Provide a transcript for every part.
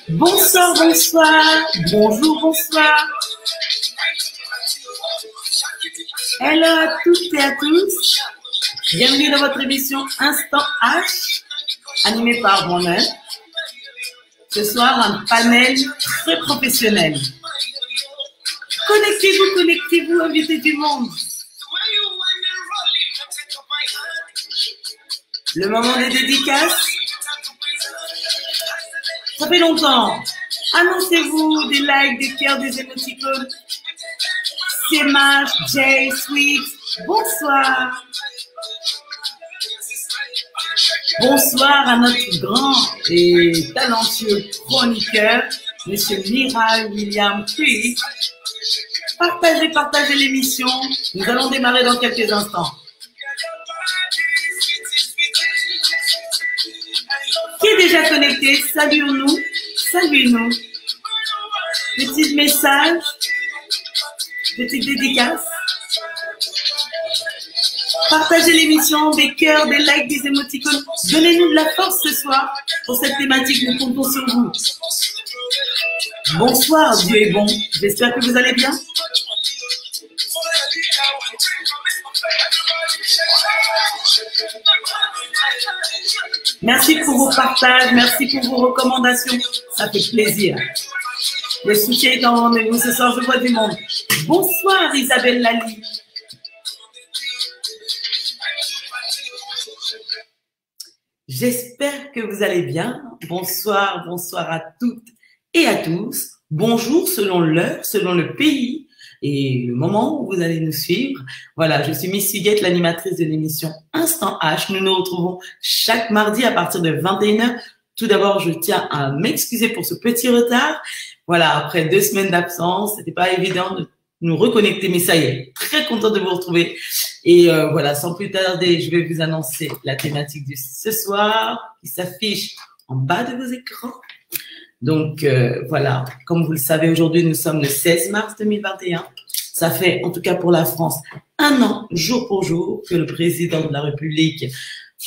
Bonsoir, bonsoir, bonjour, bonsoir. Hello à toutes et à tous. Bienvenue dans votre émission Instant H, animée par moi-même. Ce soir, un panel très professionnel. Connectez-vous, connectez-vous, invitez du monde. Le moment des dédicaces. Ça fait longtemps. Annoncez-vous des likes, des cœurs, des émoticônes. Semash, Jay, Sweet, bonsoir. Bonsoir à notre grand et talentueux chroniqueur, Monsieur Miral William Free. Partagez l'émission. Nous allons démarrer dans quelques instants. Qui est déjà connecté? Saluons-nous. Saluez-nous. Petit message. Petite dédicace. Partagez l'émission, des cœurs, des likes, des émoticônes. Donnez-nous de la force ce soir pour cette thématique. Nous comptons sur vous. Bonsoir, Dieu est bon. J'espère que vous allez bien. Merci pour vos partages, merci pour vos recommandations. Ça fait plaisir. Le soutien est en rendez-vous. Ce soir, je vois du monde. Bonsoir, Isabelle Lali. J'espère que vous allez bien. Bonsoir, bonsoir à toutes et à tous. Bonjour selon l'heure, selon le pays et le moment où vous allez nous suivre. Voilà, je suis Miss Huguette, l'animatrice de l'émission Instant H. Nous nous retrouvons chaque mardi à partir de 21h. Tout d'abord, je tiens à m'excuser pour ce petit retard. Voilà, après 2 semaines d'absence, c'était pas évident de nous reconnecter, mais ça y est, très content de vous retrouver. Et voilà, sans plus tarder, je vais vous annoncer la thématique de ce soir qui s'affiche en bas de vos écrans. Donc voilà, comme vous le savez, aujourd'hui, nous sommes le 16 mars 2021. Ça fait, en tout cas pour la France, 1 an, jour pour jour, que le président de la République,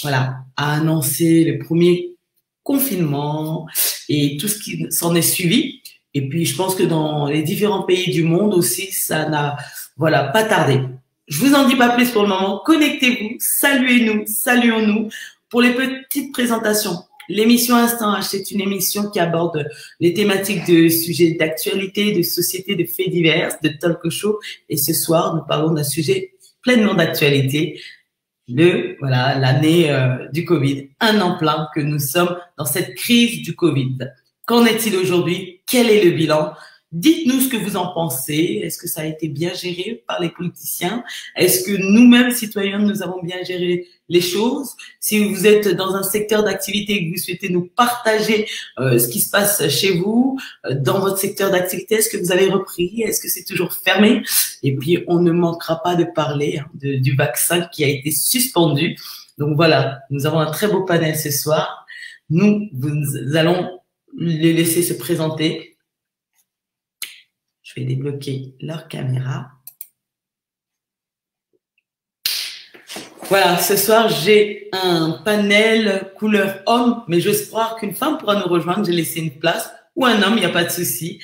voilà, a annoncé le premier confinement et tout ce qui s'en est suivi. Et puis, je pense que dans les différents pays du monde aussi, ça n'a, voilà, pas tardé. Je vous en dis pas plus pour le moment. Connectez-vous, saluez-nous, saluons-nous. Pour les petites présentations, l'émission Instant H, c'est une émission qui aborde les thématiques de sujets d'actualité, de société, de faits divers, de talk show. Et ce soir, nous parlons d'un sujet pleinement d'actualité, de voilà l'année du Covid. 1 an plein que nous sommes dans cette crise du Covid. Qu'en est-il aujourd'hui? Quel est le bilan? Dites-nous ce que vous en pensez. Est-ce que ça a été bien géré par les politiciens? Est-ce que nous-mêmes, citoyens, nous avons bien géré les choses? Si vous êtes dans un secteur d'activité et que vous souhaitez nous partager ce qui se passe chez vous, dans votre secteur d'activité, est-ce que vous avez repris? Est-ce que c'est toujours fermé? Et puis, on ne manquera pas de parler du vaccin qui a été suspendu. Donc voilà, nous avons un très beau panel ce soir. Nous allons les laisser se présenter. Je vais débloquer leur caméra. Voilà, ce soir, j'ai un panel couleur homme, mais j'ose croire qu'une femme pourra nous rejoindre. J'ai laissé une place, ou un homme, il n'y a pas de souci.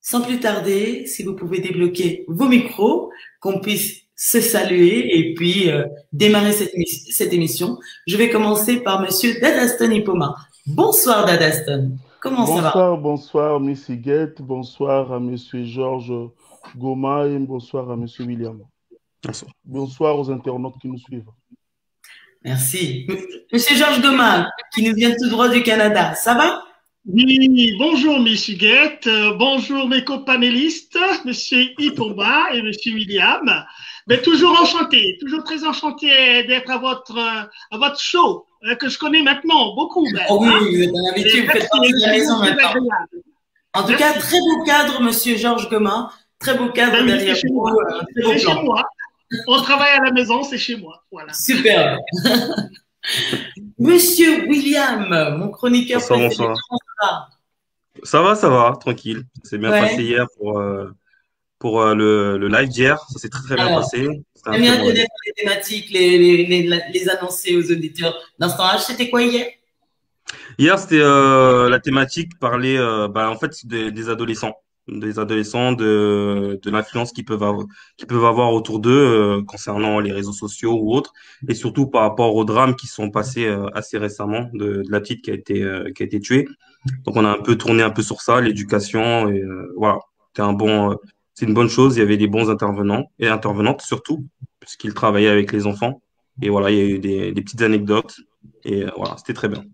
Sans plus tarder, si vous pouvez débloquer vos micros, qu'on puisse se saluer et puis démarrer cette émission. Je vais commencer par Monsieur Dadaston Ipoma. Bonsoir Dadaston. Comment ça va? Bonsoir, Miss Huguette. Bonsoir à Monsieur Georges Goma et bonsoir à Monsieur William. Bonsoir. Bonsoir aux internautes qui nous suivent. Merci. Monsieur Georges Goma, qui nous vient tout droit du Canada, ça va? Oui, bonjour Miss Huguette, bonjour mes copanélistes, Monsieur Ipoma et Monsieur William. Mais toujours enchanté, toujours très enchanté d'être à votre show, que je connais maintenant beaucoup. Oh oui, vous êtes un habitué, vous faites partie de la maison maintenant. En tout cas, très beau cadre, Monsieur Georges Goma, très beau cadre derrière vous, très beau plan. C'est chez moi. On travaille à la maison, c'est chez moi. Voilà. Super. Monsieur William, mon chroniqueur préféré. Bonsoir. Ça va, tranquille. Ça s'est bien passé Ouais. hier pour le live d'hier. Ça s'est très, très bien Alors, passé. C'était un j'aime très bien bon live. connaître les thématiques, les annoncer aux auditeurs. L'instant H, c'était quoi hier? Hier, c'était la thématique parler en fait des adolescents, de l'influence qu'ils peuvent avoir autour d'eux concernant les réseaux sociaux ou autres, et surtout par rapport aux drames qui sont passés assez récemment de la petite qui a été tuée. Donc on a un peu tourné un peu sur ça, l'éducation et voilà, c'est c'est une bonne chose. Il y avait des bons intervenants et intervenantes surtout puisqu'ils travaillaient avec les enfants, et voilà, il y a eu des petites anecdotes et voilà, c'était très bien.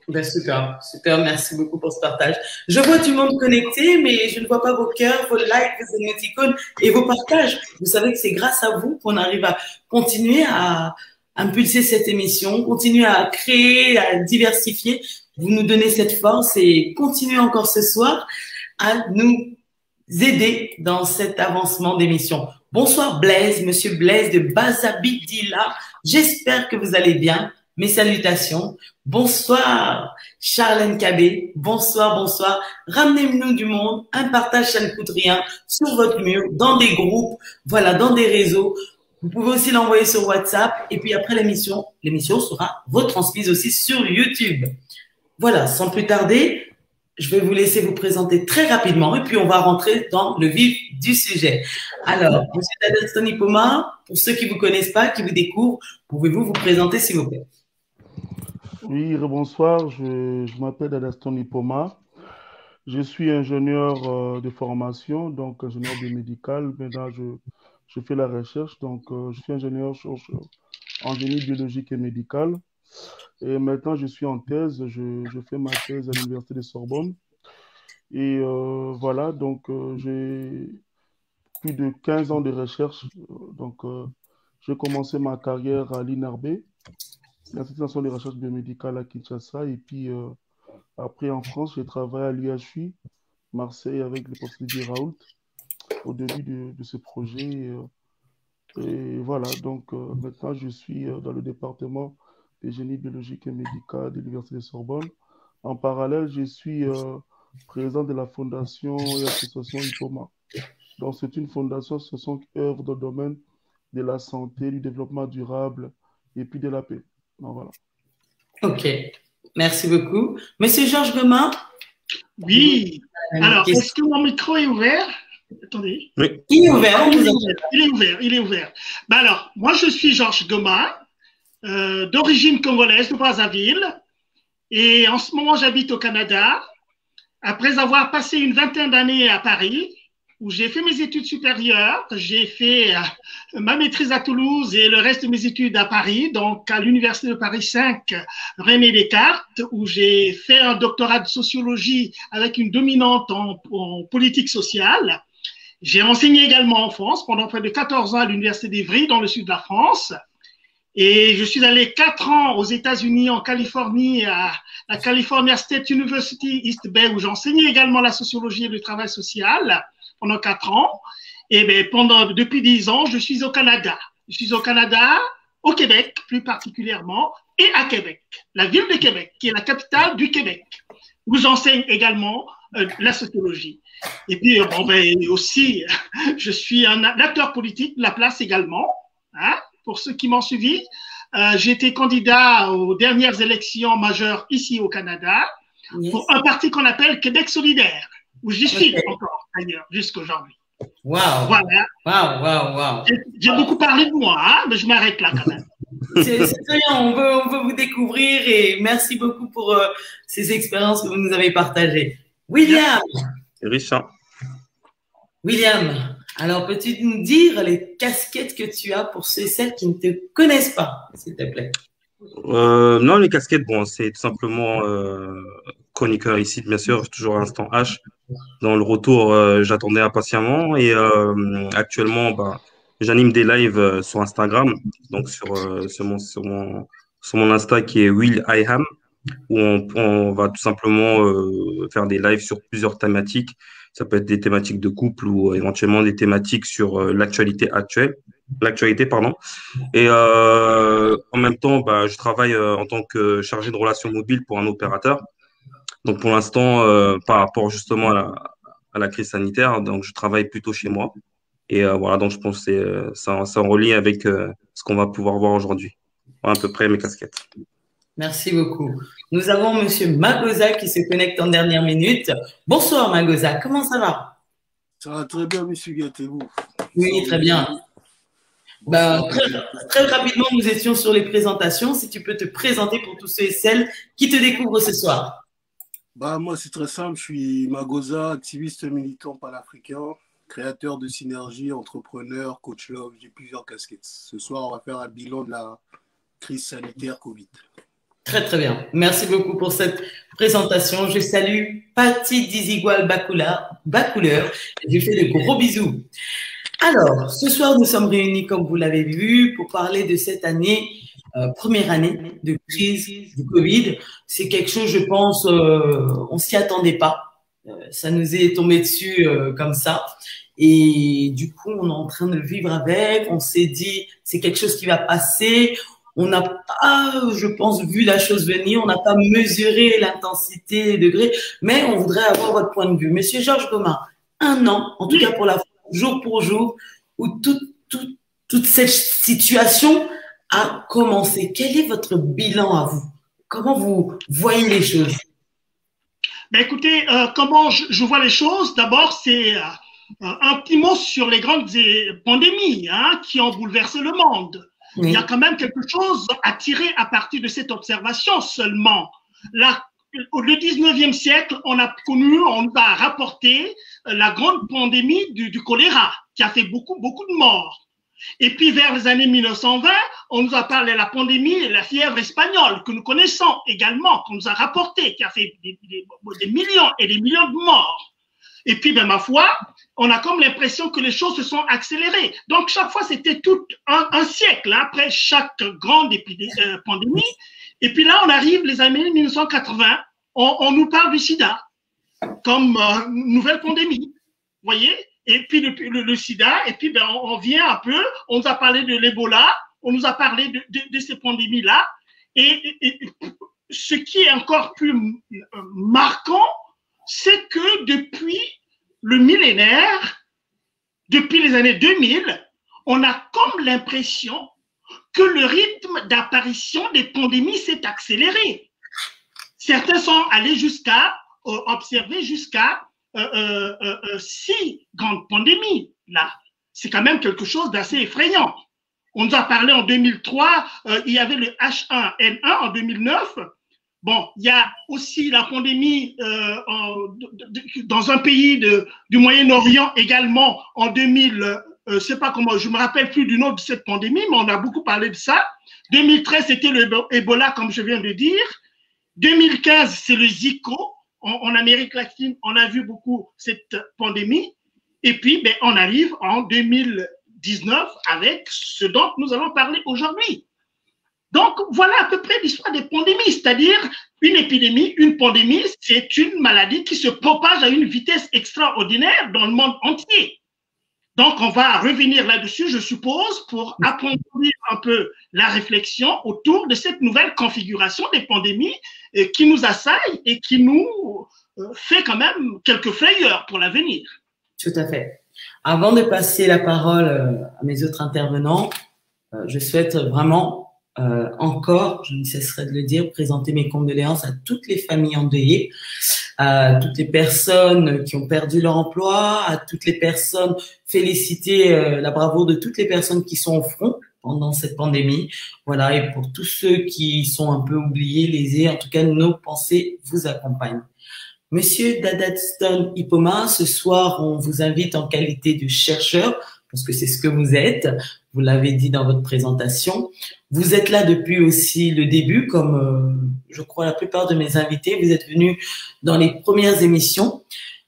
Ben, super, super, merci beaucoup pour ce partage. Je vois du monde connecté, mais je ne vois pas vos cœurs, vos likes, vos émoticônes et vos partages. Vous savez que c'est grâce à vous qu'on arrive à continuer à impulser cette émission, continuer à créer, à diversifier. Vous nous donnez cette force et continuez encore ce soir à nous aider dans cet avancement d'émission. Bonsoir Blaise, Monsieur Blaise de Bazabidila. J'espère que vous allez bien. Mes salutations. Bonsoir Charlène Cabé. Bonsoir, bonsoir. Ramenez-nous du monde. Un partage, ça ne coûte rien. Sur votre mur, dans des groupes, voilà, dans des réseaux. Vous pouvez aussi l'envoyer sur WhatsApp. Et puis après l'émission sera retransmise aussi sur YouTube. Voilà, sans plus tarder, je vais vous laisser vous présenter très rapidement et puis on va rentrer dans le vif du sujet. Alors, Monsieur Dadaston Ipoma, pour ceux qui ne vous connaissent pas, qui vous découvrent, pouvez-vous vous présenter s'il vous plaît? Oui, bonsoir, je m'appelle Dadaston Ipoma. Je suis ingénieur de formation, donc ingénieur biomédical. Maintenant, je fais la recherche, donc je suis ingénieur en génie biologique et médical. Et maintenant, je suis en thèse, je fais ma thèse à l'Université de Sorbonne. Et voilà, donc j'ai plus de 15 ans de recherche. Donc, j'ai commencé ma carrière à l'INRB, l'Institut national de recherche biomédicale à Kinshasa. Et puis, après, en France, j'ai travaillé à l'UHU, Marseille, avec le professeur Didier Raoult, au début de ce projet. Et voilà, donc maintenant, je suis dans le département de génie biologique et médical de l'Université de Sorbonne. En parallèle, je suis président de la fondation et association IPOMA. Donc, c'est une fondation, ce sont qui œuvre dans le domaine de la santé, du développement durable et puis de la paix. Donc, voilà. Ok, merci beaucoup. Monsieur Georges Gomin? Oui. Alors, est-ce que mon micro est ouvert? Attendez. Oui. Il est ouvert, il est ouvert. Ben alors, moi, je suis Georges Gomin, d'origine congolaise, de Brazzaville. Et en ce moment, j'habite au Canada. Après avoir passé une vingtaine d'années à Paris, où j'ai fait mes études supérieures, j'ai fait ma maîtrise à Toulouse et le reste de mes études à Paris, donc à l'Université de Paris 5, René Descartes, où j'ai fait un doctorat de sociologie avec une dominante en politique sociale. J'ai enseigné également en France pendant près de 14 ans à l'Université d'Ivry, dans le sud de la France. Et je suis allé 4 ans aux États-Unis, en Californie, à la California State University East Bay, où j'enseignais également la sociologie et le travail social pendant 4 ans. Et bien, depuis 10 ans, je suis au Canada. Je suis au Canada, au Québec plus particulièrement, et à Québec, la ville de Québec, qui est la capitale du Québec, où j'enseigne également la sociologie. Et puis, bon, ben, aussi, je suis un acteur politique de la place également, hein, pour ceux qui m'ont suivi. J'ai été candidat aux dernières élections majeures ici au Canada, pour un parti qu'on appelle Québec solidaire, où j'y suis encore, d'ailleurs, jusqu'aujourd'hui. Waouh! Voilà. Waouh! J'ai beaucoup parlé de moi, hein, mais je m'arrête là quand même. C'est très bien, on veut vous découvrir et merci beaucoup pour ces expériences que vous nous avez partagées. William! Richard. William, alors peux-tu nous dire les casquettes que tu as pour ceux et celles qui ne te connaissent pas, s'il te plaît? Non, les casquettes, bon, c'est tout simplement chroniqueur ici, bien sûr, toujours à l'instant H. Dans le retour, j'attendais impatiemment et actuellement, j'anime des lives sur Instagram, donc sur mon Insta qui est Will I Am, où on va tout simplement faire des lives sur plusieurs thématiques. Ça peut être des thématiques de couple ou éventuellement des thématiques sur l'actualité, pardon. Et en même temps, je travaille en tant que chargé de relations mobiles pour un opérateur. Donc pour l'instant, par rapport justement à la crise sanitaire, donc je travaille plutôt chez moi. Et voilà, donc je pense que c'est en relié avec ce qu'on va pouvoir voir aujourd'hui. Voilà à peu près mes casquettes. Merci beaucoup. Nous avons Monsieur Magosa qui se connecte en dernière minute. Bonsoir Magosa, comment ça va? Ça va très bien, monsieur Guette, et vous? Oui, très bien. Ben, Bonsoir. très rapidement, nous étions sur les présentations. Si tu peux te présenter pour tous ceux et celles qui te découvrent ce soir. Moi, c'est très simple. Je suis Magosa, activiste militant panafricain, créateur de synergie, entrepreneur, coach love. J'ai plusieurs casquettes. Ce soir, on va faire un bilan de la crise sanitaire Covid. Très, très bien. Merci beaucoup pour cette présentation. Je salue Patty Dizigual Bacouleur. Je fais de gros bisous. Alors, ce soir, nous sommes réunis, comme vous l'avez vu, pour parler de cette année, première année de crise du Covid. C'est quelque chose, je pense, on s'y attendait pas. Ça nous est tombé dessus comme ça. Et du coup, on est en train de vivre avec. On s'est dit, c'est quelque chose qui va passer. On n'a pas, je pense, vu la chose venir. On n'a pas mesuré l'intensité, les degrés. Mais on voudrait avoir votre point de vue. Monsieur Georges Goma, un an, en tout cas pour la jour pour jour, où toute cette situation a commencé. Quel est votre bilan à vous? Comment vous voyez les choses? Écoutez, comment je vois les choses? D'abord, c'est un petit mot sur les grandes pandémies qui ont bouleversé le monde. Oui. Il y a quand même quelque chose à tirer à partir de cette observation seulement. Le 19e siècle, on nous a rapporté la grande pandémie du choléra, qui a fait beaucoup de morts. Et puis vers les années 1920, on nous a parlé de la pandémie et la fièvre espagnole, que nous connaissons également, qu'on nous a rapporté, qui a fait des millions et des millions de morts. Et puis, ma foi, on a comme l'impression que les choses se sont accélérées. Donc, chaque fois, c'était tout un siècle après chaque grande pandémie. Et puis là, on arrive les années 1980, on nous parle du sida comme nouvelle pandémie. Vous voyez? Et puis le sida, et puis on vient un peu, on nous a parlé de l'Ebola, on nous a parlé de ces pandémies-là. Et ce qui est encore plus marquant, c'est que depuis le millénaire, depuis les années 2000, on a comme l'impression que le rythme d'apparition des pandémies s'est accéléré. Certains sont allés jusqu'à observer jusqu'à 6 grandes pandémies là. C'est quand même quelque chose d'assez effrayant. On nous a parlé en 2003, il y avait le H1N1 en 2009. Bon, il y a aussi la pandémie dans un pays du Moyen-Orient également en 2000. Je sais pas comment, je me rappelle plus du nom de cette pandémie, mais on a beaucoup parlé de ça. 2013, c'était le Ebola, comme je viens de dire. 2015, c'est le Zika. En Amérique latine, on a vu beaucoup cette pandémie. Et puis, on arrive en 2019 avec ce dont nous allons parler aujourd'hui. Donc, voilà à peu près l'histoire des pandémies, c'est-à-dire une épidémie, une pandémie, c'est une maladie qui se propage à une vitesse extraordinaire dans le monde entier. Donc, on va revenir là-dessus, je suppose, pour approfondir un peu la réflexion autour de cette nouvelle configuration des pandémies qui nous assaille et qui nous fait quand même quelques frayeurs pour l'avenir. Tout à fait. Avant de passer la parole à mes autres intervenants, je souhaite vraiment encore, je ne cesserai de le dire, présenter mes condoléances à toutes les familles endeuillées, à toutes les personnes qui ont perdu leur emploi, à toutes les personnes, féliciter la bravoure de toutes les personnes qui sont au front pendant cette pandémie. Voilà, et pour tous ceux qui sont un peu oubliés, lésés, en tout cas, nos pensées vous accompagnent. Monsieur Dadadston Ipoma, ce soir, on vous invite en qualité de chercheur, parce que c'est ce que vous êtes, vous l'avez dit dans votre présentation. Vous êtes là depuis aussi le début, comme je crois la plupart de mes invités. Vous êtes venu dans les premières émissions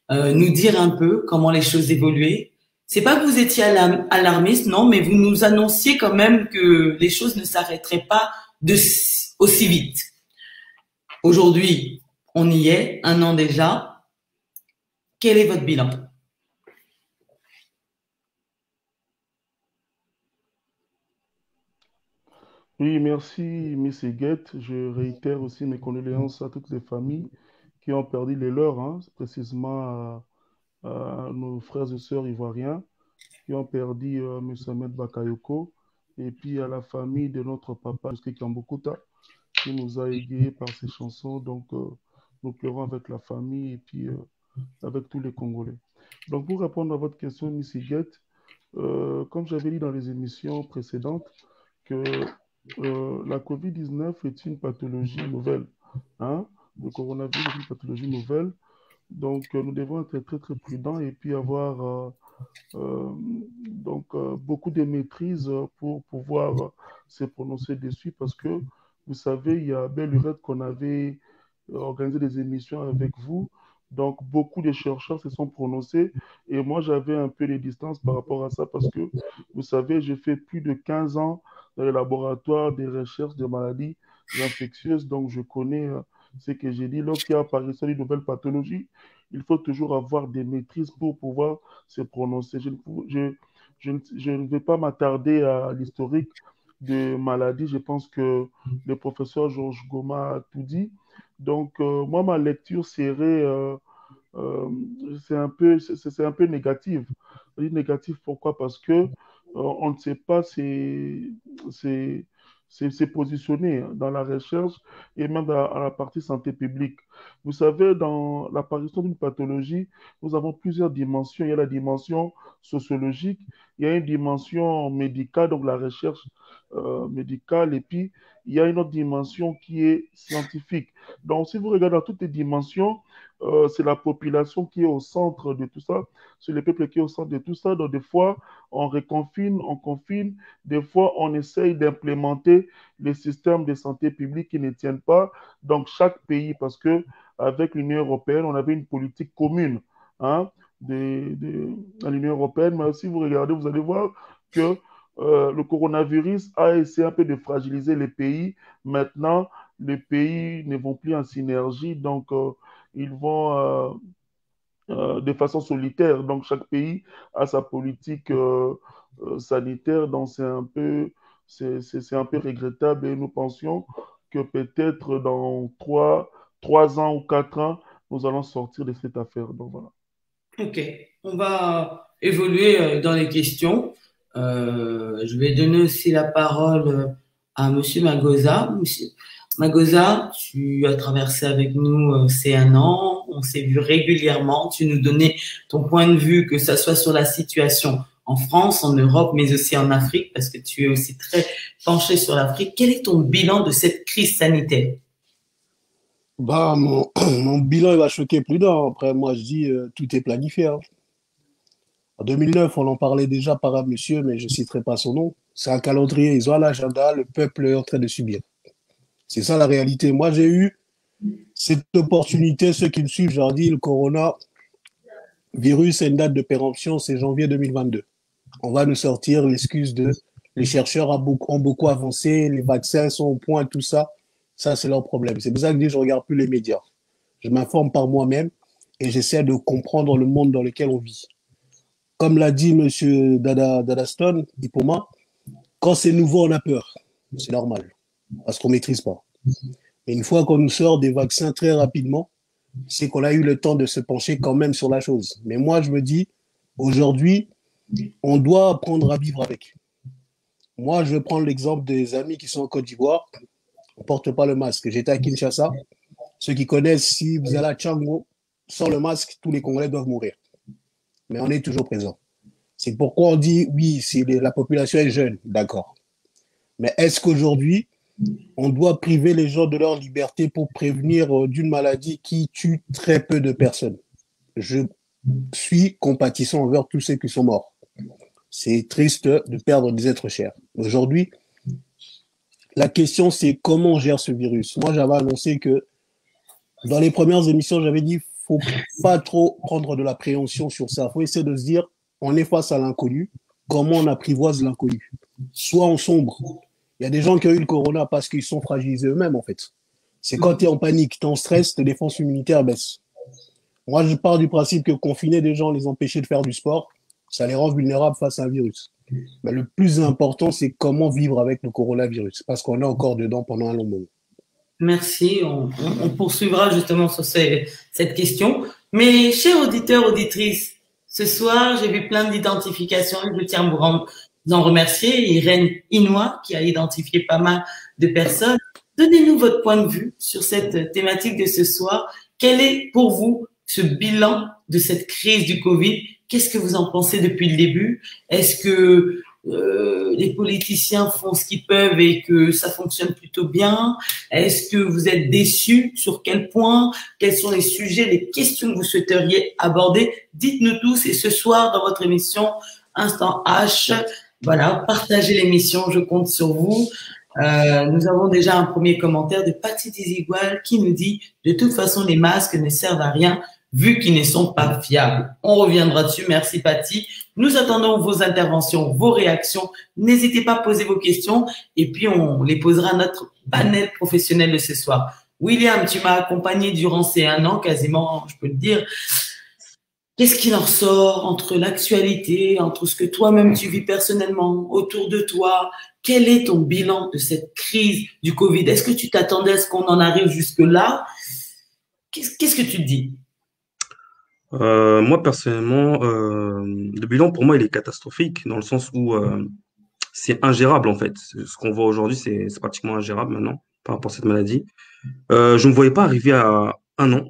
nous dire un peu comment les choses évoluaient. C'est pas que vous étiez alarmiste, non, mais vous nous annonciez quand même que les choses ne s'arrêteraient pas aussi vite. Aujourd'hui, on y est, un an déjà. Quel est votre bilan? Oui, merci, Miss Guette. Je réitère aussi mes condoléances à toutes les familles qui ont perdu les leurs, hein, précisément à nos frères et sœurs ivoiriens qui ont perdu M. Ahmed Bakayoko, et puis à la famille de notre papa, Jusqu'à Kiambokuta, qui nous a égayés par ses chansons. Donc, nous pleurons avec la famille et puis avec tous les Congolais. Donc, pour répondre à votre question, Miss Higuette, comme j'avais dit dans les émissions précédentes, que la COVID-19 est une pathologie nouvelle. Hein? Le coronavirus est une pathologie nouvelle. Donc, nous devons être très, très prudents et puis avoir beaucoup de maîtrise pour pouvoir se prononcer dessus parce que, vous savez, il y a belle lurette qu'on avait organisé des émissions avec vous. Donc, beaucoup de chercheurs se sont prononcés et moi, j'avais un peu de distance par rapport à ça parce que, vous savez, j'ai fait plus de 15 ans dans le laboratoire des recherches de maladies infectieuses. Donc, je connais ce que j'ai dit. Lorsqu'il y a apparition d'une nouvelle pathologie, il faut toujours avoir des maîtrises pour pouvoir se prononcer. Je ne vais pas m'attarder à l'historique de maladies. Je pense que le professeur Georges Goma a tout dit. Donc, moi, ma lecture serait, c'est un peu négatif. Je dis négatif pourquoi? Parce que on ne sait pas s'est positionné dans la recherche et même à la partie santé publique. Vous savez, dans l'apparition d'une pathologie, nous avons plusieurs dimensions. Il y a la dimension sociologique, il y a une dimension médicale, donc la recherche médicale, et puis il y a une autre dimension qui est scientifique. Donc, si vous regardez dans toutes les dimensions, c'est la population qui est au centre de tout ça, c'est le peuple qui est au centre de tout ça. Donc, des fois, on reconfine, on confine, des fois, on essaye d'implémenter les systèmes de santé publique qui ne tiennent pas. Donc, chaque pays, parce que avec l'Union européenne, on avait une politique commune hein, à l'Union européenne, mais si vous regardez, vous allez voir que le coronavirus a essayé un peu de fragiliser les pays. Maintenant, les pays ne vont plus en synergie, donc ils vont de façon solitaire. Donc, chaque pays a sa politique sanitaire, donc c'est un peu regrettable et nous pensions que peut-être dans 3 ans ou 4 ans, nous allons sortir de cette affaire. Donc, voilà. Ok, on va évoluer dans les questions. Je vais donner aussi la parole à Monsieur Magoza. Monsieur Magoza, tu as traversé avec nous ces 1 an, on s'est vu régulièrement, tu nous donnais ton point de vue, que ça soit sur la situation en France, en Europe, mais aussi en Afrique, parce que tu es aussi très penché sur l'Afrique. Quel est ton bilan de cette crise sanitaire? Mon bilan il va choquer plus d'un. Après, moi, je dis tout est planifié. Hein. En 2009, on en parlait déjà par un monsieur, mais je ne citerai pas son nom. C'est un calendrier, ils ont un agenda, le peuple est en train de subir. C'est ça la réalité. Moi, j'ai eu cette opportunité, ceux qui me suivent, je leur dis, le coronavirus a une date de péremption, c'est janvier 2022. On va nous sortir l'excuse de les chercheurs ont beaucoup avancé, les vaccins sont au point, tout ça. Ça, c'est leur problème. C'est pour ça que je dis, je ne regarde plus les médias. Je m'informe par moi-même et j'essaie de comprendre le monde dans lequel on vit. Comme l'a dit M. Dadaston, pour moi, quand c'est nouveau, on a peur. C'est normal, parce qu'on ne maîtrise pas. Et une fois qu'on nous sort des vaccins très rapidement, c'est qu'on a eu le temps de se pencher quand même sur la chose. Mais moi, je me dis, aujourd'hui, on doit apprendre à vivre avec. Moi, je vais prendre l'exemple des amis qui sont en Côte d'Ivoire. On ne porte pas le masque. J'étais à Kinshasa. Ceux qui connaissent, si vous allez à Tchango, sans le masque, tous les Congolais doivent mourir. Mais on est toujours présent. C'est pourquoi on dit, oui, si la population est jeune, d'accord. Mais est-ce qu'aujourd'hui, on doit priver les gens de leur liberté pour prévenir d'une maladie qui tue très peu de personnes? Je suis compatissant envers tous ceux qui sont morts. C'est triste de perdre des êtres chers. Aujourd'hui, la question, c'est comment on gère ce virus. Moi, j'avais annoncé que dans les premières émissions, j'avais dit il ne faut pas trop prendre de la préhension sur ça. Il faut essayer de se dire, on est face à l'inconnu, comment on apprivoise l'inconnu? Soit on sombre. Il y a des gens qui ont eu le corona parce qu'ils sont fragilisés eux-mêmes, en fait. C'est quand tu es en panique, tu es en stress, ta défense immunitaire baisse. Moi, je pars du principe que confiner des gens, les empêcher de faire du sport, ça les rend vulnérables face à un virus. Mais le plus important, c'est comment vivre avec le coronavirus, parce qu'on est encore dedans pendant un long moment. Merci. On poursuivra justement sur cette question. Mais chers auditeurs, auditrices, ce soir, j'ai vu plein d'identifications et je tiens à vous en remercier. Irène Inouye, qui a identifié pas mal de personnes. Donnez-nous votre point de vue sur cette thématique de ce soir. Quel est pour vous ce bilan de cette crise du Covid? Qu'est-ce que vous en pensez depuis le début? Est-ce que les politiciens font ce qu'ils peuvent et que ça fonctionne plutôt bien? Est-ce que vous êtes déçus? Sur quel point? Quels sont les sujets, les questions que vous souhaiteriez aborder? Dites-nous tous. Et ce soir, dans votre émission Instant H, voilà, partagez l'émission, je compte sur vous. Nous avons déjà un premier commentaire de Patty Dizigual qui nous dit « De toute façon, les masques ne servent à rien vu qu'ils ne sont pas fiables. » On reviendra dessus. Merci Patty. Nous attendons vos interventions, vos réactions. N'hésitez pas à poser vos questions et puis on les posera à notre panel professionnel de ce soir. William, tu m'as accompagné durant ces 1 an quasiment, je peux te dire. Qu'est-ce qu'il en ressort entre l'actualité, entre ce que toi-même tu vis personnellement, autour de toi? Quel est ton bilan de cette crise du Covid? Est-ce que tu t'attendais à ce qu'on en arrive jusque-là? Qu'est-ce que tu te dis? Moi, personnellement, le bilan pour moi, il est catastrophique dans le sens où c'est ingérable en fait. Ce qu'on voit aujourd'hui, c'est pratiquement ingérable maintenant par rapport à cette maladie. Je ne me voyais pas arriver à 1 an,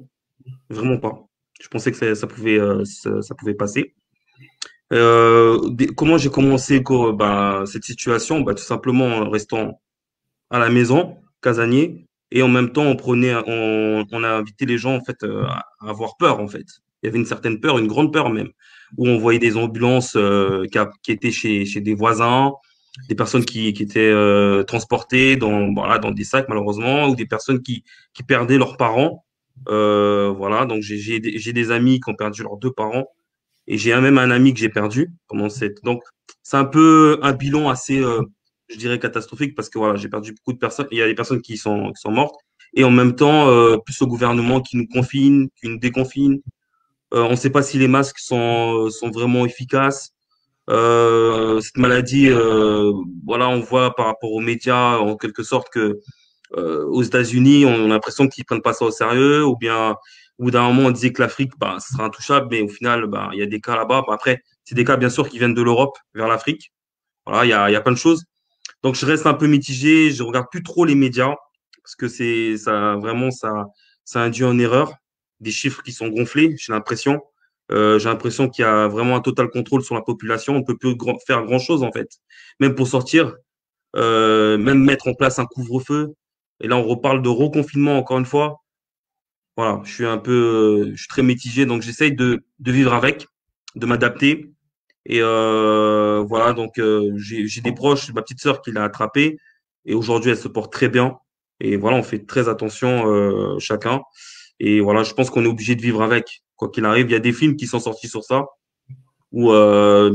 vraiment pas. Je pensais que ça pouvait, ça pouvait passer. Comment j'ai commencé cette situation? Bah, tout simplement en restant à la maison, casanier, et en même temps, on a invité les gens en fait à avoir peur en fait. Il y avait une certaine peur, une grande peur même, où on voyait des ambulances qui étaient chez des voisins, des personnes qui étaient transportées voilà, dans des sacs malheureusement, ou des personnes qui perdaient leurs parents. Voilà, donc j'ai des amis qui ont perdu leurs 2 parents. Et j'ai même un ami que j'ai perdu pendant cette. Donc, c'est un peu un bilan assez, je dirais, catastrophique parce que voilà, j'ai perdu beaucoup de personnes. Il y a des personnes qui sont mortes. Et en même temps, plus le gouvernement qui nous confine, qui nous déconfine. On ne sait pas si les masques sont vraiment efficaces. Cette maladie, voilà, on voit par rapport aux médias, en quelque sorte, que aux États-Unis, on a l'impression qu'ils prennent pas ça au sérieux, ou bien au bout d'un moment, on disait que l'Afrique, bah, ce sera intouchable, mais au final, bah, il y a des cas là-bas. Bah, après, c'est des cas, bien sûr, qui viennent de l'Europe vers l'Afrique. Voilà, il y a plein de choses. Donc, je reste un peu mitigé. Je regarde plus trop les médias parce que ça induit en erreur des chiffres qui sont gonflés. J'ai l'impression qu'il y a vraiment un total contrôle sur la population. On ne peut plus faire grand-chose, en fait. Même pour sortir, même mettre en place un couvre-feu. Et là, on reparle de reconfinement encore une fois. Voilà, je suis très mitigé, donc j'essaye de vivre avec, de m'adapter. Et voilà, donc j'ai des proches, ma petite sœur qui l'a attrapé, et aujourd'hui elle se porte très bien. Et voilà, on fait très attention chacun. Et voilà, je pense qu'on est obligé de vivre avec, quoi qu'il arrive. Il y a des films qui sont sortis sur ça, ou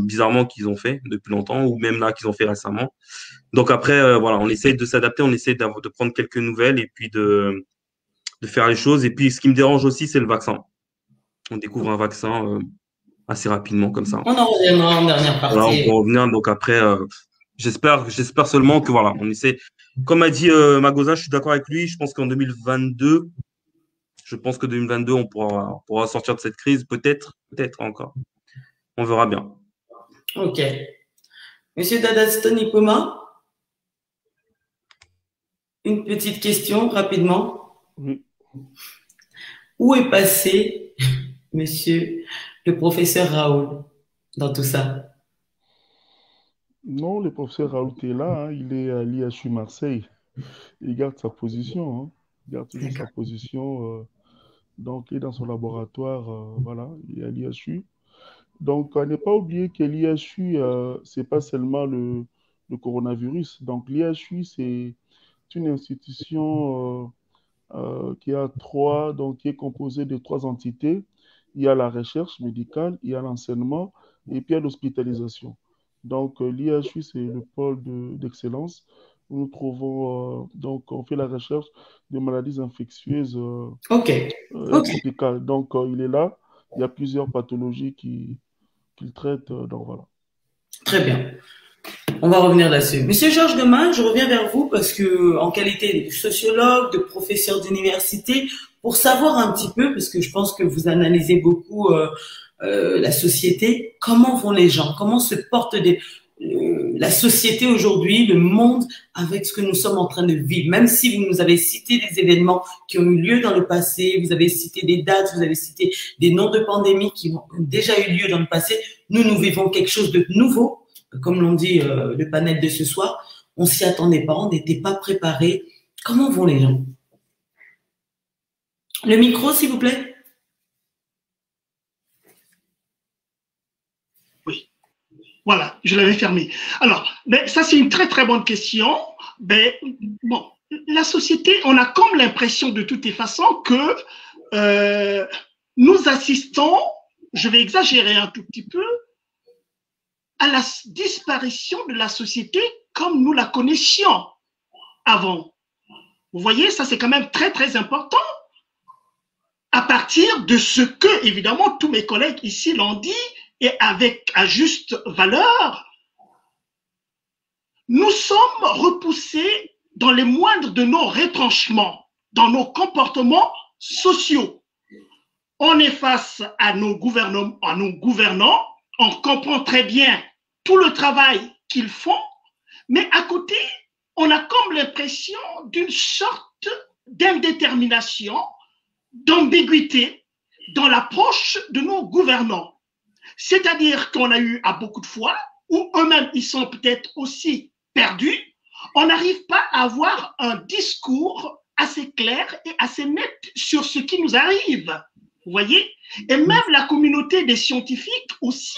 bizarrement qu'ils ont fait depuis longtemps, ou même là qu'ils ont fait récemment. Donc après, voilà, on essaye de s'adapter, on essaye de prendre quelques nouvelles et puis de faire les choses. Et puis, ce qui me dérange aussi, c'est le vaccin. On découvre un vaccin assez rapidement comme ça. On en reviendra en dernière partie. Voilà, on peut revenir. Donc après, j'espère seulement que voilà, on essaie. Comme a dit Magoza, je suis d'accord avec lui. Je pense qu'en 2022, on pourra sortir de cette crise. Peut-être encore. On verra bien. Ok. Monsieur Dadaston Ipoma, une petite question rapidement. Oui. Où est passé monsieur le professeur Raoul dans tout ça? Non, le professeur Raoult est là, hein, il est à l'IHU Marseille. Il garde sa position, hein. Il garde toujours sa position. Donc, il est dans son laboratoire, voilà, il est à l'IHU. Donc, à ne pas oublier que l'IHU, c'est pas seulement le coronavirus. Donc, l'IHU, c'est une institution donc, qui est composée de 3 entités. Il y a la recherche médicale, il y a l'enseignement et puis il y a l'hospitalisation. Donc, l'IHU, c'est le pôle d'excellence où nous trouvons, donc, on fait la recherche de maladies infectieuses Ok. tropicales. Donc, il est là. Il y a plusieurs pathologies qu'il traite. Donc, voilà. Très bien. On va revenir là-dessus. Monsieur Georges Demain, je reviens vers vous parce que, en qualité de sociologue, de professeur d'université, pour savoir un petit peu, parce que je pense que vous analysez beaucoup la société, comment vont les gens, comment se porte la société aujourd'hui, le monde, avec ce que nous sommes en train de vivre. Même si vous nous avez cité des événements qui ont eu lieu dans le passé, vous avez cité des dates, vous avez cité des noms de pandémies qui ont déjà eu lieu dans le passé, nous vivons quelque chose de nouveau. Comme l'ont dit le panel de ce soir, on s'y attendait pas, on n'était pas préparé. Comment vont les gens? Le micro, s'il vous plaît. Oui, voilà, je l'avais fermé. Alors, ça c'est une très très bonne question. Bon, la société, on a comme l'impression de toutes les façons que nous assistons, je vais exagérer un tout petit peu, à la disparition de la société comme nous la connaissions avant. Vous voyez, ça c'est quand même très très important à partir de ce que, évidemment, tous mes collègues ici l'ont dit et avec à juste valeur, nous sommes repoussés dans les moindres de nos retranchements, dans nos comportements sociaux. On est face à nos gouvernants, on comprend très bien tout le travail qu'ils font, mais à côté, on a comme l'impression d'une sorte d'indétermination, d'ambiguïté dans l'approche de nos gouvernants. C'est-à-dire qu'on a eu à beaucoup de fois, où eux-mêmes ils sont peut-être aussi perdus, on n'arrive pas à avoir un discours assez clair et assez net sur ce qui nous arrive. Vous voyez? Et même la communauté des scientifiques aussi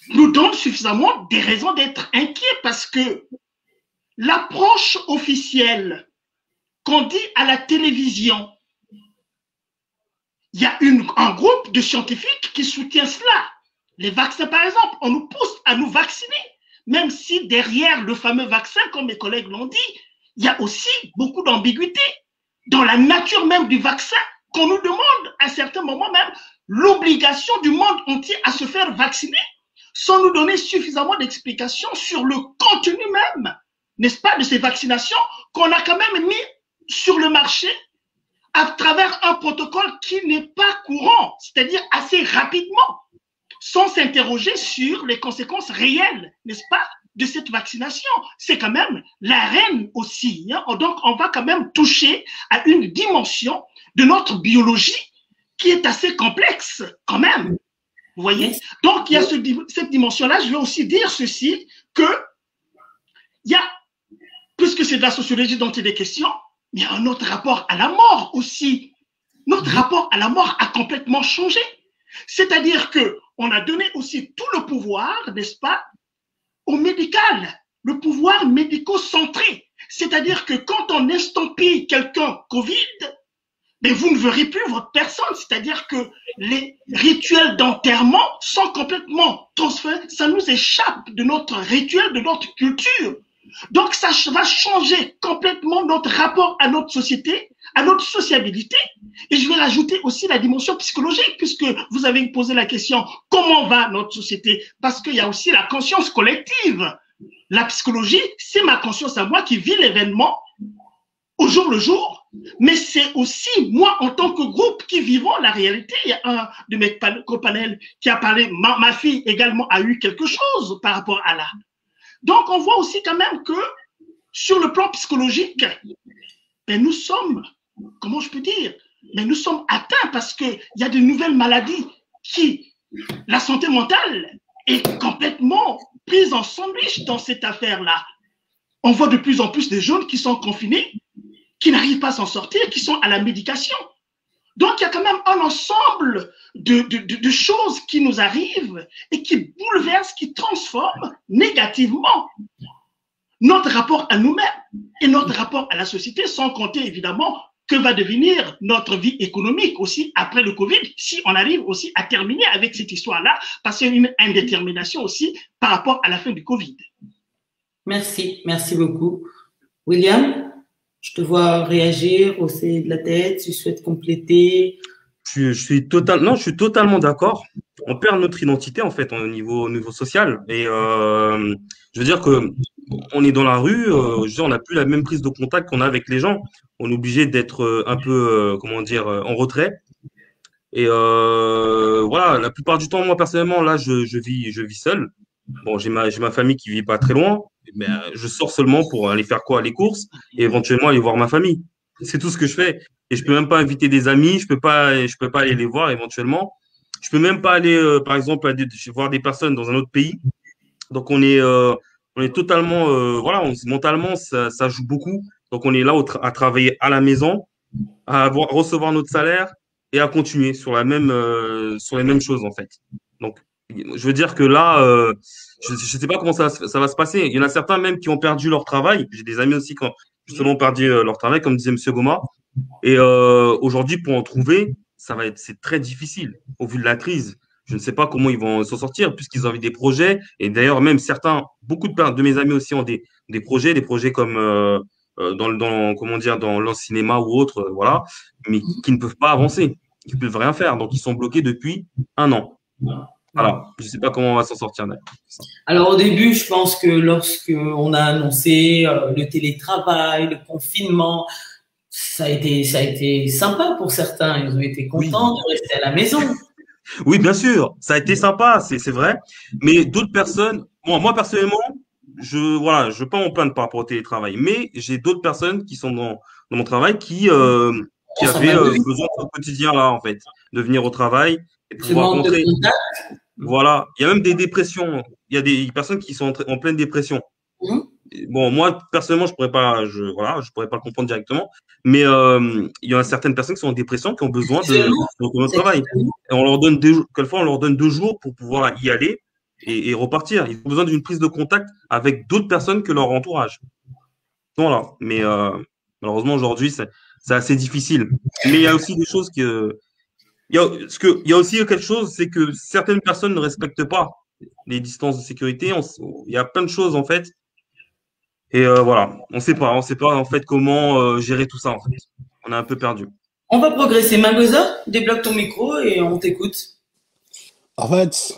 nous donne suffisamment des raisons d'être inquiets parce que l'approche officielle qu'on dit à la télévision, il y a un groupe de scientifiques qui soutient cela. Les vaccins, par exemple, on nous pousse à nous vacciner, même si derrière le fameux vaccin, comme mes collègues l'ont dit, il y a aussi beaucoup d'ambiguïté dans la nature même du vaccin, qu'on nous demande à certains moments même l'obligation du monde entier à se faire vacciner sans nous donner suffisamment d'explications sur le contenu même, n'est-ce pas, de ces vaccinations qu'on a quand même mis sur le marché à travers un protocole qui n'est pas courant, c'est-à-dire assez rapidement, sans s'interroger sur les conséquences réelles, n'est-ce pas, de cette vaccination. C'est quand même l'arène aussi, hein? Donc on va quand même toucher à une dimension de notre biologie qui est assez complexe quand même. Vous voyez? Donc il y a cette dimension-là. Je vais aussi dire ceci, que il y a, puisque c'est de la sociologie dont il est question, il y a un autre rapport à la mort aussi. Notre rapport à la mort a complètement changé. C'est-à-dire qu'on a donné aussi tout le pouvoir, n'est-ce pas, au médical, le pouvoir médico-centré. C'est-à-dire que quand on estampille quelqu'un Covid, mais vous ne verrez plus votre personne. C'est-à-dire que les rituels d'enterrement sont complètement transférés. Ça nous échappe de notre rituel, de notre culture. Donc, ça va changer complètement notre rapport à notre société, à notre sociabilité. Et je vais rajouter aussi la dimension psychologique, puisque vous avez posé la question, comment va notre société? Parce qu'il y a aussi la conscience collective. La psychologie, c'est ma conscience à moi qui vit l'événement au jour le jour, mais c'est aussi moi en tant que groupe qui vivons la réalité. Il y a un de mes copanels qui a parlé, ma fille également a eu quelque chose par rapport à là. Donc, on voit aussi quand même que sur le plan psychologique, ben, nous sommes, comment je peux dire, mais nous sommes atteints parce qu'il y a de nouvelles maladies qui, la santé mentale est complètement prise en sandwich dans cette affaire-là. On voit de plus en plus de jeunes qui sont confinés, qui n'arrivent pas à s'en sortir, qui sont à la médication. Donc, il y a quand même un ensemble de choses qui nous arrivent et qui bouleversent, qui transforment négativement notre rapport à nous-mêmes et notre rapport à la société, sans compter évidemment que va devenir notre vie économique aussi après le Covid, si on arrive aussi à terminer avec cette histoire-là, parce qu'il y a une indétermination aussi par rapport à la fin du Covid. Merci, merci beaucoup. William, je te vois réagir, hausser de la tête, tu souhaites compléter. Non, je suis totalement d'accord. On perd notre identité en fait au niveau social. Et je veux dire que on est dans la rue, je veux dire, on n'a plus la même prise de contact qu'on a avec les gens. On est obligé d'être un peu, comment dire, en retrait. Et voilà, la plupart du temps, moi personnellement, là, je vis seul. Bon, j'ai ma famille qui vit pas très loin, mais je sors seulement pour aller faire quoi? Les courses et éventuellement aller voir ma famille. C'est tout ce que je fais. Et je peux même pas inviter des amis, je peux pas aller les voir éventuellement. Je peux même pas aller, par exemple, voir des personnes dans un autre pays. Donc on est totalement, voilà, mentalement, ça joue beaucoup. Donc on est là à travailler à la maison, recevoir notre salaire et à continuer sur les mêmes choses en fait. Donc je veux dire que là, je ne sais pas comment ça va se passer. Il y en a certains même qui ont perdu leur travail. J'ai des amis aussi qui ont justement perdu leur travail, comme disait Monsieur Goma. Et aujourd'hui, pour en trouver, c'est très difficile au vu de la crise. Je ne sais pas comment ils vont s'en sortir puisqu'ils ont des projets. Et d'ailleurs, même certains, beaucoup de mes amis aussi ont des projets comme comment dire, dans le cinéma ou autre, voilà, mais qui ne peuvent pas avancer, qui ne peuvent rien faire. Donc, ils sont bloqués depuis un an. Voilà. Je ne sais pas comment on va s'en sortir. Alors, au début, je pense que lorsque on a annoncé le télétravail, le confinement, ça a été sympa pour certains. Ils ont été contents de rester à la maison. Oui, bien sûr, ça a été sympa, c'est vrai. Mais d'autres personnes, moi personnellement, voilà, je veux pas m'en plaindre par rapport au télétravail, mais j'ai d'autres personnes qui sont dans mon travail qui avaient besoin au quotidien là, en fait, de venir au travail et de pouvoir rentrer. Voilà, il y a même des dépressions. Il y a des personnes qui sont en pleine dépression. Bon, moi, personnellement, je pourrais pas le comprendre directement, mais il y a certaines personnes qui sont en dépression, qui ont besoin de notre travail. Et quelquefois, on leur donne 2 jours pour pouvoir y aller et repartir. Ils ont besoin d'une prise de contact avec d'autres personnes que leur entourage. Voilà. Mais malheureusement, aujourd'hui, c'est assez difficile. Mais il y a aussi des choses il y a aussi quelque chose, c'est que certaines personnes ne respectent pas les distances de sécurité. Il y a plein de choses, en fait. Et voilà, on sait pas en fait comment gérer tout ça en fait. On est un peu perdu. On va progresser. Magosa, débloque ton micro et on t'écoute. En fait,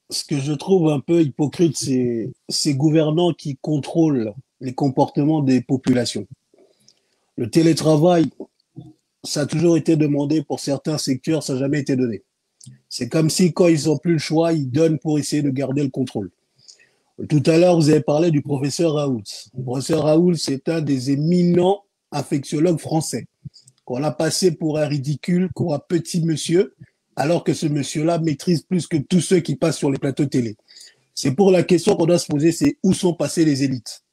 ce que je trouve un peu hypocrite, c'est ces gouvernants qui contrôlent les comportements des populations. Le télétravail, ça a toujours été demandé pour certains secteurs, ça n'a jamais été donné. C'est comme si quand ils n'ont plus le choix, ils donnent pour essayer de garder le contrôle. Tout à l'heure, vous avez parlé du professeur Raoult. Le professeur Raoult, c'est un des éminents infectiologues français qu'on a passé pour un ridicule, pour un petit monsieur, alors que ce monsieur-là maîtrise plus que tous ceux qui passent sur les plateaux télé. C'est pour la question qu'on doit se poser, c'est où sont passées les élites?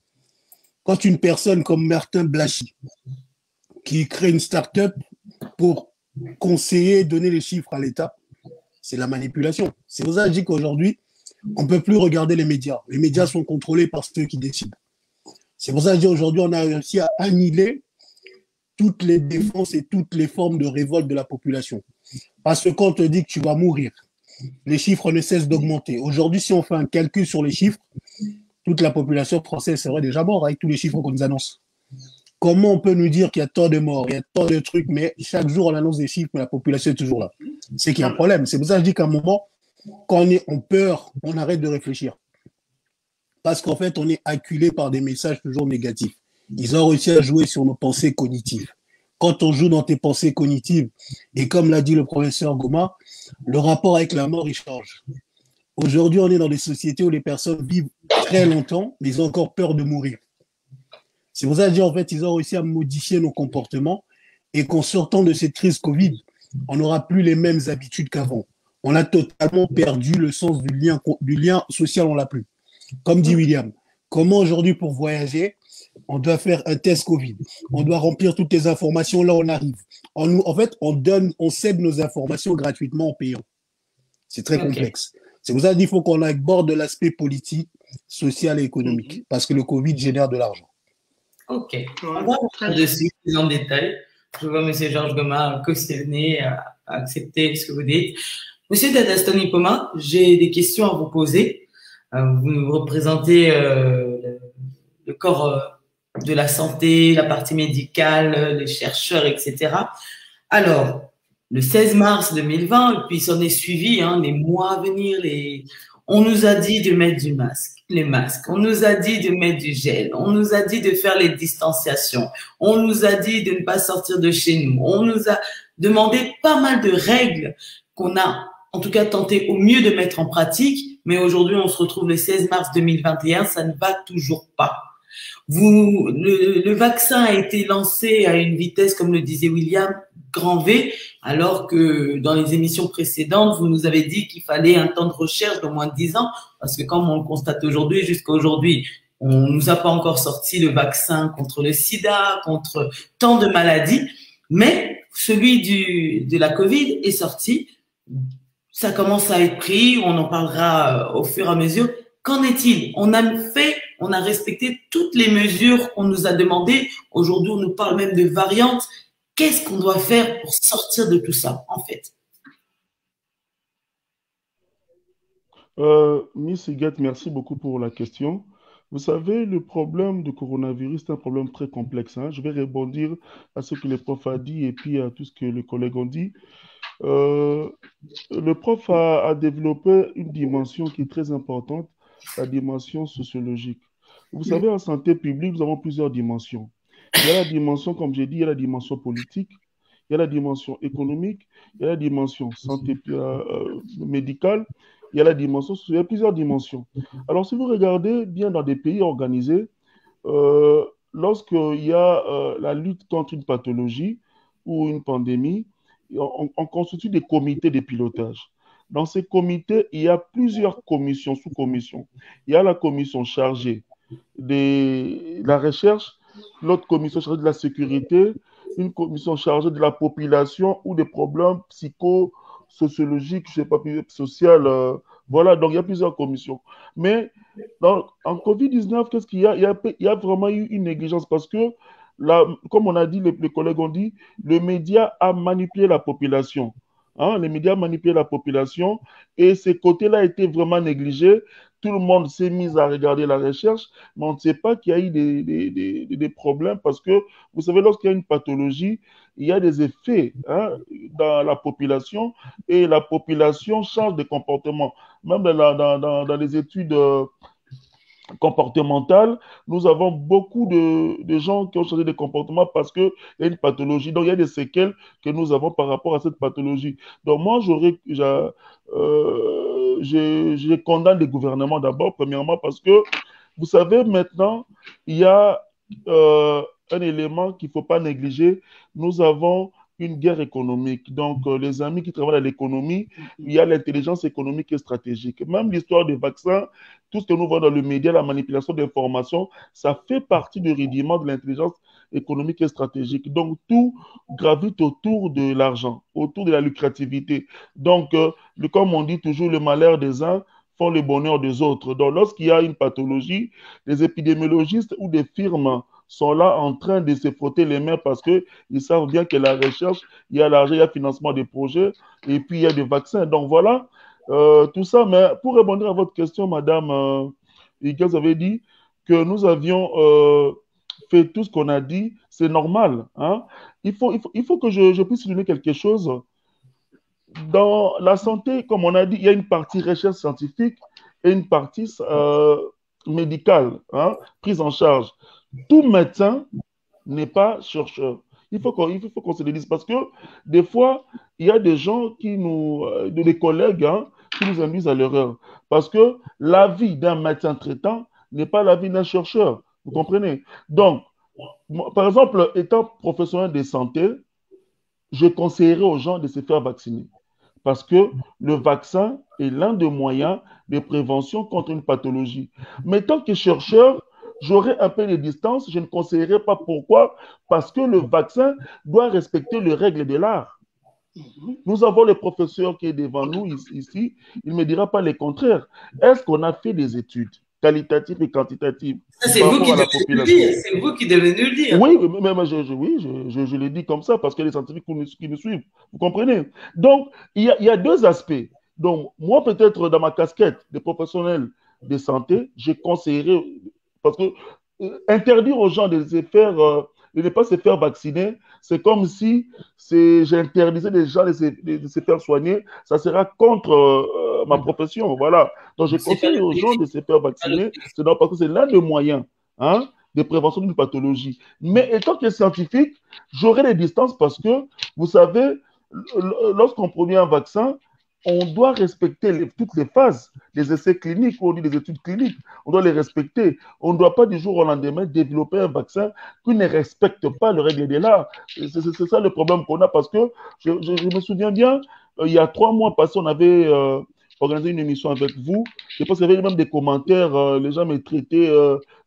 Quand une personne comme Martin Blachy, qui crée une start-up pour conseiller, donner les chiffres à l'État, c'est la manipulation. C'est pour ça que je dis qu'aujourd'hui, on ne peut plus regarder les médias. Les médias sont contrôlés par ceux qui décident. C'est pour ça que je dis aujourd'hui, on a réussi à annihiler toutes les défenses et toutes les formes de révolte de la population. Parce que quand on te dit que tu vas mourir, les chiffres ne cessent d'augmenter. Aujourd'hui, si on fait un calcul sur les chiffres, toute la population française serait déjà morte avec tous les chiffres qu'on nous annonce. Comment on peut nous dire qu'il y a tant de morts, il y a tant de trucs, mais chaque jour on annonce des chiffres, mais la population est toujours là. C'est qu'il y a un problème. C'est pour ça que je dis qu'à un moment, quand on est en peur, on arrête de réfléchir. Parce qu'en fait, on est acculé par des messages toujours négatifs. Ils ont réussi à jouer sur nos pensées cognitives. Quand on joue dans tes pensées cognitives, et comme l'a dit le professeur Goma, le rapport avec la mort, il change. Aujourd'hui, on est dans des sociétés où les personnes vivent très longtemps, mais ils ont encore peur de mourir. C'est pour ça que je dis, en fait, ils ont réussi à modifier nos comportements et qu'en sortant de cette crise Covid, on n'aura plus les mêmes habitudes qu'avant. On a totalement perdu le sens du lien social, on l'a plus. Comme dit William, comment aujourd'hui pour voyager, on doit faire un test Covid, on doit remplir toutes les informations, là on arrive. En fait, on cède nos informations gratuitement en payant. C'est très complexe. C'est pour ça qu'il faut qu'on aborde de l'aspect politique, social et économique, parce que le Covid génère de l'argent. Ok, on va rentrer dessus plus en détail. Je vois M. Georges Goma cautionner, accepter ce que vous dites. Monsieur Dadaston Ipoma, j'ai des questions à vous poser. Vous représentez le corps de la santé, la partie médicale, les chercheurs, etc. Alors, le 16 mars 2020, et puis s'en est suivi les mois à venir. On nous a dit de mettre les masques, on nous a dit de mettre du gel, on nous a dit de faire les distanciations, on nous a dit de ne pas sortir de chez nous, on nous a demandé pas mal de règles qu'on a en tout cas tenté au mieux de mettre en pratique, mais aujourd'hui on se retrouve le 16 mars 2021, ça ne va toujours pas. Le vaccin a été lancé à une vitesse, comme le disait William, grand V, alors que dans les émissions précédentes, vous nous avez dit qu'il fallait un temps de recherche d'au moins 10 ans, parce que comme on le constate aujourd'hui, jusqu'à aujourd'hui, on nous a pas encore sorti le vaccin contre le sida, contre tant de maladies, mais celui de la Covid est sorti. Ça commence à être pris, on en parlera au fur et à mesure. Qu'en est-il? On a respecté toutes les mesures qu'on nous a demandées. Aujourd'hui, on nous parle même de variantes. Qu'est-ce qu'on doit faire pour sortir de tout ça, en fait? Miss Huguette, merci beaucoup pour la question. Vous savez, le problème du coronavirus, c'est un problème très complexe. Je vais rebondir à ce que le prof a dit et puis à tout ce que les collègues ont dit. Le prof a développé une dimension qui est très importante, la dimension sociologique. Vous savez, en santé publique, nous avons plusieurs dimensions. Il y a la dimension, comme j'ai dit, il y a la dimension politique, il y a la dimension économique, il y a la dimension santé médicale, il y a la dimension sociale, il y a plusieurs dimensions. Alors, si vous regardez bien dans des pays organisés, lorsqu'il y a la lutte contre une pathologie ou une pandémie, on constitue des comités de pilotage. Dans ces comités, il y a plusieurs commissions, sous-commissions. Il y a la commission chargée de la recherche, l'autre commission chargée de la sécurité, une commission chargée de la population ou des problèmes psychosociologiques, je ne sais pas, social. Voilà, donc il y a plusieurs commissions. Mais en COVID-19, qu'est-ce qu'il y a? Il y a vraiment eu une négligence parce que là, comme on a dit, les collègues ont dit, le média a manipulé la population. Les médias manipulent la population et ces côtés-là étaient vraiment négligés. Tout le monde s'est mis à regarder la recherche, mais on ne sait pas qu'il y a eu des problèmes parce que, vous savez, lorsqu'il y a une pathologie, il y a des effets dans la population et la population change de comportement. Même dans les études comportementales, nous avons beaucoup de gens qui ont changé de comportement parce qu'il y a une pathologie. Donc, il y a des séquelles que nous avons par rapport à cette pathologie. Donc, moi, je condamne les gouvernements d'abord, premièrement, parce que, vous savez, maintenant, il y a un élément qu'il ne faut pas négliger. Nous avons une guerre économique. Donc, les amis qui travaillent à l'économie, il y a l'intelligence économique et stratégique. Même l'histoire des vaccins, tout ce que nous voyons dans le média, la manipulation d'informations, ça fait partie du rudiment de l'intelligence économique et stratégique. Donc, tout gravite autour de l'argent, autour de la lucrativité. Donc, comme on dit toujours, le malheur des uns font le bonheur des autres. Donc, lorsqu'il y a une pathologie, les épidémiologistes ou des firmes sont là en train de se frotter les mains parce qu'ils savent bien que la recherche, il y a l'argent, il y a le financement des projets et puis il y a des vaccins. Donc voilà, tout ça. Mais pour répondre à votre question, Madame vous avez dit que nous avions fait tout ce qu'on a dit. C'est normal. Il faut que je puisse donner quelque chose. Dans la santé, comme on a dit, il y a une partie recherche scientifique et une partie médicale, prise en charge. Tout médecin n'est pas chercheur. Il faut qu'on se le dise parce que des fois, il y a des gens des collègues qui nous induisent à l'erreur. Parce que l'avis d'un médecin traitant n'est pas l'avis d'un chercheur. Vous comprenez? Donc, par exemple, étant professionnel de santé, je conseillerais aux gens de se faire vacciner. Parce que le vaccin est l'un des moyens de prévention contre une pathologie. Mais tant que chercheur, j'aurais un peu de distance, je ne conseillerais pas. Pourquoi? Parce que le vaccin doit respecter les règles de l'art. Nous avons le professeur qui est devant nous ici, il ne me dira pas le contraire. Est-ce qu'on a fait des études qualitatives et quantitatives? C'est vous qui devez nous le dire. C'est vous qui devez nous le dire. Oui, mais je le dis comme ça parce que les scientifiques qui nous suivent. Vous comprenez? Donc, il y a deux aspects. Donc, moi, peut-être dans ma casquette de professionnel de santé, je conseillerais. Parce que interdire aux gens de ne pas se faire vacciner, c'est comme si j'interdisais les gens de se faire soigner, ça sera contre ma profession. Voilà. Donc, je conseille aux gens de se faire vacciner, c'est parce que c'est l'un des moyens de prévention d'une pathologie. Mais étant que scientifique, j'aurai des distances parce que, vous savez, lorsqu'on produit un vaccin, on doit respecter toutes les phases, les essais cliniques, ou des études cliniques, on doit les respecter. On ne doit pas du jour au lendemain développer un vaccin qui ne respecte pas le règle de l'art. C'est ça le problème qu'on a parce que je me souviens bien, il y a 3 mois passés, on avait organisé une émission avec vous. Je pense qu'il y avait même des commentaires, les gens me traitaient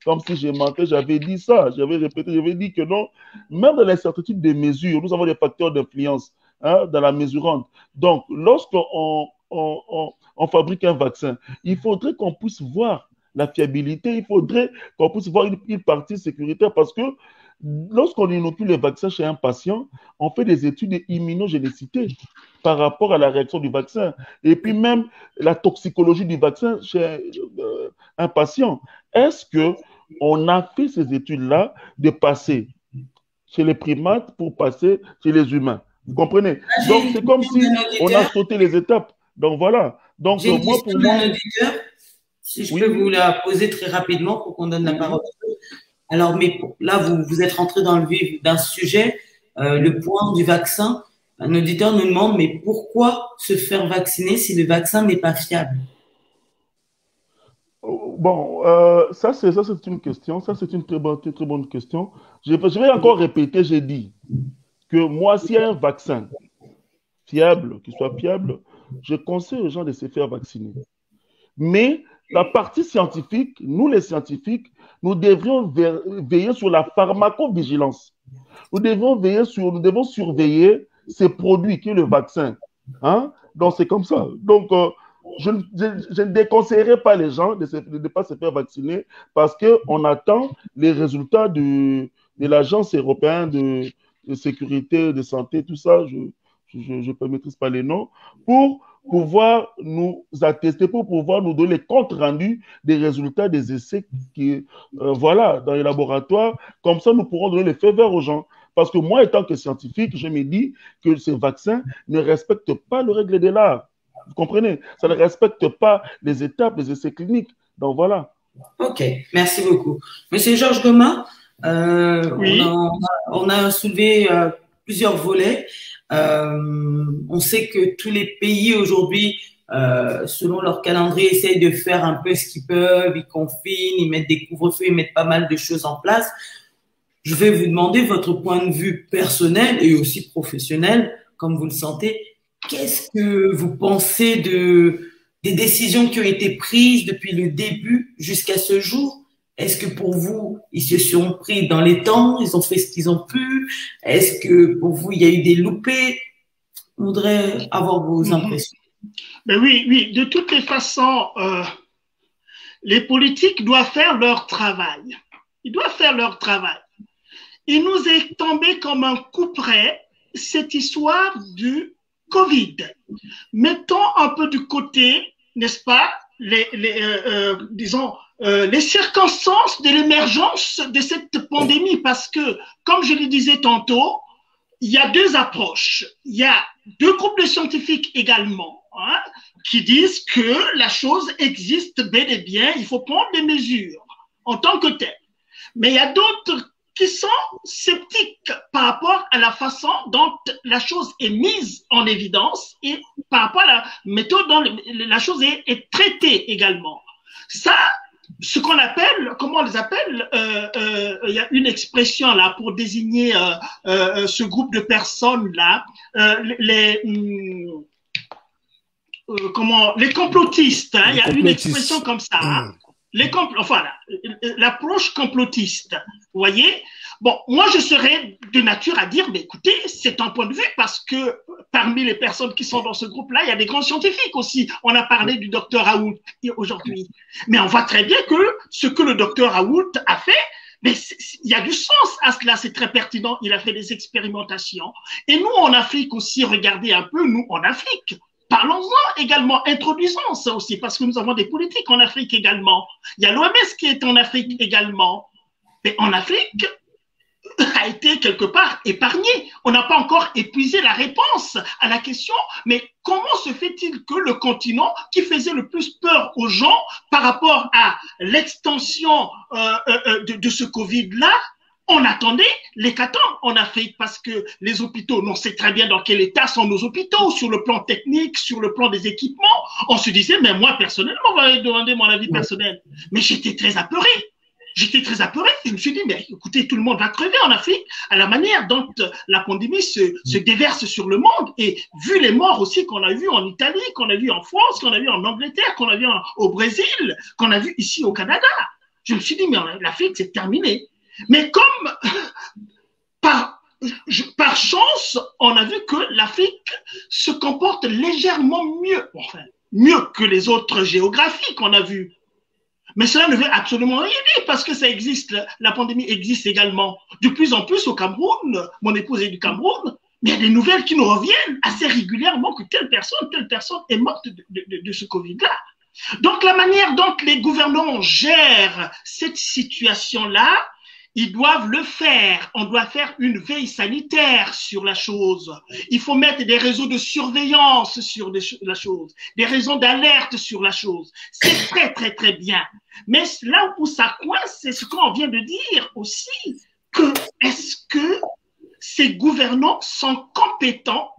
comme si je mentais, j'avais dit ça, j'avais répété, j'avais dit que non, même dans l'incertitude des mesures, nous avons des facteurs d'influence. Dans la mesurante. Donc, lorsqu'on on fabrique un vaccin, il faudrait qu'on puisse voir la fiabilité, il faudrait qu'on puisse voir une partie sécuritaire parce que lorsqu'on inocule les vaccins chez un patient, on fait des études d'immunogénicité par rapport à la réaction du vaccin et puis même la toxicologie du vaccin chez un patient. Est-ce qu'on a fait ces études-là de passer chez les primates pour passer chez les humains? Vous comprenez? Donc, c'est comme si on a sauté les étapes. Donc, voilà. Donc, moi, pour moi... Si je peux vous la poser très rapidement pour qu'on donne la parole. Alors, mais là, vous êtes rentré dans le vif d'un sujet, le point du vaccin. Un auditeur nous demande, mais pourquoi se faire vacciner si le vaccin n'est pas fiable? Bon, ça c'est une question. Ça, c'est une très bonne question. Je vais encore répéter, j'ai dit que moi, s'il y a un vaccin fiable, qui soit fiable, je conseille aux gens de se faire vacciner. Mais la partie scientifique, nous les scientifiques, nous devrions veiller sur la pharmacovigilance. Nous devons surveiller ces produits qui est le vaccin. Donc, c'est comme ça. Donc, je ne déconseillerais pas les gens de ne pas se faire vacciner parce qu'on attend les résultats de l'Agence européenne de sécurité, de santé, tout ça, je ne maîtrise pas les noms, pour pouvoir nous attester, pour pouvoir nous donner les comptes rendus des résultats des essais voilà, dans les laboratoires. Comme ça, nous pourrons donner les feux verts aux gens. Parce que moi, étant que scientifique, je me dis que ces vaccins ne respectent pas le règle de l'art. Vous comprenez? Ça ne respecte pas les étapes, les essais cliniques. Donc, voilà. OK, merci beaucoup. Monsieur Georges Gomin, oui. on a soulevé plusieurs volets. On sait que tous les pays aujourd'hui, selon leur calendrier, essayent de faire un peu ce qu'ils peuvent. Ils confinent, ils mettent des couvre-feux, ils mettent pas mal de choses en place. Je vais vous demander votre point de vue personnel et aussi professionnel, comme vous le sentez. Qu'est-ce que vous pensez des décisions qui ont été prises depuis le début jusqu'à ce jour? Est-ce que pour vous, ils se sont pris dans les temps, ils ont fait ce qu'ils ont pu? Est-ce que pour vous, il y a eu des loupés? Je voudrais avoir vos impressions. Ben oui, de toutes les façons, les politiques doivent faire leur travail. Ils doivent faire leur travail. Il nous est tombé comme un coup près cette histoire du Covid. Mettons un peu de côté, n'est-ce pas, les circonstances de l'émergence de cette pandémie, parce que, comme je le disais tantôt, il y a deux approches. Il y a deux groupes de scientifiques également qui disent que la chose existe bel et bien, il faut prendre des mesures en tant que telles. Mais il y a d'autres qui sont sceptiques par rapport à la façon dont la chose est mise en évidence et par rapport à la méthode dont la chose est traitée également. Ça, ce qu'on appelle, comment on les appelle, il y a une expression là pour désigner ce groupe de personnes là, les complotistes, il y a une expression comme ça. L'approche complotiste, vous voyez. Bon, moi, je serais de nature à dire, mais écoutez, c'est un point de vue parce que parmi les personnes qui sont dans ce groupe-là, il y a des grands scientifiques aussi. On a parlé du docteur Raoult aujourd'hui. Mais on voit très bien que ce que le docteur Raoult a fait, mais il y a du sens à cela, c'est très pertinent. Il a fait des expérimentations. Et nous, en Afrique aussi, regardez un peu, nous, en Afrique, parlons-en également, introduisons ça aussi, parce que nous avons des politiques en Afrique également. Il y a l'OMS qui est en Afrique également. Mais en Afrique, a été quelque part épargné. On n'a pas encore épuisé la réponse à la question, mais comment se fait-il que le continent qui faisait le plus peur aux gens par rapport à l'extension de ce Covid-là, on attendait l'hécatombe en Afrique parce que les hôpitaux, on sait très bien dans quel état sont nos hôpitaux, sur le plan technique, sur le plan des équipements. On se disait, mais moi personnellement, on va demander mon avis personnel. Mais j'étais très apeuré. J'étais très apeuré. Je me suis dit, mais écoutez, tout le monde va crever en Afrique à la manière dont la pandémie se déverse sur le monde. Et vu les morts aussi qu'on a vus en Italie, qu'on a vus en France, qu'on a vus en Angleterre, qu'on a vus au Brésil, qu'on a vus ici au Canada, je me suis dit, mais l'Afrique, c'est terminé. Mais comme par chance, on a vu que l'Afrique se comporte légèrement mieux, enfin, mieux que les autres géographies qu'on a vues. Mais cela ne veut absolument rien dire parce que ça existe, la pandémie existe également. De plus en plus au Cameroun, mon épouse est du Cameroun, mais il y a des nouvelles qui nous reviennent assez régulièrement que telle personne est morte de ce Covid-là. Donc la manière dont les gouvernants gèrent cette situation-là, ils doivent le faire. On doit faire une veille sanitaire sur la chose. Il faut mettre des réseaux de surveillance sur la chose, des réseaux d'alerte sur la chose. C'est très, très, très bien. Mais là où ça coince, c'est ce qu'on vient de dire aussi, que est-ce que ces gouvernants sont compétents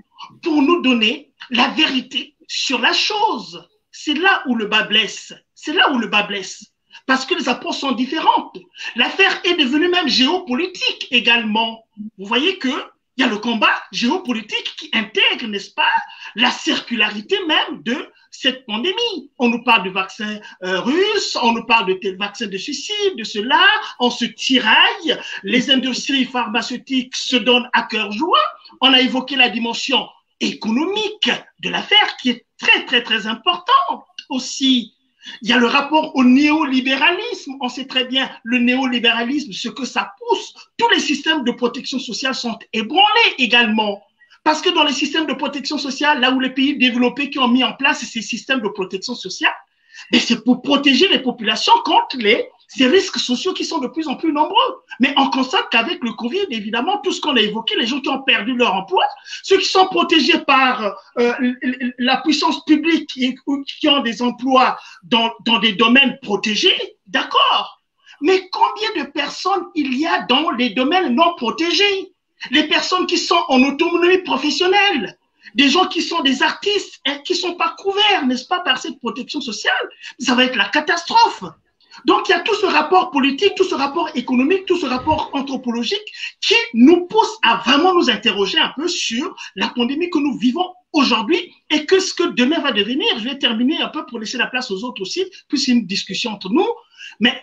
pour nous donner la vérité sur la chose? C'est là où le bas blesse. C'est là où le bas blesse. Parce que les approches sont différentes. L'affaire est devenue même géopolitique également. Vous voyez qu'il y a le combat géopolitique qui intègre, n'est-ce pas, la circularité même de cette pandémie. On nous parle du vaccin russe, on nous parle de tel vaccin de ceci, de cela, on se tiraille, les industries pharmaceutiques se donnent à cœur joie. On a évoqué la dimension économique de l'affaire qui est très, très, très importante aussi. Il y a le rapport au néolibéralisme. On sait très bien le néolibéralisme, ce que ça pousse. Tous les systèmes de protection sociale sont ébranlés également. Parce que dans les systèmes de protection sociale, là où les pays développés qui ont mis en place ces systèmes de protection sociale, c'est pour protéger les populations contre ces risques sociaux qui sont de plus en plus nombreux. Mais on constate qu'avec le Covid, évidemment, tout ce qu'on a évoqué, les gens qui ont perdu leur emploi, ceux qui sont protégés par la puissance publique et qui ont des emplois dans des domaines protégés, d'accord. Mais combien de personnes il y a dans les domaines non protégés? Les personnes qui sont en autonomie professionnelle, des gens qui sont des artistes et qui ne sont pas couverts, n'est-ce pas, par cette protection sociale, ça va être la catastrophe. Donc, il y a tout ce rapport politique, tout ce rapport économique, tout ce rapport anthropologique qui nous pousse à vraiment nous interroger un peu sur la pandémie que nous vivons aujourd'hui et que ce que demain va devenir. Je vais terminer un peu pour laisser la place aux autres aussi, puisqu'il y a une discussion entre nous. Mais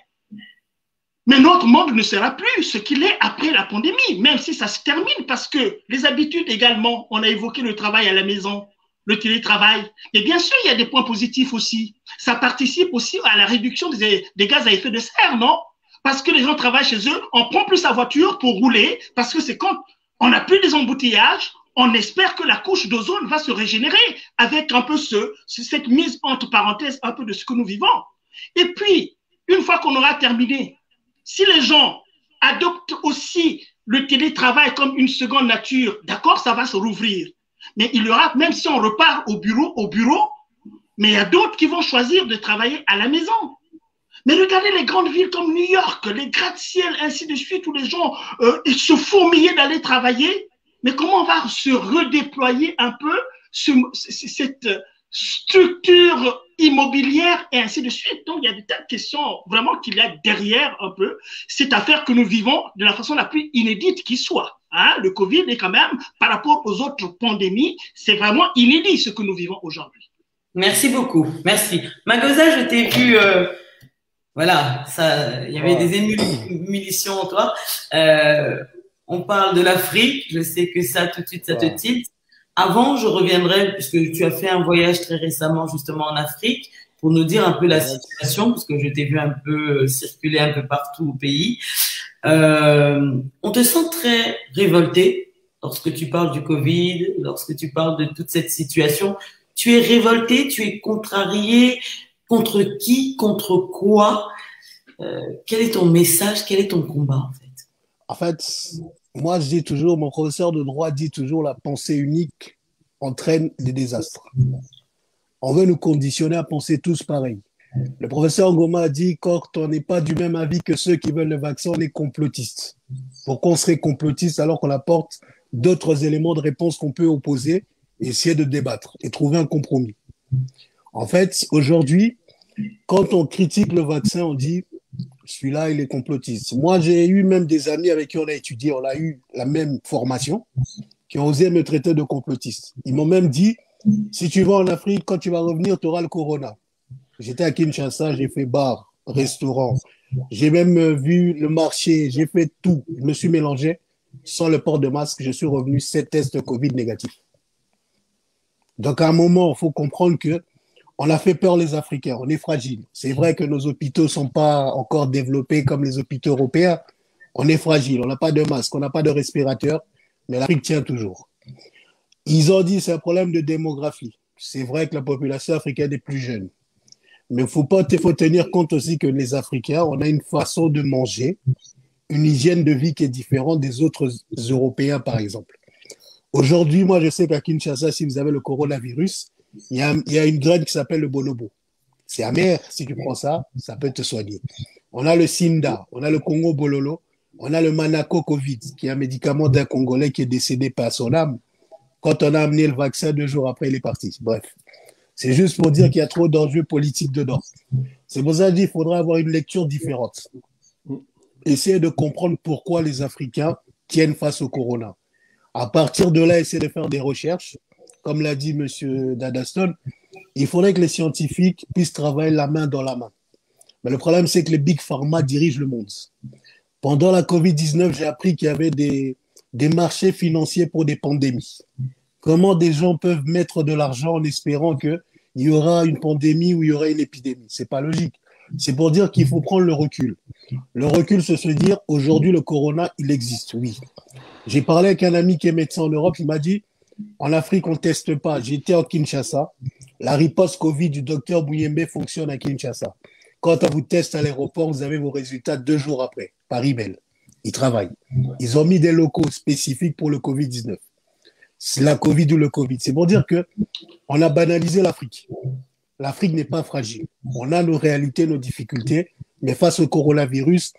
notre monde ne sera plus ce qu'il est après la pandémie, même si ça se termine, parce que les habitudes également, on a évoqué le travail à la maison, le télétravail. Et bien sûr, il y a des points positifs aussi. Ça participe aussi à la réduction des gaz à effet de serre, non? Parce que les gens travaillent chez eux, on prend plus sa voiture pour rouler, parce que c'est quand on n'a plus des embouteillages, on espère que la couche d'ozone va se régénérer avec un peu cette mise entre parenthèses un peu de ce que nous vivons. Et puis, une fois qu'on aura terminé, si les gens adoptent aussi le télétravail comme une seconde nature, d'accord, ça va se rouvrir. Mais il y aura, même si on repart au bureau, mais il y a d'autres qui vont choisir de travailler à la maison. Mais regardez les grandes villes comme New York, les gratte-ciel, ainsi de suite, où les gens se fourmillaient d'aller travailler. Mais comment on va se redéployer un peu cette structure immobilière et ainsi de suite? Donc, il y a des tas de questions vraiment qu'il y a derrière un peu cette affaire que nous vivons de la façon la plus inédite qui soit. Hein? Le Covid est quand même, par rapport aux autres pandémies, c'est vraiment inédit ce que nous vivons aujourd'hui. Merci beaucoup. Merci. Magosa, je t'ai vu, voilà, ça, il y avait des émulations en toi. On parle de l'Afrique. Je sais que ça, tout de suite, ça te tilte. Avant, je reviendrai, puisque tu as fait un voyage très récemment, justement, en Afrique, pour nous dire un peu la situation, parce que je t'ai vu un peu circuler un peu partout au pays. On te sent très révolté lorsque tu parles du Covid, lorsque tu parles de toute cette situation. Tu es révolté, tu es contrarié. Contre qui, contre quoi? Quel est ton message? Quel est ton combat, en fait? En fait, moi, je dis toujours, mon professeur de droit dit toujours, la pensée unique entraîne des désastres. On veut nous conditionner à penser tous pareil. Le professeur Ngoma a dit, quand on n'est pas du même avis que ceux qui veulent le vaccin, on est complotiste. Pourquoi on serait complotiste alors qu'on apporte d'autres éléments de réponse qu'on peut opposer et essayer de débattre et trouver un compromis? En fait, aujourd'hui, quand on critique le vaccin, on dit celui-là, il est complotiste. Moi, j'ai eu même des amis avec qui on a étudié, on a eu la même formation, qui ont osé me traiter de complotiste. Ils m'ont même dit, si tu vas en Afrique, quand tu vas revenir, tu auras le corona. J'étais à Kinshasa, j'ai fait bar, restaurant. J'ai même vu le marché, j'ai fait tout. Je me suis mélangé sans le port de masque. Je suis revenu 7 tests Covid négatifs. Donc, à un moment, il faut comprendre que on a fait peur les Africains, on est fragile. C'est vrai que nos hôpitaux ne sont pas encore développés comme les hôpitaux européens. On est fragile, on n'a pas de masque, on n'a pas de respirateur, mais l'Afrique tient toujours. Ils ont dit que c'est un problème de démographie. C'est vrai que la population africaine est plus jeune. Mais il faut tenir compte aussi que les Africains, on a une façon de manger, une hygiène de vie qui est différente des autres Européens, par exemple. Aujourd'hui, moi, je sais qu'à Kinshasa, si vous avez le coronavirus, il y a une graine qui s'appelle le bonobo. C'est amer, si tu prends ça, ça peut te soigner. On a le Sinda, on a le Congo Bololo, on a le Manako Covid, qui est un médicament d'un Congolais qui est décédé par son âme. Quand on a amené le vaccin, 2 jours après, il est parti. Bref, c'est juste pour dire qu'il y a trop d'enjeux politiques dedans. C'est pour ça que je dis qu'il faudra avoir une lecture différente. Essayer de comprendre pourquoi les Africains tiennent face au corona. À partir de là, essayer de faire des recherches. Comme l'a dit M. Dadaston, il faudrait que les scientifiques puissent travailler la main dans la main. Mais le problème, c'est que les big pharma dirigent le monde. Pendant la Covid-19, j'ai appris qu'il y avait des marchés financiers pour des pandémies. Comment des gens peuvent mettre de l'argent en espérant qu'il y aura une pandémie ou il y aura une épidémie? C'est pas logique. C'est pour dire qu'il faut prendre le recul. Le recul, c'est se dire, aujourd'hui, le corona, il existe, oui. J'ai parlé avec un ami qui est médecin en Europe, il m'a dit, en Afrique, on ne teste pas. J'étais à Kinshasa. La riposte Covid du docteur Bouyembe fonctionne à Kinshasa. Quand on vous teste à l'aéroport, vous avez vos résultats 2 jours après, par email. Ils travaillent. Ils ont mis des locaux spécifiques pour le Covid-19. C'est la Covid ou le Covid. C'est pour dire qu'on a banalisé l'Afrique. L'Afrique n'est pas fragile. On a nos réalités, nos difficultés, mais face au coronavirus,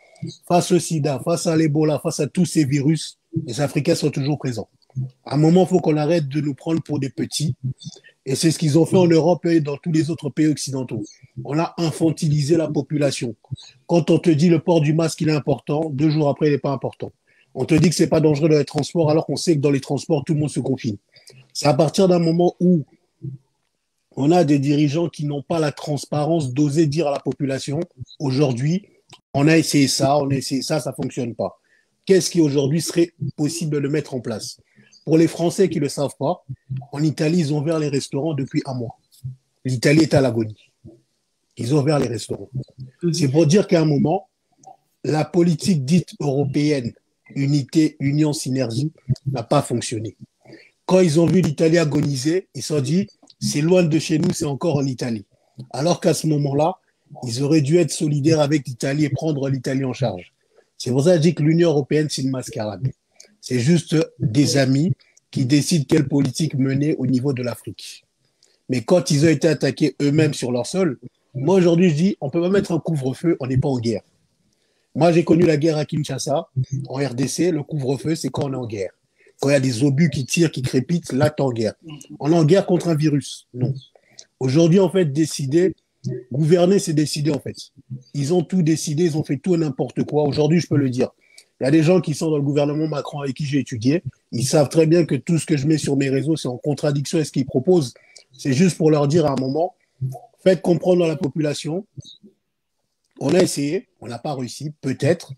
face au sida, face à l'Ebola, face à tous ces virus, les Africains sont toujours présents. À un moment, il faut qu'on arrête de nous prendre pour des petits. Et c'est ce qu'ils ont fait en Europe et dans tous les autres pays occidentaux. On a infantilisé la population. Quand on te dit le port du masque, il est important, 2 jours après, il n'est pas important. On te dit que ce n'est pas dangereux dans les transports, alors qu'on sait que dans les transports, tout le monde se confine. C'est à partir d'un moment où on a des dirigeants qui n'ont pas la transparence d'oser dire à la population, aujourd'hui, on a essayé ça, ça ne fonctionne pas. Qu'est-ce qui aujourd'hui serait possible de mettre en place? Pour les Français qui ne le savent pas, en Italie, ils ont ouvert les restaurants depuis 1 mois. L'Italie est à l'agonie. Ils ont ouvert les restaurants. C'est pour dire qu'à un moment, la politique dite européenne, unité, union, synergie, n'a pas fonctionné. Quand ils ont vu l'Italie agoniser, ils se sont dit, c'est loin de chez nous, c'est encore en Italie. Alors qu'à ce moment-là, ils auraient dû être solidaires avec l'Italie et prendre l'Italie en charge. C'est pour ça que je dis que l'Union européenne, c'est une mascarade. C'est juste des amis qui décident quelle politique mener au niveau de l'Afrique. Mais quand ils ont été attaqués eux-mêmes sur leur sol, moi aujourd'hui je dis, on ne peut pas mettre un couvre-feu, on n'est pas en guerre. Moi j'ai connu la guerre à Kinshasa, en RDC, le couvre-feu c'est quand on est en guerre. Quand il y a des obus qui tirent, qui crépitent, là t'es en guerre. On est en guerre contre un virus, non. Aujourd'hui en fait, décider, gouverner c'est décider en fait. Ils ont tout décidé, ils ont fait tout et n'importe quoi. Aujourd'hui je peux le dire. Il y a des gens qui sont dans le gouvernement Macron avec qui j'ai étudié. Ils savent très bien que tout ce que je mets sur mes réseaux, c'est en contradiction avec ce qu'ils proposent. C'est juste pour leur dire à un moment, faites comprendre à la population. On a essayé, on n'a pas réussi, peut-être.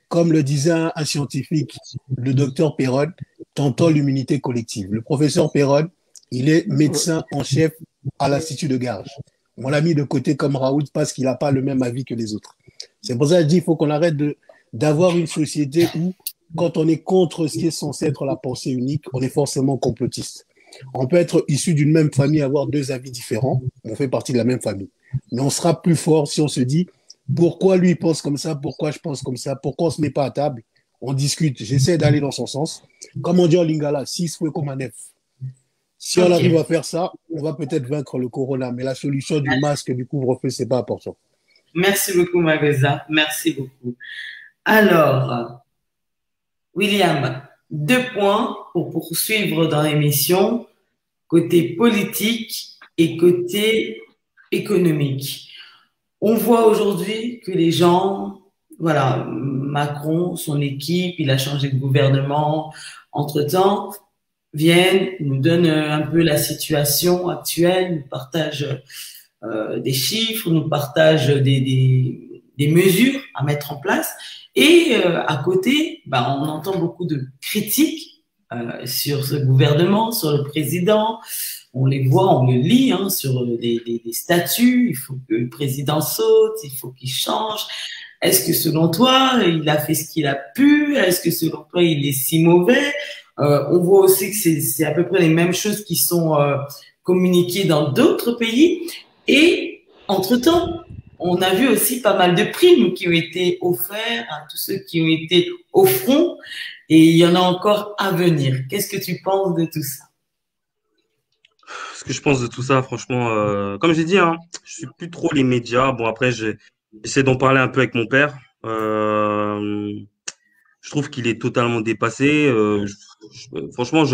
Comme le disait un scientifique, le docteur Perron, tentons l'immunité collective. Le professeur Perron, il est médecin en chef à l'Institut de Garges. On l'a mis de côté comme Raoult parce qu'il n'a pas le même avis que les autres. C'est pour ça que je dis qu'il faut qu'on arrête d'avoir une société où, quand on est contre ce qui est censé être la pensée unique, on est forcément complotiste. On peut être issu d'une même famille, avoir 2 avis différents, on fait partie de la même famille. Mais on sera plus fort si on se dit pourquoi lui pense comme ça, pourquoi je pense comme ça, pourquoi on ne se met pas à table, on discute. J'essaie d'aller dans son sens. Comme on dit en lingala, 6 fois comme un F. Si on arrive à faire ça, on va peut-être vaincre le corona. Mais la solution du masque, du couvre-feu, c'est pas important. Merci beaucoup, Magosa. Merci beaucoup. Alors, William, 2 points pour poursuivre dans l'émission, côté politique et côté économique. On voit aujourd'hui que les gens, voilà, Macron, son équipe, il a changé de gouvernement, entre-temps, viennent, nous donnent un peu la situation actuelle, nous partagent des chiffres, nous partagent des mesures à mettre en place. Et à côté, on entend beaucoup de critiques sur ce gouvernement, sur le président. On les voit, on le lit sur des statuts. Il faut que le président saute, il faut qu'il change. Est-ce que selon toi, il a fait ce qu'il a pu? Est-ce que selon toi, il est si mauvais? On voit aussi que c'est à peu près les mêmes choses qui sont communiquées dans d'autres pays. Et entre-temps, on a vu aussi pas mal de primes qui ont été offertes à tous ceux qui ont été au front. Et il y en a encore à venir. Qu'est-ce que tu penses de tout ça? Ce que je pense de tout ça, franchement, comme j'ai dit, je suis plus trop les médias. Bon, après, j'essaie d'en parler un peu avec mon père. Je trouve qu'il est totalement dépassé. Franchement,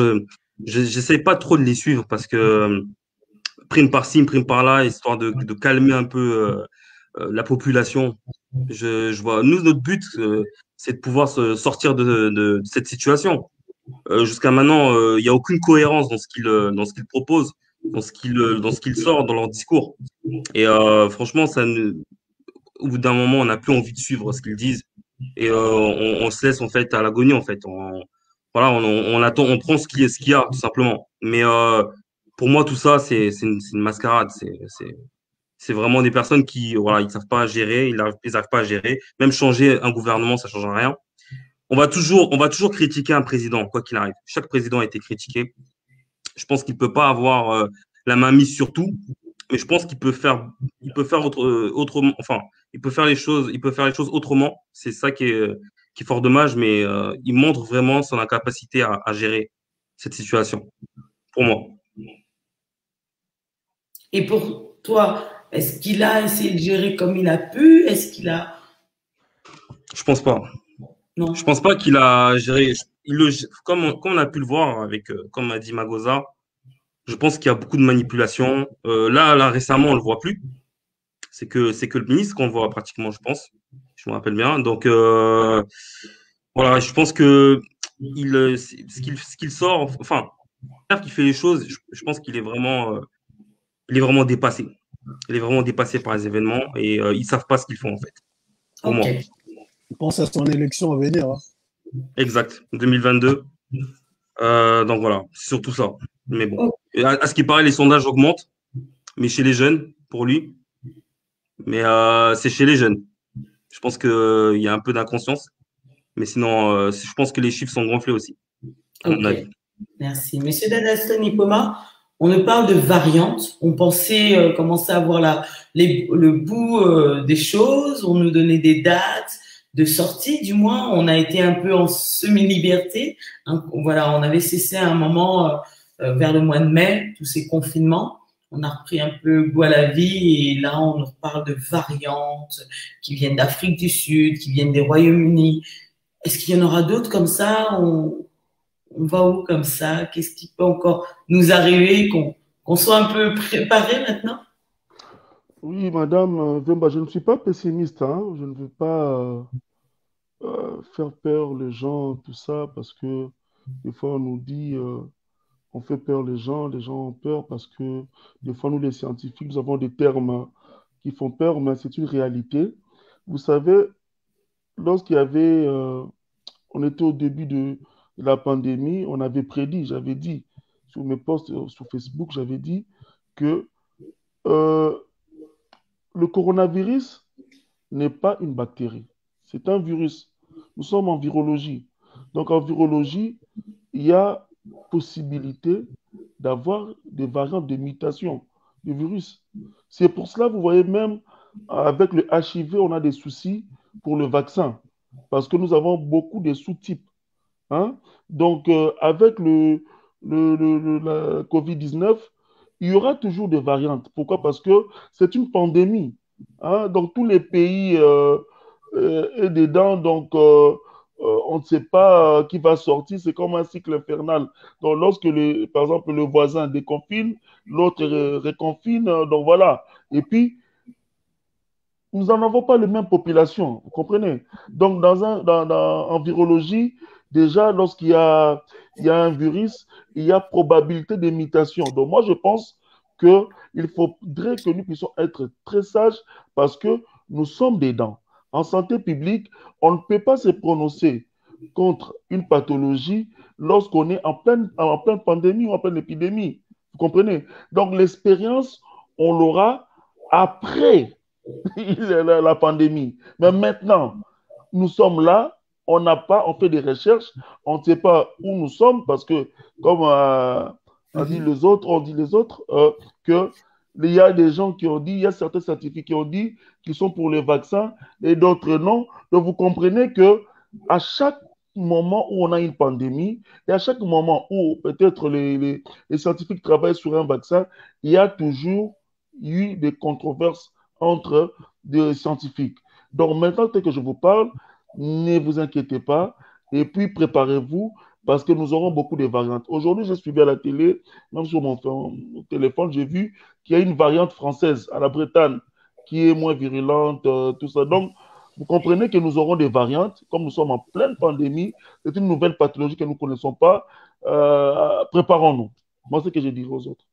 j'essaie pas trop de les suivre parce que prime par-ci, prime par-là, histoire de calmer un peu la population. Je vois, nous, notre but, c'est de pouvoir se sortir de cette situation. Jusqu'à maintenant, il n'y a aucune cohérence dans ce qu'il propose, dans ce qu'il sort dans leur discours. Et franchement, au bout d'un moment, on n'a plus envie de suivre ce qu'ils disent et on se laisse en fait à l'agonie en fait. Voilà, on attend, on prend ce qu'il y a tout simplement. Mais pour moi, tout ça, c'est une mascarade. C'est vraiment des personnes qui, voilà, ils savent pas gérer, ils arrivent pas à gérer. Même changer un gouvernement, ça change rien. On va toujours critiquer un président, quoi qu'il arrive. Chaque président a été critiqué. Je pense qu'il peut pas avoir la main mise sur tout, mais je pense qu'il peut faire autrement. Enfin, il peut faire les choses autrement. C'est ça qui est fort dommage, mais il montre vraiment son incapacité à gérer cette situation. Pour moi. Et pour toi, est-ce qu'il a essayé de gérer comme il a pu? Est-ce qu'il a... Je pense pas. Non. Je pense pas qu'il a géré. Comme on a pu le voir avec, comme a dit Magosa, je pense qu'il y a beaucoup de manipulation. Là, récemment, on le voit plus. C'est que le ministre qu'on voit pratiquement, je pense. Je me rappelle bien. Donc, voilà, je pense que ce qu'il sort, enfin, qu'il fait les choses, je pense qu'il est vraiment dépassé. Il est vraiment dépassé par les événements et ils savent pas ce qu'ils font en fait. Pour moi. Il pense à son élection à venir. Exact, 2022. Donc voilà, c'est surtout ça. Mais bon, à ce qui paraît, les sondages augmentent, mais chez les jeunes, pour lui. Mais c'est chez les jeunes. Je pense qu'il y a un peu d'inconscience. Mais sinon, je pense que les chiffres sont gonflés aussi, à mon avis. Merci. Monsieur Dadaston Ipoma, on nous parle de variantes. On pensait commencer à voir le bout des choses. On nous donnait des dates de sortie. Du moins, on a été un peu en semi-liberté. Voilà, on avait cessé à un moment vers le mois de mai, tous ces confinements. On a repris un peu goût à la vie et là, on nous parle de variantes qui viennent d'Afrique du Sud, qui viennent des Royaumes-Unis. Est-ce qu'il y en aura d'autres comme ça? On va où comme ça? Qu'est-ce qui peut encore nous arriver, qu'on soit un peu préparé maintenant? Oui, madame Vemba, je ne suis pas pessimiste. Je ne veux pas faire peur les gens, tout ça, parce que des fois, on nous dit, on fait peur les gens ont peur parce que des fois, nous, les scientifiques, nous avons des termes qui font peur, mais c'est une réalité. Vous savez, lorsqu'il y avait, on était au début de la pandémie, on avait prédit, j'avais dit sur mes posts sur Facebook, j'avais dit que le coronavirus n'est pas une bactérie, c'est un virus. Nous sommes en virologie. Donc en virologie, il y a possibilité d'avoir des variantes de mutation du virus. C'est pour cela, vous voyez, même avec le HIV, on a des soucis pour le vaccin. parce que nous avons beaucoup de sous-types. Hein. Donc, avec la COVID-19, il y aura toujours des variantes. Pourquoi? Parce que c'est une pandémie. Hein. Donc, tous les pays est dedans. Donc, on ne sait pas qui va sortir. C'est comme un cycle infernal. Donc, lorsque, par exemple, le voisin déconfine, l'autre réconfine. Donc, voilà. Et puis, nous n'en avons pas les mêmes populations, vous comprenez? Donc, en virologie, déjà, il y a un virus, il y a probabilité d'imitation. Donc, moi, je pense qu'il faudrait que nous puissions être très sages parce que nous sommes dedans. En santé publique, on ne peut pas se prononcer contre une pathologie lorsqu'on est en pleine pandémie ou en pleine épidémie. Vous comprenez? Donc, l'expérience, on l'aura après la pandémie. Mais maintenant, nous sommes là, on fait des recherches, on ne sait pas où nous sommes parce que, comme on dit les autres, que il y a des gens qui ont dit, il y a certains scientifiques qui ont dit qu'ils sont pour les vaccins et d'autres non. Donc vous comprenez que à chaque moment où on a une pandémie et à chaque moment où peut-être les scientifiques travaillent sur un vaccin, il y a toujours eu des controverses entre des scientifiques. Donc maintenant que je vous parle, ne vous inquiétez pas et puis préparez-vous parce que nous aurons beaucoup de variantes. Aujourd'hui, j'ai suivi à la télé, même sur mon téléphone, j'ai vu qu'il y a une variante française à la Bretagne qui est moins virulente, tout ça. Donc, vous comprenez que nous aurons des variantes, comme nous sommes en pleine pandémie, c'est une nouvelle pathologie que nous ne connaissons pas. Préparons-nous. Moi, c'est ce que je dirais aux autres.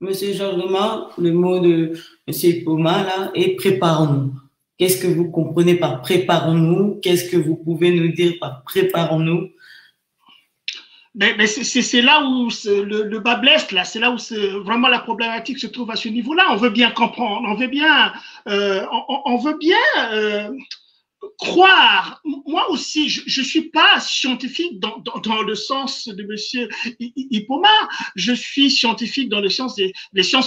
Monsieur Georges, le mot de Monsieur Poma là est préparons-nous. Qu'est-ce que vous comprenez par préparons-nous? Qu'est-ce que vous pouvez nous dire par préparons-nous? C'est là où le bas blesse, là. C'est là où vraiment la problématique se trouve à ce niveau-là. On veut bien comprendre, on veut bien, croire. Moi aussi, je suis pas scientifique dans le sens de Monsieur Ipoma. Je suis scientifique dans les sciences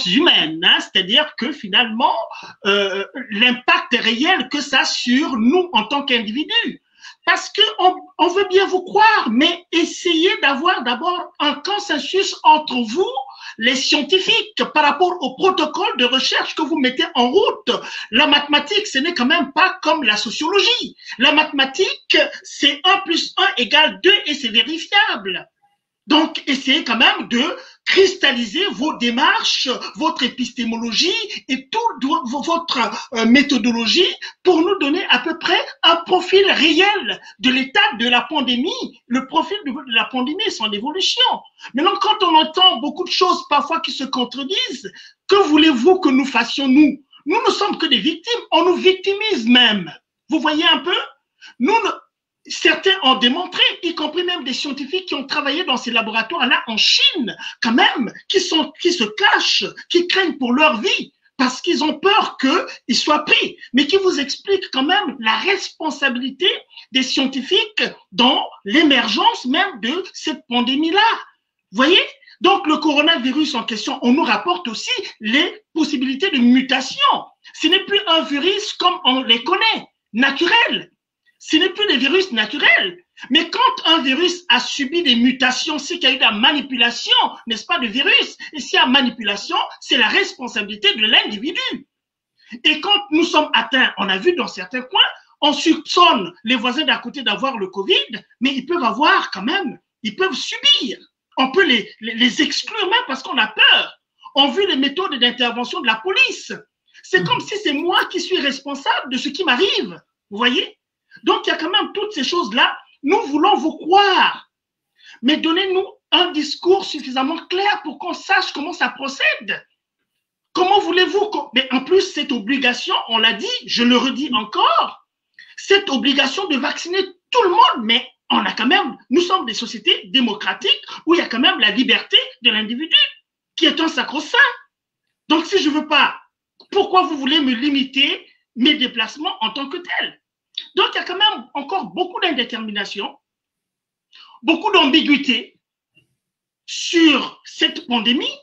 humaines, hein, c'est-à-dire que finalement, l'impact réel que ça a sur nous en tant qu'individus. Parce qu'on veut bien vous croire, mais essayez d'avoir d'abord un consensus entre vous, les scientifiques, par rapport au protocole de recherche que vous mettez en route. La mathématique, ce n'est quand même pas comme la sociologie. La mathématique, c'est 1 plus 1 égale 2 et c'est vérifiable. Donc, essayez quand même de cristalliser vos démarches, votre épistémologie et toute votre méthodologie pour nous donner à peu près un profil réel de l'état de la pandémie, le profil de la pandémie et son évolution. Maintenant, quand on entend beaucoup de choses parfois qui se contredisent, que voulez-vous que nous fassions nous? Nous ne sommes que des victimes, on nous victimise même. Vous voyez un peu? Certains ont démontré, y compris même des scientifiques qui ont travaillé dans ces laboratoires-là en Chine, quand même, qui se cachent, qui craignent pour leur vie, parce qu'ils ont peur qu'ils soient pris, mais qui vous expliquent quand même la responsabilité des scientifiques dans l'émergence même de cette pandémie-là. Vous voyez? Donc, le coronavirus en question, on nous rapporte aussi les possibilités de mutation. Ce n'est plus un virus comme on les connaît, naturel. Ce n'est plus des virus naturels. Mais quand un virus a subi des mutations, c'est qu'il y a eu de la manipulation, n'est-ce pas, de virus. Et s'il y a manipulation, c'est la responsabilité de l'individu. Et quand nous sommes atteints, on a vu dans certains coins, on soupçonne les voisins d'à côté d'avoir le Covid, mais ils peuvent avoir quand même, ils peuvent subir. On peut les exclure même parce qu'on a peur. On vu les méthodes d'intervention de la police. C'est comme si c'est moi qui suis responsable de ce qui m'arrive. Vous voyez? Donc, il y a quand même toutes ces choses-là. Nous voulons vous croire, mais donnez-nous un discours suffisamment clair pour qu'on sache comment ça procède. Comment voulez-vous mais en plus, cette obligation, on l'a dit, je le redis encore, cette obligation de vacciner tout le monde, mais on a quand même, nous sommes des sociétés démocratiques où il y a quand même la liberté de l'individu qui est un sacro-saint. Donc, si je ne veux pas, pourquoi vous voulez me limiter mes déplacements en tant que tel? Donc, il y a quand même encore beaucoup d'indétermination, beaucoup d'ambiguïté sur cette pandémie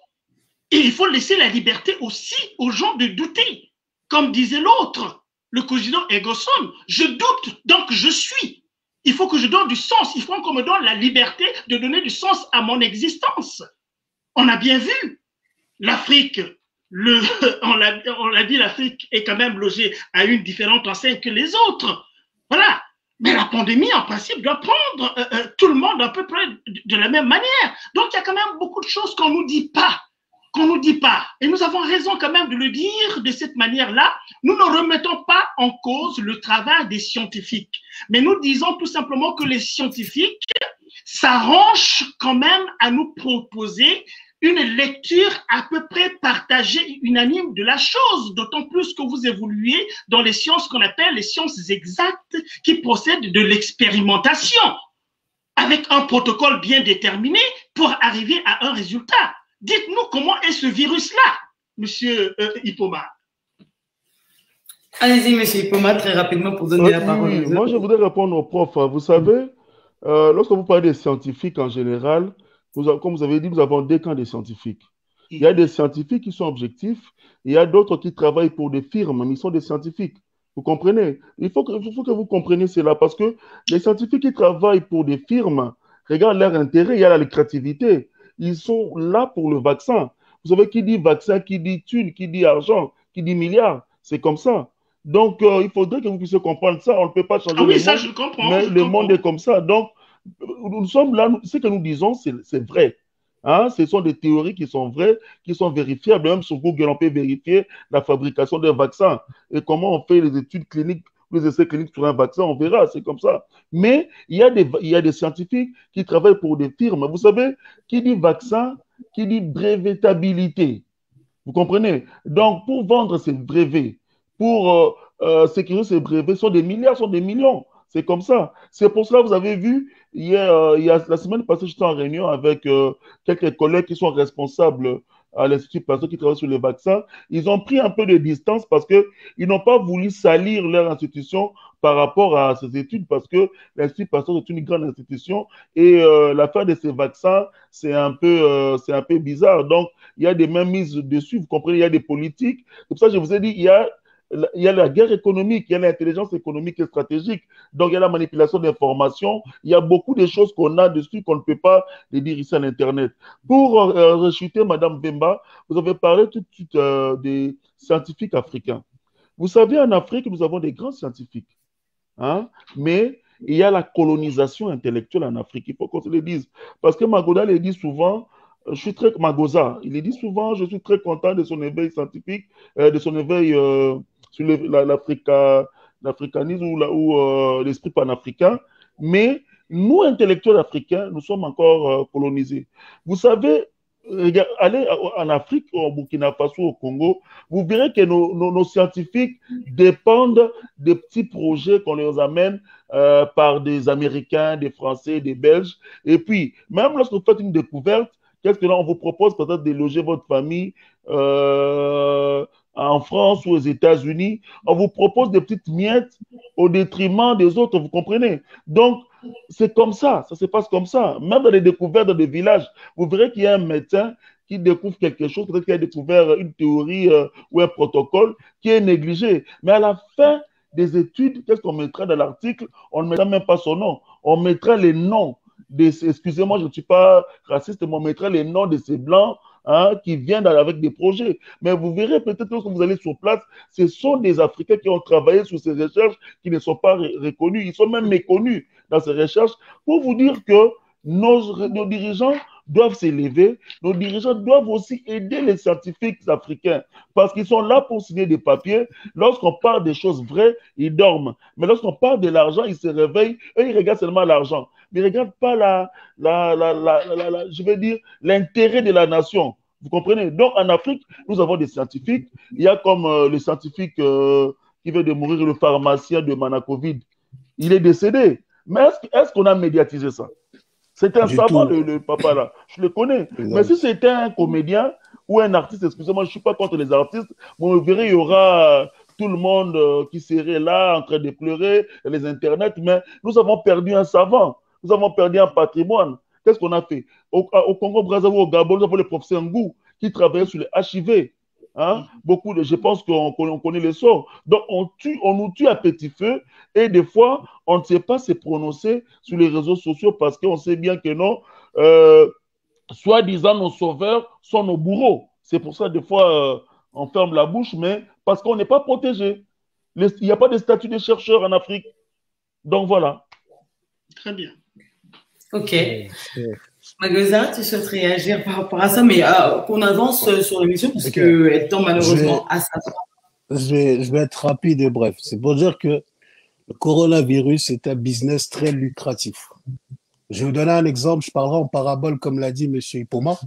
et il faut laisser la liberté aussi aux gens de douter. Comme disait l'autre, le président ergo sum. Je doute, donc je suis. Il faut que je donne du sens. Il faut qu'on me donne la liberté de donner du sens à mon existence. On a bien vu l'Afrique. On l'a dit, l'Afrique est quand même logée à une différente enseigne que les autres. Voilà. Mais la pandémie, en principe, doit prendre tout le monde à peu près de la même manière. Donc, il y a quand même beaucoup de choses qu'on ne nous dit pas. Qu'on nous dit pas. Et nous avons raison quand même de le dire de cette manière-là. Nous ne remettons pas en cause le travail des scientifiques. Mais nous disons tout simplement que les scientifiques s'arrangent quand même à nous proposer une lecture à peu près partagée, unanime de la chose, d'autant plus que vous évoluez dans les sciences qu'on appelle les sciences exactes qui procèdent de l'expérimentation, avec un protocole bien déterminé pour arriver à un résultat. Dites-nous comment est ce virus-là, monsieur Ipoma. Allez-y, monsieur Ipoma, très rapidement pour donner la parole. Oui, moi, je voudrais répondre au prof. Vous savez, lorsque vous parlez des scientifiques en général, comme vous avez dit, nous avons deux camps de scientifiques. Il y a des scientifiques qui sont objectifs, et il y a d'autres qui travaillent pour des firmes, mais ils sont des scientifiques. Vous comprenez? Il faut que vous compreniez cela, parce que les scientifiques qui travaillent pour des firmes, regardent leur intérêt, il y a la lucrativité. Ils sont là pour le vaccin. Vous savez, qui dit vaccin, qui dit thune, qui dit argent, qui dit milliards, c'est comme ça. Donc, il faudrait que vous puissiez comprendre ça. On ne peut pas changer le monde, Je comprends, mais le monde est comme ça. Donc, nous sommes là, ce que nous disons, c'est vrai. Hein? Ce sont des théories qui sont vraies, qui sont vérifiables. Même sur Google, on peut vérifier la fabrication d'un vaccin et comment on fait les études cliniques, les essais cliniques sur un vaccin, on verra, c'est comme ça. Mais il y a des scientifiques qui travaillent pour des firmes. Vous savez, qui dit vaccin, qui dit brevetabilité. Vous comprenez? Donc, pour vendre ces brevets, pour sécuriser ces brevets, sont des milliards, sont des millions. C'est comme ça. C'est pour cela que vous avez vu, il y a la semaine passée, j'étais en réunion avec quelques collègues qui sont responsables à l'Institut Pasteur qui travaillent sur les vaccins. Ils ont pris un peu de distance parce qu'ils n'ont pas voulu salir leur institution par rapport à ces études, parce que l'Institut Pasteur est une grande institution et l'affaire de ces vaccins, c'est un peu bizarre. Donc, il y a des mains mises dessus, vous comprenez, il y a des politiques. C'est pour ça que je vous ai dit, il y a la guerre économique, il y a l'intelligence économique et stratégique, donc il y a la manipulation d'informations, il y a beaucoup de choses qu'on a dessus qu'on ne peut pas les dire ici à l'Internet. Pour rechuter Madame Bemba, vous avez parlé tout de suite des scientifiques africains. Vous savez, en Afrique, nous avons des grands scientifiques, hein? Mais il y a la colonisation intellectuelle en Afrique, il faut qu'on se le dise. Parce que Magoda le dit souvent, Magosa, il dit souvent, je suis très content de son éveil scientifique, de son éveil sur l'africanisme ou l'esprit panafricain, mais nous, intellectuels africains, nous sommes encore colonisés. Vous savez, allez en Afrique, au Burkina Faso, au Congo, vous verrez que nos scientifiques dépendent des petits projets qu'on leur amène par des Américains, des Français, des Belges. Et puis, même lorsque vous faites une découverte, qu'est-ce que là, on vous propose peut-être de loger votre famille en France ou aux États-Unis. On vous propose des petites miettes au détriment des autres, vous comprenez? Donc, c'est comme ça se passe comme ça. Même dans les découvertes dans des villages, vous verrez qu'il y a un médecin qui découvre quelque chose, peut-être qu'il a découvert une théorie ou un protocole qui est négligé. Mais à la fin des études, qu'est-ce qu'on mettra dans l'article? On ne mettra même pas son nom. On mettra les noms. Excusez-moi, je ne suis pas raciste, mais on mettra les noms de ces blancs qui viennent avec des projets. Mais vous verrez peut-être lorsque vous allez sur place, ce sont des Africains qui ont travaillé sur ces recherches qui ne sont pas reconnus. Ils sont même méconnus dans ces recherches pour vous dire que nos dirigeants doivent s'élever, nos dirigeants doivent aussi aider les scientifiques africains parce qu'ils sont là pour signer des papiers. Lorsqu'on parle des choses vraies, ils dorment. Mais lorsqu'on parle de l'argent, ils se réveillent et ils regardent seulement l'argent. Mais ils ne regardent pas je veux dire, l'intérêt de la nation. Vous comprenez? Donc, en Afrique, nous avons des scientifiques. Il y a comme le scientifique qui vient de mourir, le pharmacien de Manacovid. Il est décédé. Mais est-ce qu'on a médiatisé ça? C'est un savant, le papa là. Je le connais. Mais si c'était un comédien ou un artiste, excusez-moi, je ne suis pas contre les artistes, mais vous verrez, il y aura tout le monde qui serait là en train de pleurer, les internets. Mais nous avons perdu un savant. Nous avons perdu un patrimoine. Qu'est-ce qu'on a fait? Au Congo-Brazzaville, au Gabon, nous avons le professeur Ngou qui travaillait sur les HIV. Hein? Je pense on connaît les sorts. Donc, on nous tue à petit feu et des fois, on ne sait pas se prononcer sur les réseaux sociaux parce qu'on sait bien que non, soi-disant nos sauveurs sont nos bourreaux. C'est pour ça, des fois, on ferme la bouche, mais parce qu'on n'est pas protégé. Il n'y a pas de statut de chercheur en Afrique. Donc, voilà. Très bien. Ok. Magosa, tu souhaites réagir par rapport à ça, mais qu'on avance sur l'émission parce qu'elle tend malheureusement à sa fin. Je vais être rapide et bref. C'est pour dire que le coronavirus est un business très lucratif. Je vais vous donner un exemple, je parlerai en parabole comme l'a dit M. Ipoma.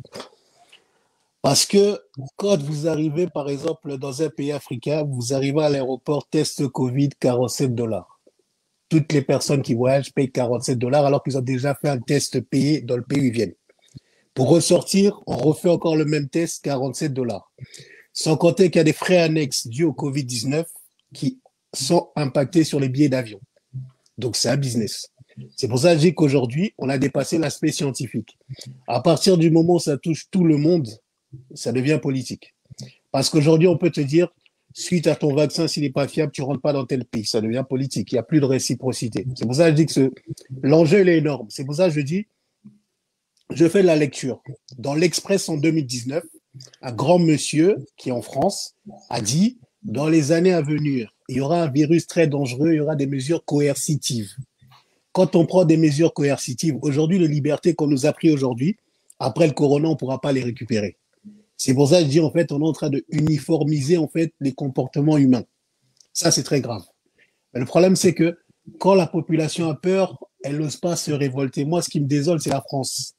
Parce que quand vous arrivez, par exemple, dans un pays africain, vous arrivez à l'aéroport, test Covid, $47. Toutes les personnes qui voyagent payent $47 alors qu'ils ont déjà fait un test payé dans le pays où ils viennent. Pour ressortir, on refait encore le même test, $47. Sans compter qu'il y a des frais annexes dus au Covid-19 qui sont impactés sur les billets d'avion. Donc, c'est un business. C'est pour ça que je dis qu'aujourd'hui, on a dépassé l'aspect scientifique. À partir du moment où ça touche tout le monde, ça devient politique. Parce qu'aujourd'hui, on peut te dire, suite à ton vaccin, s'il n'est pas fiable, tu ne rentres pas dans tel pays. Ça devient politique. Il n'y a plus de réciprocité. C'est pour ça que je dis que l'enjeu, il est énorme. C'est pour ça que je dis, je fais de la lecture. Dans l'Express en 2019, un grand monsieur qui est en France a dit, dans les années à venir, il y aura un virus très dangereux, il y aura des mesures coercitives. Quand on prend des mesures coercitives, aujourd'hui, les libertés qu'on nous a prises aujourd'hui, après le corona, on ne pourra pas les récupérer. C'est pour ça que je dis, en fait, on est en train de uniformiser, en fait, les comportements humains. Ça, c'est très grave. Mais le problème, c'est que quand la population a peur, elle n'ose pas se révolter. Moi, ce qui me désole, c'est la France.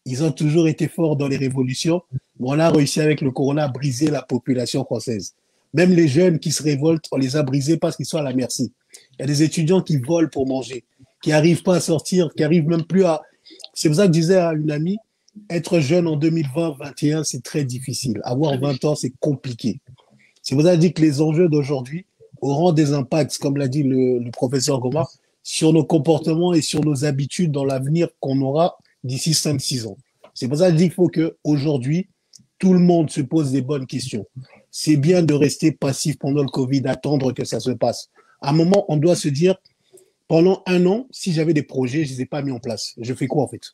Ils ont toujours été forts dans les révolutions. Mais on a réussi avec le corona à briser la population française. Même les jeunes qui se révoltent, on les a brisés parce qu'ils sont à la merci. Il y a des étudiants qui volent pour manger, qui n'arrivent pas à sortir, qui n'arrivent même plus à... C'est pour ça que je disais à une amie, être jeune en 2020-2021, c'est très difficile. Avoir 20 ans, c'est compliqué. C'est pour ça que je dis que les enjeux d'aujourd'hui auront des impacts, comme l'a dit le professeur Goma, sur nos comportements et sur nos habitudes dans l'avenir qu'on aura d'ici 5-6 ans. C'est pour ça que je dis qu'il faut qu'aujourd'hui, tout le monde se pose des bonnes questions. C'est bien de rester passif pendant le Covid, attendre que ça se passe. À un moment, on doit se dire, pendant 1 an, si j'avais des projets, je ne les ai pas mis en place. Je fais quoi en fait?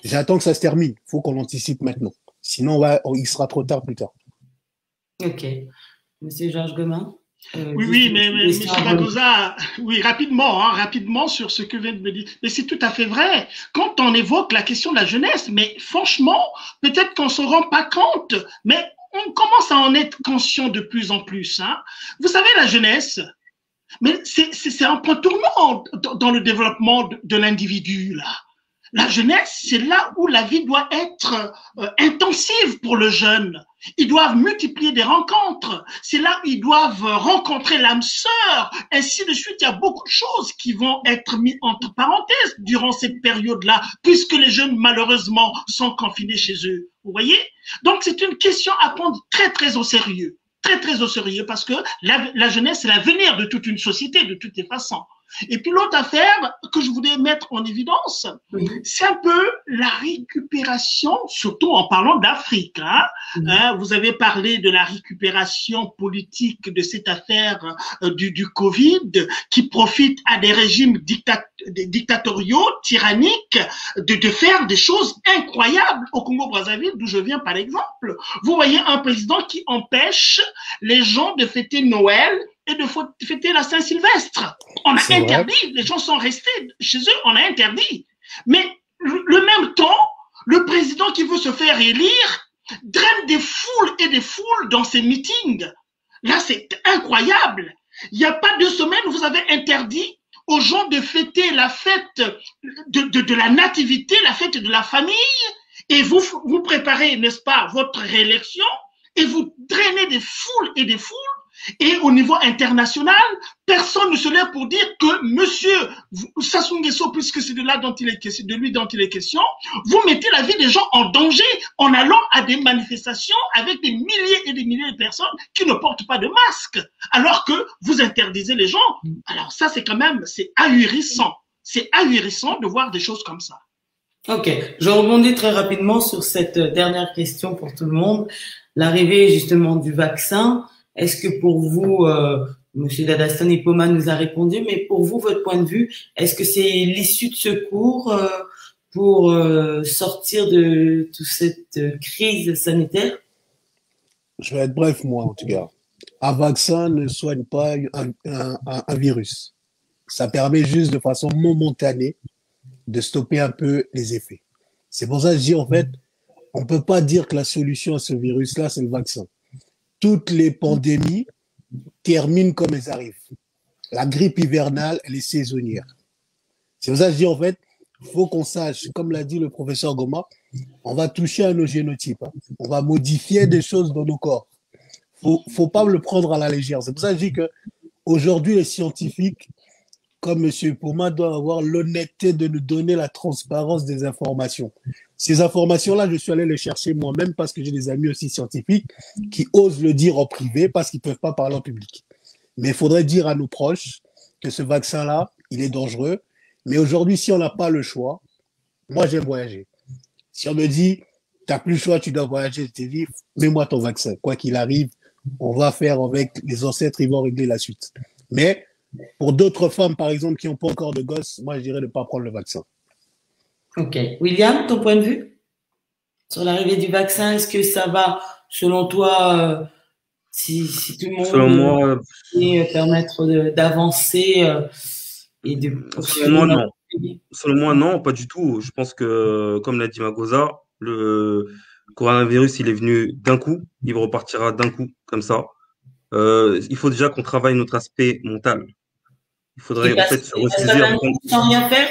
J'attends que ça se termine. Il faut qu'on anticipe maintenant. Sinon, il sera trop tard plus tard. Ok. Monsieur Georges Gomin. Oui, mais M. Magosa, oui, rapidement sur ce que vient de me dire. Mais c'est tout à fait vrai. Quand on évoque la question de la jeunesse, mais franchement, peut-être qu'on ne se rend pas compte, mais on commence à en être conscient de plus en plus. Hein. Vous savez, la jeunesse, mais c'est un point tournant dans le développement de l'individu, là. La jeunesse, c'est là où la vie doit être intensive pour le jeune. Ils doivent multiplier des rencontres. C'est là où ils doivent rencontrer l'âme sœur. Ainsi de suite, il y a beaucoup de choses qui vont être mises entre parenthèses durant cette période-là, puisque les jeunes, malheureusement, sont confinés chez eux. Vous voyez? Donc, c'est une question à prendre très, très au sérieux. Très, très au sérieux, parce que la jeunesse, c'est l'avenir de toute une société, de toutes les façons. Et puis l'autre affaire que je voulais mettre en évidence, c'est un peu la récupération, surtout en parlant d'Afrique. Hein. Vous avez parlé de la récupération politique de cette affaire du Covid qui profite à des régimes dictatoriaux, tyranniques, de faire des choses incroyables au Congo-Brazzaville, d'où je viens par exemple. Vous voyez un président qui empêche les gens de fêter Noël et de fêter la Saint-Sylvestre. On a interdit, les gens sont restés chez eux, on a interdit. Mais le même temps, le président qui veut se faire élire draine des foules et des foules dans ses meetings. Là, c'est incroyable. Il n'y a pas 2 semaines, vous avez interdit aux gens de fêter la fête de la nativité, la fête de la famille, et vous préparez, n'est-ce pas, votre réélection, et vous drainez des foules et des foules. Et au niveau international, personne ne se lève pour dire que monsieur Sassou Nguesso, puisque c'est de lui dont il est question, vous mettez la vie des gens en danger en allant à des manifestations avec des milliers et des milliers de personnes qui ne portent pas de masque, alors que vous interdisez les gens. Alors ça, c'est quand même, c'est ahurissant. C'est ahurissant de voir des choses comme ça. Ok, je rebondis très rapidement sur cette dernière question pour tout le monde. L'arrivée justement du vaccin, est-ce que pour vous, Monsieur Dadaston Ipoma nous a répondu, mais pour vous, votre point de vue, est-ce que c'est l'issue de secours pour sortir de toute cette crise sanitaire? Je vais être bref, moi, en tout cas. Un vaccin ne soigne pas un virus. Ça permet juste de façon momentanée de stopper un peu les effets. C'est pour ça que je dis, en fait, on ne peut pas dire que la solution à ce virus-là, c'est le vaccin. Toutes les pandémies terminent comme elles arrivent. La grippe hivernale, elle est saisonnière. C'est pour ça que je dis, en fait, il faut qu'on sache, comme l'a dit le professeur Goma, on va toucher à nos génotypes. On va modifier des choses dans nos corps. Faut pas le prendre à la légère. C'est pour ça que je dis qu'aujourd'hui, les scientifiques, comme M. Pouma, doivent avoir l'honnêteté de nous donner la transparence des informations. Ces informations-là, je suis allé les chercher moi-même parce que j'ai des amis aussi scientifiques qui osent le dire en privé parce qu'ils ne peuvent pas parler en public. Mais il faudrait dire à nos proches que ce vaccin-là, il est dangereux. Mais aujourd'hui, si on n'a pas le choix, moi, j'aime voyager. Si on me dit, tu n'as plus le choix, tu dois voyager, je te dis, mets-moi ton vaccin. Quoi qu'il arrive, on va faire avec les ancêtres, ils vont régler la suite. Mais pour d'autres femmes, par exemple, qui n'ont pas encore de gosses, moi, je dirais de ne pas prendre le vaccin. Ok. William, ton point de vue sur l'arrivée du vaccin, est-ce que ça va, selon toi, si tout le monde Selon moi, permettre d'avancer et de selon moi, non. Selon moi, non, pas du tout. Je pense que, comme l'a dit Magosa, le coronavirus, il est venu d'un coup, il repartira d'un coup, comme ça. Il faut déjà qu'on travaille notre aspect mental. Il faudrait en fait se ressaisir. Sans rien faire.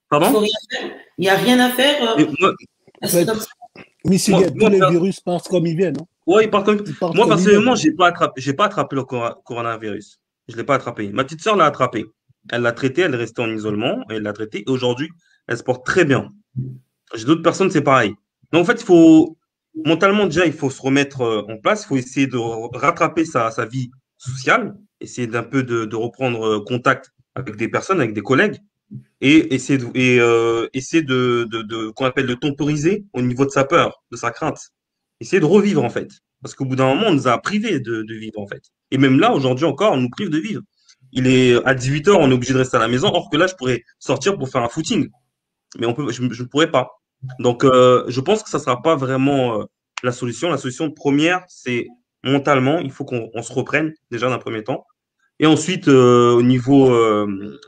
Pardon? Il faut rien faire. Il n'y a rien à faire. Mais tous les virus partent comme ils viennent. Hein. Ouais, ils partent comme moi, personnellement, j'ai pas attrapé le coronavirus. Je l'ai pas attrapé. Ma petite sœur l'a attrapé. Elle l'a traité, elle est restée en isolement, et elle l'a traité. Et aujourd'hui, elle se porte très bien. J'ai d'autres personnes, c'est pareil. Donc, en fait, mentalement, déjà, il faut se remettre en place. Il faut essayer de rattraper sa vie sociale, essayer d'un peu de reprendre contact avec des personnes, avec des collègues, et essayer qu'on appelle de temporiser au niveau de sa peur, de sa crainte. Essayer de revivre, en fait. Parce qu'au bout d'un moment, on nous a privés de vivre, en fait. Et même là, aujourd'hui encore, on nous prive de vivre. Il est à 18 h, on est obligé de rester à la maison, or que là, je pourrais sortir pour faire un footing. Mais je ne pourrais pas. Donc, je pense que ça ne sera pas vraiment la solution. La solution première, c'est mentalement, il faut qu'on se reprenne déjà d'un premier temps. Et ensuite, au niveau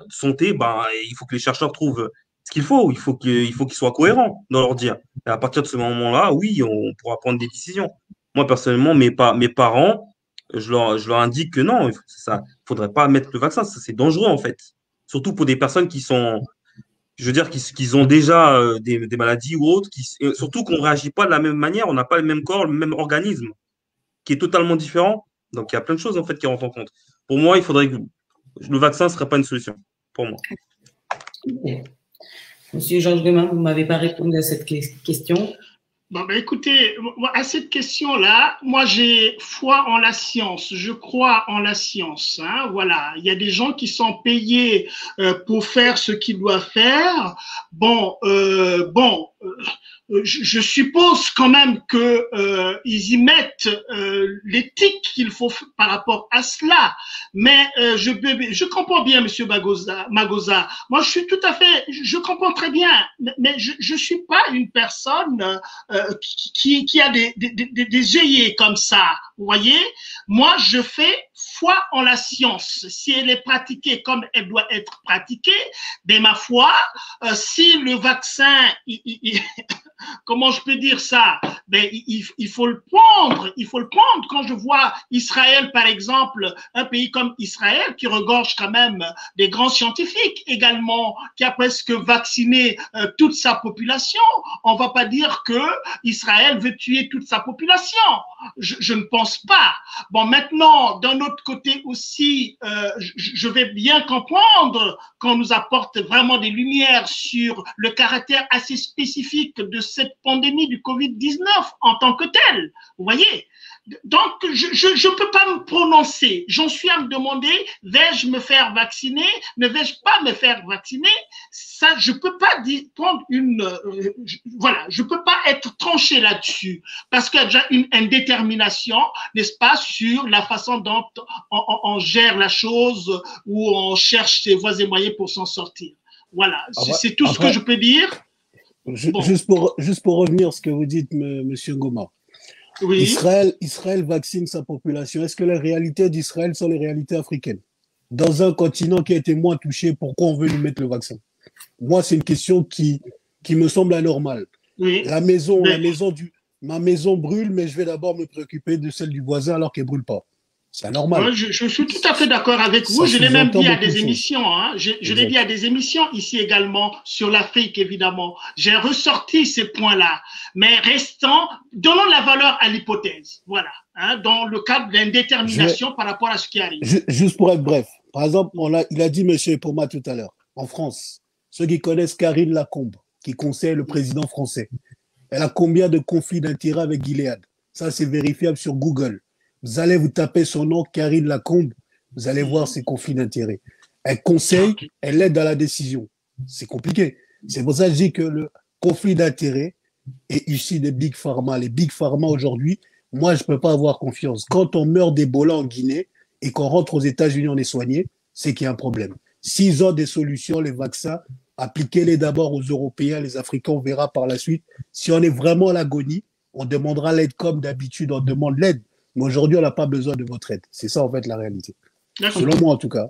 santé, il faut que les chercheurs trouvent ce qu'il faut. Il faut qu'ils soient cohérents dans leur dire. Et à partir de ce moment-là, oui, on pourra prendre des décisions. Moi, personnellement, mes parents, je leur indique que non, il faudrait pas mettre le vaccin. Ça, c'est dangereux, en fait. Surtout pour des personnes qui sont, je veux dire, qui ont déjà des maladies ou autres, surtout qu'on ne réagit pas de la même manière, on n'a pas le même corps, le même organisme, qui est totalement différent. Donc, il y a plein de choses, en fait, qui rentrent en compte. Pour moi, il faudrait que le vaccin ne serait pas une solution, pour moi. Okay. Monsieur Georges Goma, vous ne m'avez pas répondu à cette question. Bon, écoutez, à cette question-là, moi j'ai foi en la science, je crois en la science. Hein, voilà, il y a des gens qui sont payés pour faire ce qu'ils doivent faire. Je suppose quand même que ils y mettent l'éthique qu'il faut par rapport à cela. Mais je comprends bien, Monsieur Magosa. Moi, je suis tout à fait, je comprends très bien. Mais je suis pas une personne qui a des œillets comme ça. Vous voyez, moi, je fais foi en la science. Si elle est pratiquée comme elle doit être pratiquée, ben ma foi, si le vaccin, comment je peux dire ça? Ben, il faut le prendre. Il faut le prendre. Quand je vois Israël, par exemple, un pays comme Israël qui regorge quand même des grands scientifiques également, qui a presque vacciné toute sa population, on va pas dire que Israël veut tuer toute sa population. Je ne pense pas. Bon, maintenant, d'un autre côté aussi, je vais bien comprendre qu'on nous apporte vraiment des lumières sur le caractère assez spécifique de cette pandémie du Covid-19 en tant que telle. Vous voyez? Donc, je peux pas me prononcer. J'en suis à me demander, vais-je me faire vacciner? Ne vais-je pas me faire vacciner? Ça, je peux pas prendre voilà, je peux pas être tranché là-dessus parce qu'il y a déjà une indétermination, n'est-ce pas, sur la façon dont on gère la chose ou on cherche ses voies et moyens pour s'en sortir. Voilà, c'est tout ce que je peux dire. Bon. Juste pour revenir à ce que vous dites, Monsieur Ngoma. Oui. Israël vaccine sa population. Est-ce que les réalités d'Israël sont les réalités africaines? Dans un continent qui a été moins touché, pourquoi on veut lui mettre le vaccin? Moi, c'est une question qui me semble anormale. Oui. Ma maison brûle, mais je vais d'abord me préoccuper de celle du voisin alors qu'elle ne brûle pas. C'est anormal. Ouais, je suis tout à fait d'accord avec vous. Je l'ai même dit à des émissions. Hein. Je l'ai dit à des émissions ici également sur l'Afrique, évidemment. J'ai ressorti ces points-là. Mais donnons la valeur à l'hypothèse. Voilà. Hein, dans le cadre d'indétermination par rapport à ce qui arrive. Juste pour être bref. Par exemple, il a dit M. Ipoma tout à l'heure. En France, ceux qui connaissent Karine Lacombe, qui conseille le président français, elle a combien de conflits d'intérêts avec Gilead? Ça, c'est vérifiable sur Google. Vous allez vous taper son nom, Karine Lacombe, vous allez voir ses conflits d'intérêts. Elle conseille, elle aide dans la décision. C'est compliqué. C'est pour ça que je dis que le conflit d'intérêts est issu des Big Pharma. Les Big Pharma aujourd'hui, moi, je ne peux pas avoir confiance. Quand on meurt d'Ebola en Guinée et qu'on rentre aux États-Unis, on est soigné, c'est qu'il y a un problème. S'ils ont des solutions, les vaccins, appliquez-les d'abord aux Européens, les Africains, on verra par la suite. Si on est vraiment à l'agonie, on demandera l'aide comme d'habitude, on demande l'aide. Mais aujourd'hui, on n'a pas besoin de votre aide. C'est ça, en fait, la réalité. Selon moi, en tout cas.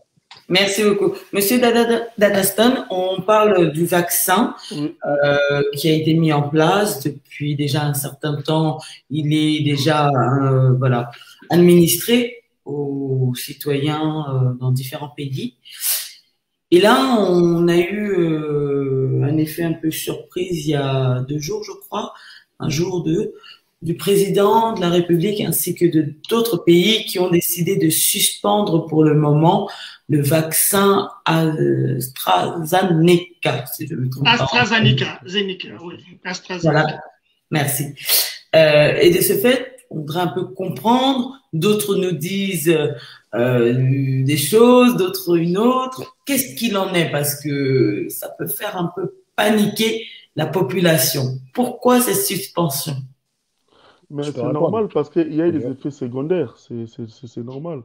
Merci beaucoup. Monsieur Dadaston, on parle du vaccin qui a été mis en place depuis déjà un certain temps. Il est déjà administré aux citoyens dans différents pays. Et là, on a eu un effet un peu surprise il y a 2 jours, je crois, un jour ou 2, du président de la République ainsi que d'autres pays qui ont décidé de suspendre pour le moment le vaccin AstraZeneca, si je me trompe pas. AstraZeneca, oui. AstraZeneca. Voilà, merci. Et de ce fait, on voudrait un peu comprendre, d'autres nous disent des choses, d'autres une autre. Qu'est-ce qu'il en est? Parce que ça peut faire un peu paniquer la population. Pourquoi cette suspension? Mais c'est normal parce qu'il y a des effets secondaires, c'est normal.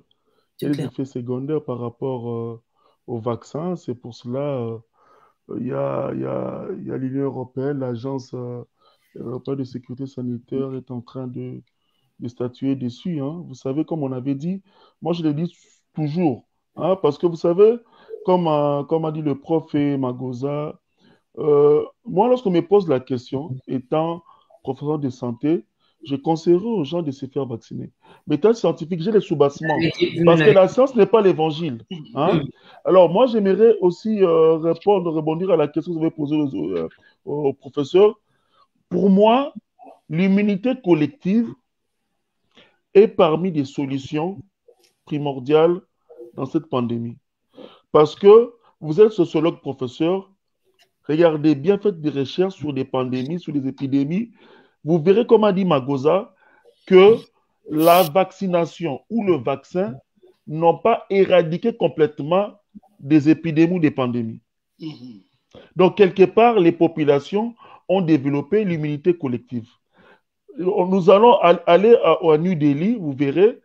Il y a des effets secondaires par rapport au vaccin, c'est pour cela il y a l'Union européenne, l'Agence européenne de sécurité sanitaire est en train de statuer dessus. Hein. Vous savez, comme on avait dit, moi je le dis toujours, hein, parce que vous savez, comme a dit le prof Magoza, moi lorsqu'on me pose la question, étant professeur de santé, je conseillerais aux gens de se faire vacciner. Méthode scientifique, j'ai les soubassements. Parce que la science n'est pas l'évangile. Hein? Alors, moi, j'aimerais aussi rebondir à la question que vous avez posée au professeur. Pour moi, l'immunité collective est parmi les solutions primordiales dans cette pandémie. Parce que vous êtes sociologue, professeur, regardez bien, faites des recherches sur des pandémies, sur des épidémies. Vous verrez, comme a dit Magoza, que la vaccination ou le vaccin n'ont pas éradiqué complètement des épidémies ou des pandémies. Donc, quelque part, les populations ont développé l'immunité collective. Nous allons aller à New Delhi, vous verrez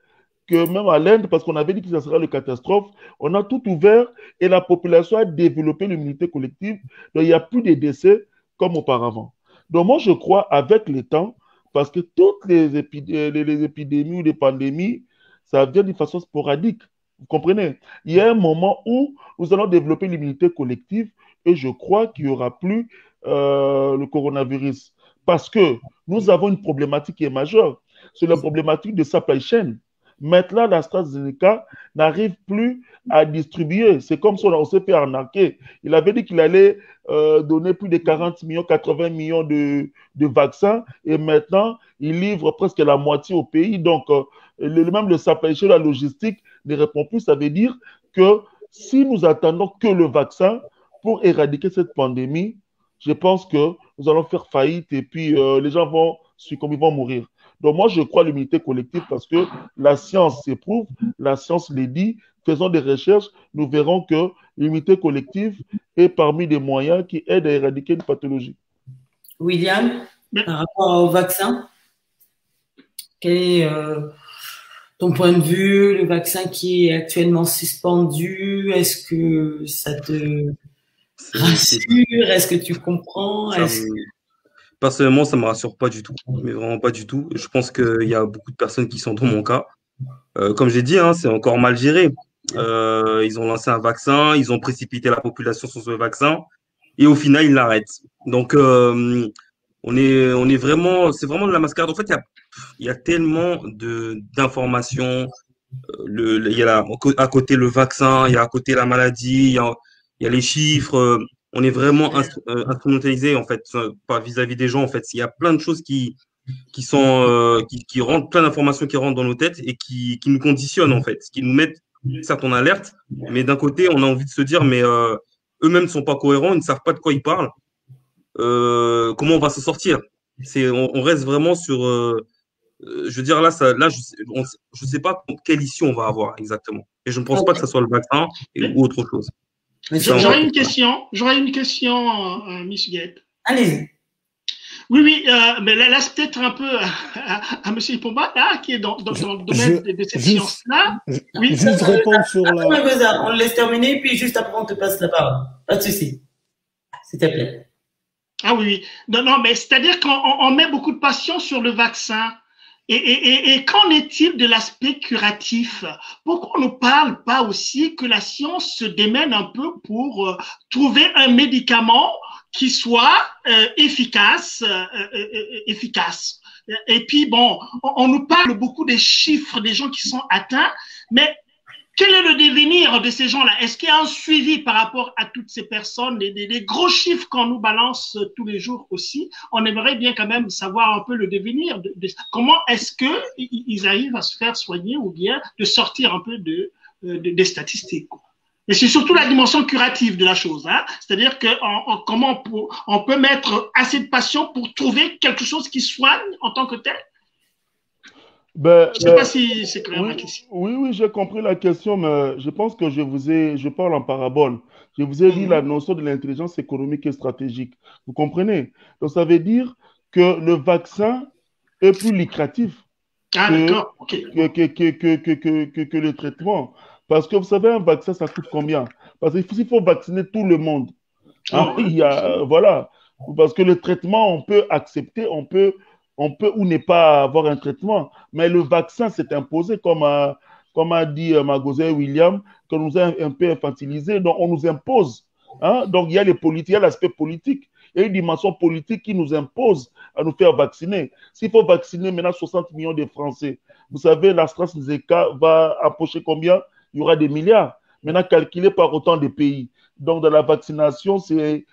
que même à l'Inde, parce qu'on avait dit que ça sera une catastrophe, on a tout ouvert et la population a développé l'immunité collective. Donc, il n'y a plus de décès comme auparavant. Donc, moi, je crois avec le temps, parce que toutes les épidémies ou les pandémies, ça vient d'une façon sporadique. Vous comprenez? Il y a un moment où nous allons développer l'immunité collective et je crois qu'il n'y aura plus le coronavirus. Parce que nous avons une problématique qui est majeure. C'est la problématique de supply chain. Maintenant, l'AstraZeneca n'arrive plus à distribuer. C'est comme si on s'est fait arnaquer. Il avait dit qu'il allait donner plus de 40 millions, 80 millions de vaccins et maintenant, il livre presque la moitié au pays. Donc, même le supply chain, la logistique ne répond plus. Ça veut dire que si nous attendons que le vaccin pour éradiquer cette pandémie, je pense que nous allons faire faillite et puis les gens vont succomber, vont mourir. Donc moi, je crois à l'immunité collective parce que la science s'éprouve, la science les dit, faisons des recherches, nous verrons que l'immunité collective est parmi les moyens qui aident à éradiquer une pathologie. William, par rapport au vaccin, quel est ton point de vue, le vaccin qui est actuellement suspendu, est-ce que ça te rassure? Est-ce que tu comprends? Personnellement, ça ne me rassure pas du tout, mais vraiment pas du tout. Je pense qu'il y a beaucoup de personnes qui sont dans mon cas. Comme j'ai dit, hein, c'est encore mal géré. Ils ont lancé un vaccin, ils ont précipité la population sur ce vaccin, et au final, ils l'arrêtent. Donc, on est vraiment, c'est vraiment de la mascarade. En fait, il y a tellement d'informations. Il y a à côté le vaccin, il y a à côté la maladie, il y a les chiffres. On est vraiment instrumentalisé en fait, pas vis-à-vis des gens en fait. Il y a plein de choses qui rentrent, plein d'informations qui rentrent dans nos têtes et qui nous conditionnent en fait, qui nous mettent certes en alerte, mais d'un côté on a envie de se dire mais eux-mêmes ne sont pas cohérents, ils ne savent pas de quoi ils parlent. Comment on va se sortir? On reste vraiment sur je veux dire, là, je sais pas quelle issue on va avoir exactement. Et je ne pense pas que ce soit le vaccin ou autre chose. J'aurais une question, Miss Guette. Allez-y. Oui, mais là c'est peut-être un peu à M. Ipomba, là, qui est dans le domaine de cette science-là. Oui, juste répondre sur la... On le laisse terminer, puis juste après, on te passe la parole. Pas de souci. S'il te plaît. Ah oui. Non, mais c'est-à-dire qu'on met beaucoup de passion sur le vaccin. Et qu'en est-il de l'aspect curatif? Pourquoi on ne parle pas aussi que la science se démène un peu pour trouver un médicament qui soit efficace. Et puis, bon, on nous parle beaucoup des chiffres des gens qui sont atteints, mais quel est le devenir de ces gens-là? Est-ce qu'il y a un suivi par rapport à toutes ces personnes, des gros chiffres qu'on nous balance tous les jours aussi? On aimerait bien quand même savoir un peu le devenir. Comment est-ce qu'ils arrivent à se faire soigner ou bien de sortir un peu des statistiques? Et c'est surtout la dimension curative de la chose. Hein? C'est-à-dire comment on peut mettre assez de passion pour trouver quelque chose qui soigne en tant que tel? Je ne sais pas si c'est clair ma question. Oui, j'ai compris la question, mais je pense que je parle en parabole. Je vous ai dit la notion de l'intelligence économique et stratégique. Vous comprenez? Donc, ça veut dire que le vaccin est plus lucratif que le traitement. Parce que vous savez, un vaccin, ça coûte combien? Parce qu'il faut vacciner tout le monde. Hein? Voilà. Parce que le traitement, on peut accepter, on peut ou ne pas avoir un traitement. Mais le vaccin s'est imposé, comme a dit Magoza et William, qu'on nous a un peu infantilisé. Donc, on nous impose. Hein? Donc, il y a l'aspect politique. Il y a une dimension politique qui nous impose à nous faire vacciner. S'il faut vacciner maintenant 60 millions de Français, vous savez, l'AstraZeneca va approcher combien? Il y aura des milliards. Maintenant, calculé par autant de pays. Donc, dans la vaccination, c'est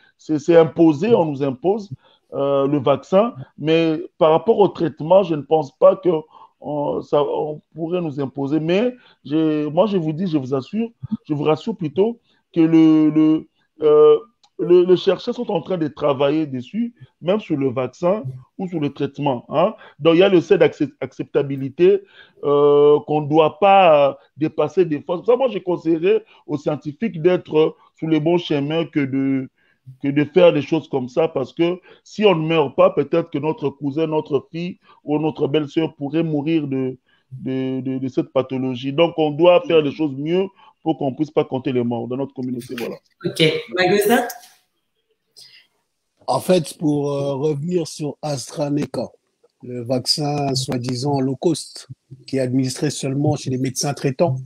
imposé, on nous impose. Le vaccin, mais par rapport au traitement, je ne pense pas qu'on pourrait nous imposer. Mais moi, je vous dis, je vous rassure plutôt que les chercheurs sont en train de travailler dessus, même sur le vaccin ou sur le traitement. Hein? Donc, il y a le seuil d'acceptabilité qu'on ne doit pas dépasser des fois. Ça, moi, je conseillerais aux scientifiques d'être sur le bon chemin que de faire des choses comme ça, parce que si on ne meurt pas, peut-être que notre cousin, notre fille ou notre belle-sœur pourrait mourir de cette pathologie. Donc, on doit faire les choses mieux pour qu'on ne puisse pas compter les morts dans notre communauté. Voilà. Ok. Magoza? En fait, pour revenir sur AstraZeneca, le vaccin soi-disant low cost, qui est administré seulement chez les médecins traitants,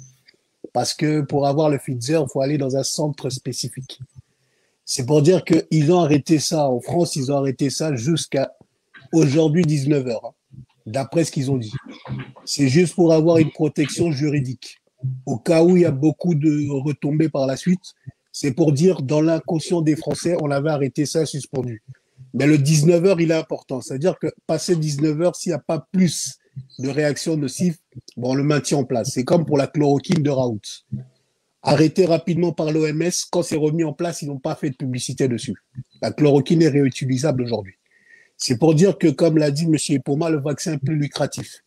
parce que pour avoir le Pfizer, il faut aller dans un centre spécifique. C'est pour dire qu'ils ont arrêté ça. En France, ils ont arrêté ça jusqu'à aujourd'hui 19h, hein, d'après ce qu'ils ont dit. C'est juste pour avoir une protection juridique. Au cas où il y a beaucoup de retombées par la suite, c'est pour dire dans l'inconscient des Français, on avait arrêté ça, suspendu. Mais le 19h, il est important. C'est-à-dire que passé 19h, s'il n'y a pas plus de réactions nocives, bon, on le maintient en place. C'est comme pour la chloroquine de Raoult. Arrêté rapidement par l'OMS, quand c'est remis en place, ils n'ont pas fait de publicité dessus. La chloroquine est réutilisable aujourd'hui. C'est pour dire que, comme l'a dit M. Ipoma, le vaccin est plus lucratif.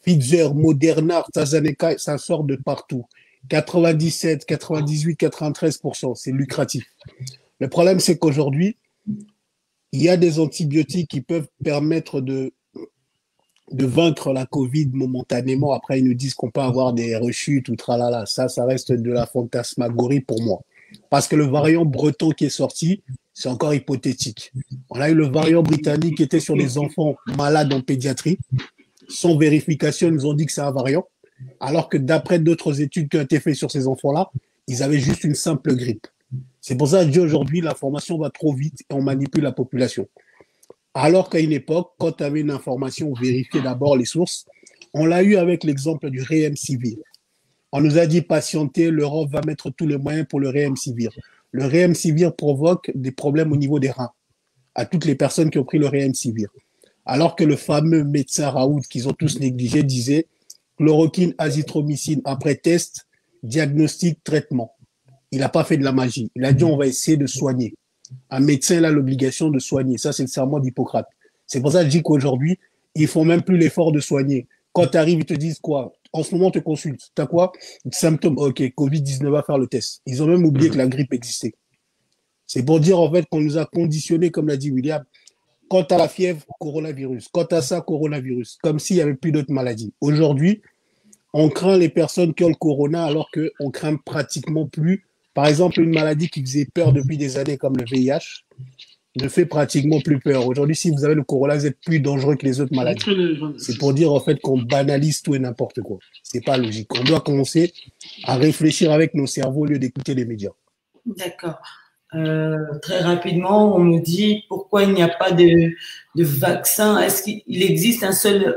Pfizer, Moderna, AstraZeneca, ça sort de partout. 97, 98, 93%, c'est lucratif. Le problème, c'est qu'aujourd'hui, il y a des antibiotiques qui peuvent permettre de vaincre la Covid momentanément. Après, ils nous disent qu'on peut avoir des rechutes ou tralala. Ça reste de la fantasmagorie pour moi. Parce que le variant breton qui est sorti, c'est encore hypothétique. On a eu le variant britannique qui était sur les enfants malades en pédiatrie. Sans vérification, ils nous ont dit que c'est un variant. Alors que d'après d'autres études qui ont été faites sur ces enfants-là, ils avaient juste une simple grippe. C'est pour ça que je dis aujourd'hui, l'information va trop vite et on manipule la population. Alors qu'à une époque, quand tu avais une information, vérifiez d'abord les sources. On l'a eu avec l'exemple du Remdesivir. On nous a dit patienter, l'Europe va mettre tous les moyens pour le Remdesivir. Le Remdesivir provoque des problèmes au niveau des reins à toutes les personnes qui ont pris le Remdesivir. Alors que le fameux médecin Raoult, qu'ils ont tous négligé, disait chloroquine, azithromycine, après test, diagnostic, traitement. Il n'a pas fait de la magie. Il a dit on va essayer de soigner. Un médecin il a l'obligation de soigner. Ça, c'est le serment d'Hippocrate. C'est pour ça que je dis qu'aujourd'hui, ils font même plus l'effort de soigner. Quand tu arrives, ils te disent quoi? En ce moment, on te consulte. Tu as quoi? Symptômes. Ok, Covid-19, va faire le test. Ils ont même oublié que la grippe existait. C'est pour dire, en fait, qu'on nous a conditionnés, comme l'a dit William. Quand tu as la fièvre, coronavirus. Quand tu as ça, coronavirus. Comme s'il n'y avait plus d'autres maladies. Aujourd'hui, on craint les personnes qui ont le corona alors qu'on craint pratiquement plus. Par exemple, une maladie qui faisait peur depuis des années comme le VIH ne fait pratiquement plus peur. Aujourd'hui, si vous avez le corona, vous êtes plus dangereux que les autres maladies. C'est pour dire en fait qu'on banalise tout et n'importe quoi. C'est pas logique. On doit commencer à réfléchir avec nos cerveaux au lieu d'écouter les médias. D'accord. Très rapidement, on nous dit pourquoi il n'y a pas de vaccin. Est-ce qu'il existe un seul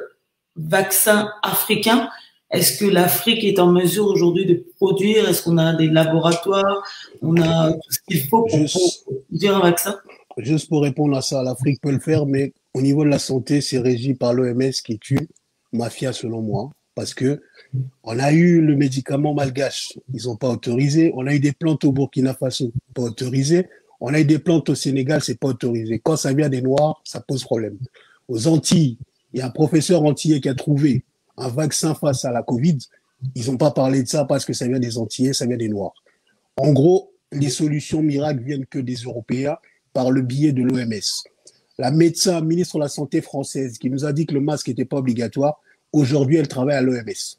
vaccin africain? Est-ce que l'Afrique est en mesure aujourd'hui de produire? Est-ce qu'on a des laboratoires? On a tout ce qu'il faut pour produire un vaccin? Juste pour répondre à ça, l'Afrique peut le faire, mais au niveau de la santé, c'est régi par l'OMS qui est une mafia selon moi. Parce que on a eu le médicament malgache, ils n'ont pas autorisé. On a eu des plantes au Burkina Faso, pas autorisé. On a eu des plantes au Sénégal, c'est pas autorisé. Quand ça vient des Noirs, ça pose problème. Aux Antilles, il y a un professeur antillais qui a trouvé un vaccin face à la Covid. Ils n'ont pas parlé de ça parce que ça vient des Antillais, ça vient des Noirs. En gros, les solutions miracles viennent que des Européens par le biais de l'OMS. La médecin, ministre de la Santé française, qui nous a dit que le masque n'était pas obligatoire, aujourd'hui, elle travaille à l'OMS.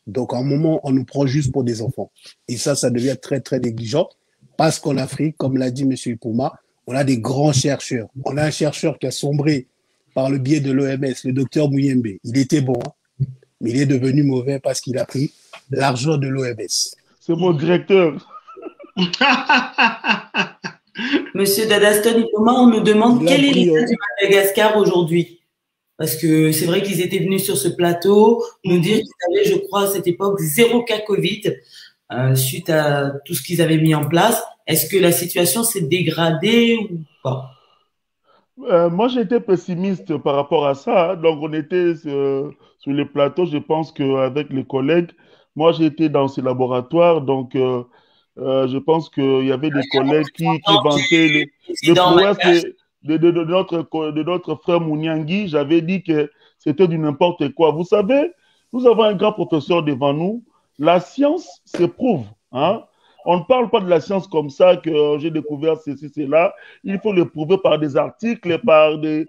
Donc, à un moment, on nous prend juste pour des enfants. Et ça devient très, très négligent parce qu'en Afrique, comme l'a dit M. Ipoma, on a des grands chercheurs. On a un chercheur qui a sombré par le biais de l'OMS, le docteur Mouyembe. Il était bon, hein, mais il est devenu mauvais parce qu'il a pris l'argent de l'OMS. C'est mon directeur. Monsieur Dadaston Ipoma, on nous demande quel est l'état du Madagascar aujourd'hui. Parce que c'est vrai qu'ils étaient venus sur ce plateau nous dire qu'ils avaient, je crois, à cette époque, 0 cas Covid suite à tout ce qu'ils avaient mis en place. Est-ce que la situation s'est dégradée ou pas? Moi, j'étais pessimiste par rapport à ça. Donc, on était sur les plateaux. Je pense qu'avec les collègues, moi, j'étais dans ces laboratoires. Donc, je pense qu'il y avait des collègues qui vantaient le prouesse de notre frère Mouniangui. J'avais dit que c'était du n'importe quoi. Vous savez, nous avons un grand professeur devant nous. La science s'éprouve. Hein? On ne parle pas de la science comme ça, que j'ai découvert ceci, cela. Il faut le prouver par des articles, par des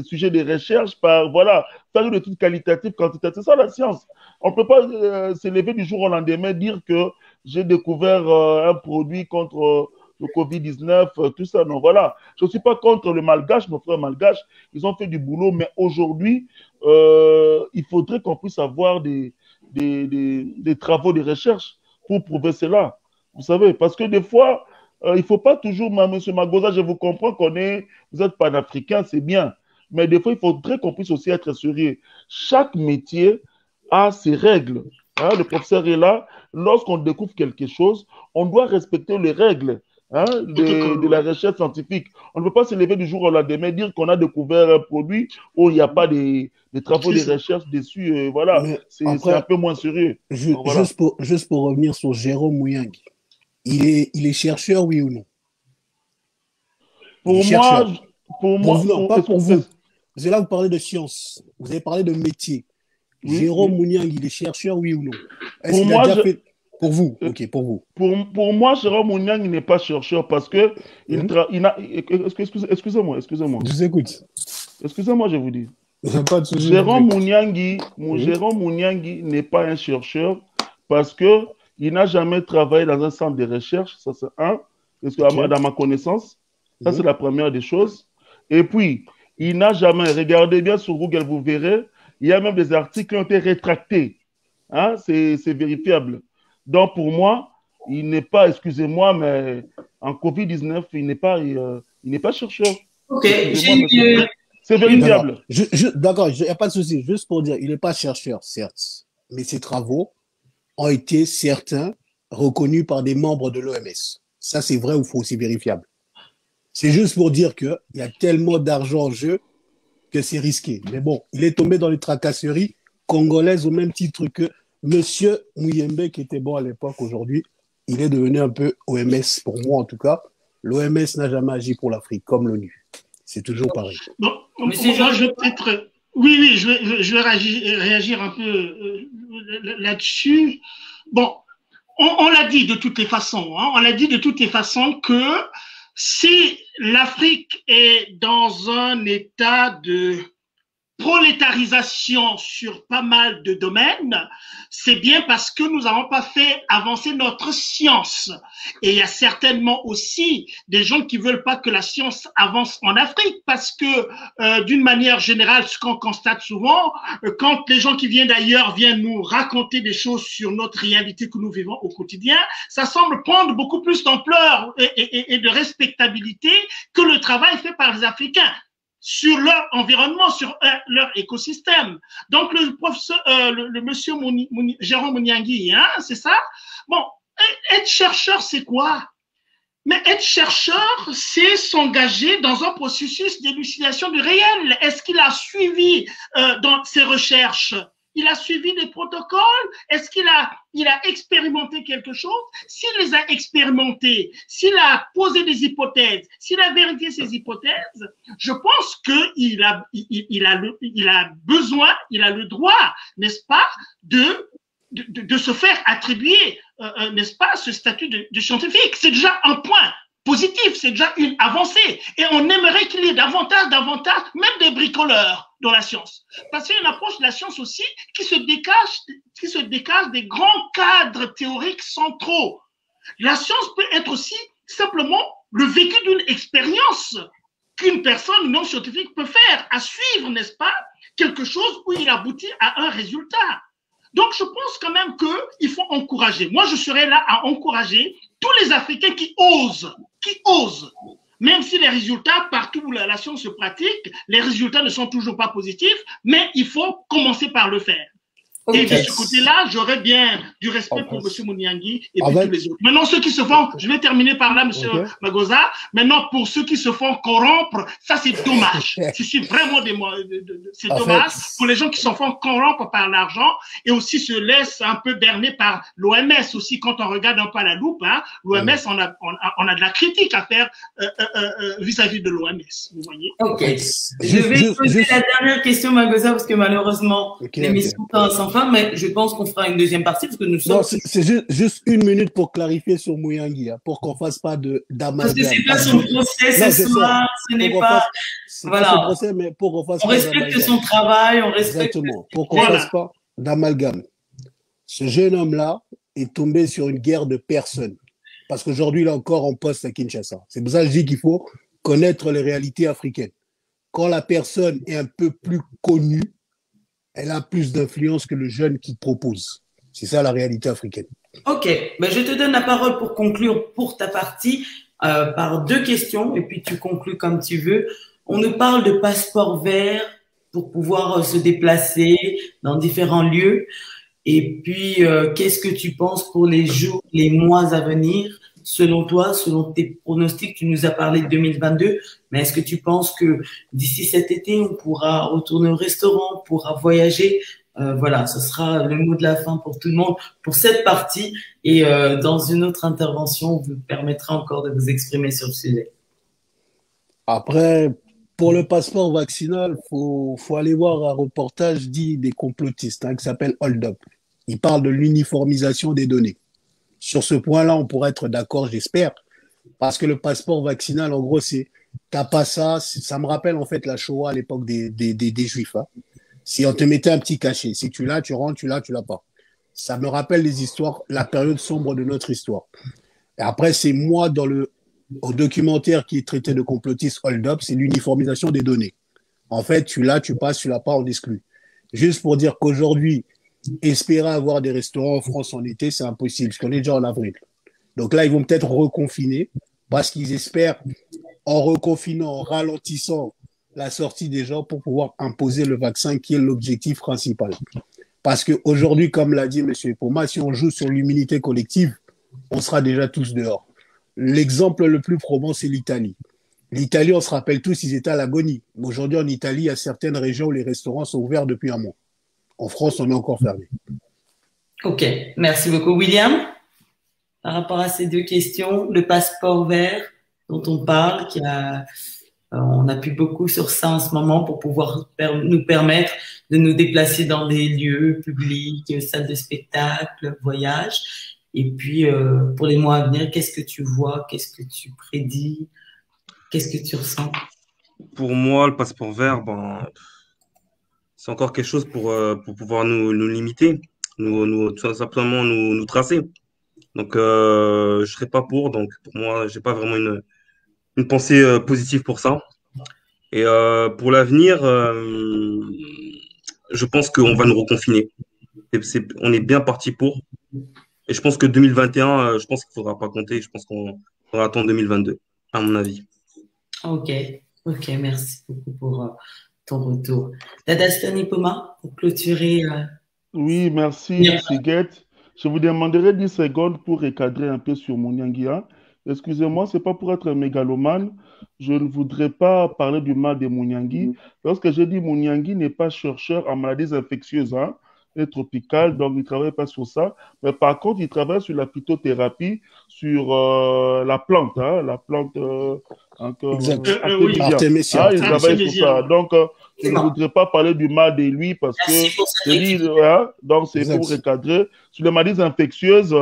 sujets de recherche, par, voilà, faire une étude qualitative, quantitative. C'est ça la science. On ne peut pas s'élever du jour au lendemain, dire que j'ai découvert un produit contre le Covid-19, tout ça. Non, voilà. Je ne suis pas contre le malgache, nos frères malgaches. Ils ont fait du boulot, mais aujourd'hui, il faudrait qu'on puisse avoir des travaux de recherche pour prouver cela. Vous savez, parce que des fois, il ne faut pas toujours, monsieur Magoza, je vous comprends vous êtes panafricain, c'est bien. Mais des fois, il faudrait qu'on puisse aussi être sérieux. Chaque métier a ses règles. Hein, le professeur est là. Lorsqu'on découvre quelque chose, on doit respecter les règles de la recherche scientifique. On ne peut pas se lever du jour au lendemain et dire qu'on a découvert un produit où il n'y a pas des travaux de recherche dessus. Voilà, c'est un peu moins sérieux. Voilà. Juste pour revenir sur Jérôme Mouyang, il est chercheur, oui ou non? Pour moi, Pour moi, non, pas pour vous. Parce que là, vous parlez de science. Vous avez parlé de métier. Oui, Jérôme oui. Mouniang, il est chercheur, oui ou non? Est-ce Pour qu'il a moi, déjà fait... Pour vous, ok, pour vous. pour moi, Jérôme Mouniang, il n'est pas chercheur parce que Mhm. excusez-moi, Je vous écoute. excusez-moi, je vous dis. Il n'y a pas de souci. Jérôme Mouniangui, Oui. Jérôme Mouniangui n'est pas un chercheur parce que il n'a jamais travaillé dans un centre de recherche, ça c'est un, parce que Ok. dans ma connaissance, ça c'est Mhm. la première des choses. Et puis, il n'a jamais, regardez bien sur Google, vous verrez, il y a même des articles qui ont été rétractés. Hein, c'est vérifiable. Donc pour moi, il n'est pas, excusez-moi, mais en Covid-19, il n'est pas chercheur. Ok, Excusez-moi, mais j'ai c'est vérifiable. D'accord, il n'y a pas de souci. Juste pour dire, il n'est pas chercheur, certes, mais ses travaux ont été, certains, reconnus par des membres de l'OMS. Ça, c'est vrai ou faux, c'est vérifiable. C'est juste pour dire qu'il y a tellement d'argent en jeu que c'est risqué. Mais bon, il est tombé dans les tracasseries congolaises au même titre que Monsieur Mouyembe, qui était bon à l'époque. Aujourd'hui, il est devenu un peu OMS, pour moi en tout cas. L'OMS n'a jamais agi pour l'Afrique, comme l'ONU. C'est toujours pareil. Bon, Monsieur moi, je vais peut-être. Oui, je vais réagir un peu là-dessus. Bon, on l'a dit de toutes les façons. Hein, on l'a dit de toutes les façons que si l'Afrique est dans un état de prolétarisation sur pas mal de domaines, c'est bien parce que nous n'avons pas fait avancer notre science. Et il y a certainement aussi des gens qui veulent pas que la science avance en Afrique parce que d'une manière générale, ce qu'on constate souvent, quand les gens qui viennent d'ailleurs viennent nous raconter des choses sur notre réalité que nous vivons au quotidien, ça semble prendre beaucoup plus d'ampleur et de respectabilité que le travail fait par les Africains sur leur environnement, sur leur écosystème. Donc, le monsieur Jérôme Mouniangui, hein, c'est ça? Bon, être chercheur, c'est quoi? Mais être chercheur, c'est s'engager dans un processus d'élucidation du réel. Est-ce qu'il a suivi dans ses recherches? Il a suivi des protocoles? Est-ce qu'il a expérimenté quelque chose? S'il les a expérimentés, s'il a posé des hypothèses, s'il a vérifié ces hypothèses, je pense qu'il a besoin, il a le droit, n'est-ce pas, de se faire attribuer, n'est-ce pas, ce statut de scientifique. C'est déjà un point positif, c'est déjà une avancée. Et on aimerait qu'il y ait davantage, même des bricoleurs dans la science. Parce qu'il y a une approche de la science aussi qui se décache des grands cadres théoriques centraux. La science peut être aussi simplement le vécu d'une expérience qu'une personne non scientifique peut faire, à suivre, n'est-ce pas, quelque chose où il aboutit à un résultat. Donc, je pense quand même qu'il faut encourager. Moi, je serais là à encourager tous les Africains qui osent, même si les résultats, partout où la science se pratique, les résultats ne sont toujours pas positifs, mais il faut commencer par le faire. Okay. Et de ce côté-là, j'aurais bien du respect pour M. Mouniangui et puis tous les autres. Maintenant, ceux qui se font, je vais terminer par là, M. Magoza. Maintenant, pour ceux qui se font corrompre, ça c'est dommage. Je suis vraiment c'est dommage pour les gens qui se font corrompre par l'argent et aussi se laissent un peu berner par l'OMS aussi. Quand on regarde un peu à la loupe, hein, l'OMS, on a de la critique à faire vis-à-vis de l'OMS. Vous voyez? Ok. Je vais poser la dernière question, Magoza, parce que malheureusement, l'émission passe sans fin, mais je pense qu'on fera une deuxième partie parce que nous sommes. Non, c'est juste une minute pour clarifier sur Mouniangui, hein, pour qu'on fasse pas d'amalgame. Parce que c'est pas son procès ce soir, ce n'est pas. Voilà. Son procès, mais pour qu'on fasse. On respecte son travail, on respecte. Exactement. Pour qu'on fasse pas d'amalgame. Ce jeune homme-là est tombé sur une guerre de personnes. Parce qu'aujourd'hui, il est encore en poste à Kinshasa. C'est pour ça que je dis qu'il faut connaître les réalités africaines. Quand la personne est un peu plus connue, elle a plus d'influence que le jeune qui propose. C'est ça la réalité africaine. Ok, ben, je te donne la parole pour conclure pour ta partie par deux questions et puis tu conclus comme tu veux. On nous parle de passeport vert pour pouvoir se déplacer dans différents lieux. Et puis, qu'est-ce que tu penses pour les jours, les mois à venir? Selon toi, selon tes pronostics, tu nous as parlé de 2022, mais est-ce que tu penses que d'ici cet été, on pourra retourner au restaurant, on pourra voyager? Voilà, ce sera le mot de la fin pour tout le monde pour cette partie. Et dans une autre intervention, on vous permettra encore de vous exprimer sur le sujet. Après, Pour le passeport vaccinal, faut aller voir un reportage dit des complotistes qui s'appelle Hold Up. Il parle de l'uniformisation des données. Sur ce point-là, on pourrait être d'accord, j'espère, parce que le passeport vaccinal, en gros, c'est t'as pas ça. Ça me rappelle en fait la Shoah à l'époque des Juifs. Hein. Si on te mettait un petit cachet, si tu l'as, tu rentres, tu l'as pas. Ça me rappelle les histoires, la période sombre de notre histoire. Et après, c'est moi au documentaire qui est traité de complotiste Hold Up, c'est l'uniformisation des données. En fait, tu l'as, tu passes, tu l'as pas, on exclut. Juste pour dire qu'aujourd'hui, espérer avoir des restaurants en France en été, c'est impossible, parce qu'on est déjà en avril. Donc là, ils vont peut-être reconfiner, parce qu'ils espèrent, en reconfinant, en ralentissant la sortie des gens pour pouvoir imposer le vaccin qui est l'objectif principal. Parce qu'aujourd'hui, comme l'a dit M. Ipoma, si on joue sur l'immunité collective, on sera déjà tous dehors. L'exemple le plus probant, c'est l'Italie. L'Italie, on se rappelle tous, ils étaient à l'agonie. Aujourd'hui, en Italie, il y a certaines régions où les restaurants sont ouverts depuis un mois. En France, on est encore fermé. Ok, merci beaucoup. William, par rapport à ces deux questions, le passeport vert dont on parle, on appuie beaucoup sur ça en ce moment pour pouvoir nous permettre de nous déplacer dans des lieux publics, salles de spectacle, voyages. Et puis, pour les mois à venir, qu'est-ce que tu vois? Qu'est-ce que tu prédis? Qu'est-ce que tu ressens? Pour moi, le passeport vert, c'est encore quelque chose pour pouvoir nous limiter, tout simplement nous tracer. Donc, je ne serais pas pour. Donc, pour moi, je n'ai pas vraiment une pensée positive pour ça. Et pour l'avenir, je pense qu'on va nous reconfiner. On est bien parti pour. Et je pense que 2021, je pense qu'il ne faudra pas compter. Je pense qu'on va attendre 2022, à mon avis. Ok, merci beaucoup pour ton retour. Dadaston Ipoma, pour clôturer. Oui, merci, Siguette. Je vous demanderai 10 secondes pour recadrer un peu sur Mouniangui. Excusez-moi, ce n'est pas pour être mégalomane. Je ne voudrais pas parler du mal de Mouniangui. Lorsque je dis Mouniangui n'est pas chercheur en maladies infectieuses et tropicales, donc il ne travaille pas sur ça. Mais par contre, il travaille sur la phytothérapie, sur la plante, la plante Artémisia. Il travaille sur ça. Donc, je ne voudrais pas parler du mal de lui parce donc c'est pour recadrer. Sur les maladies infectieuses,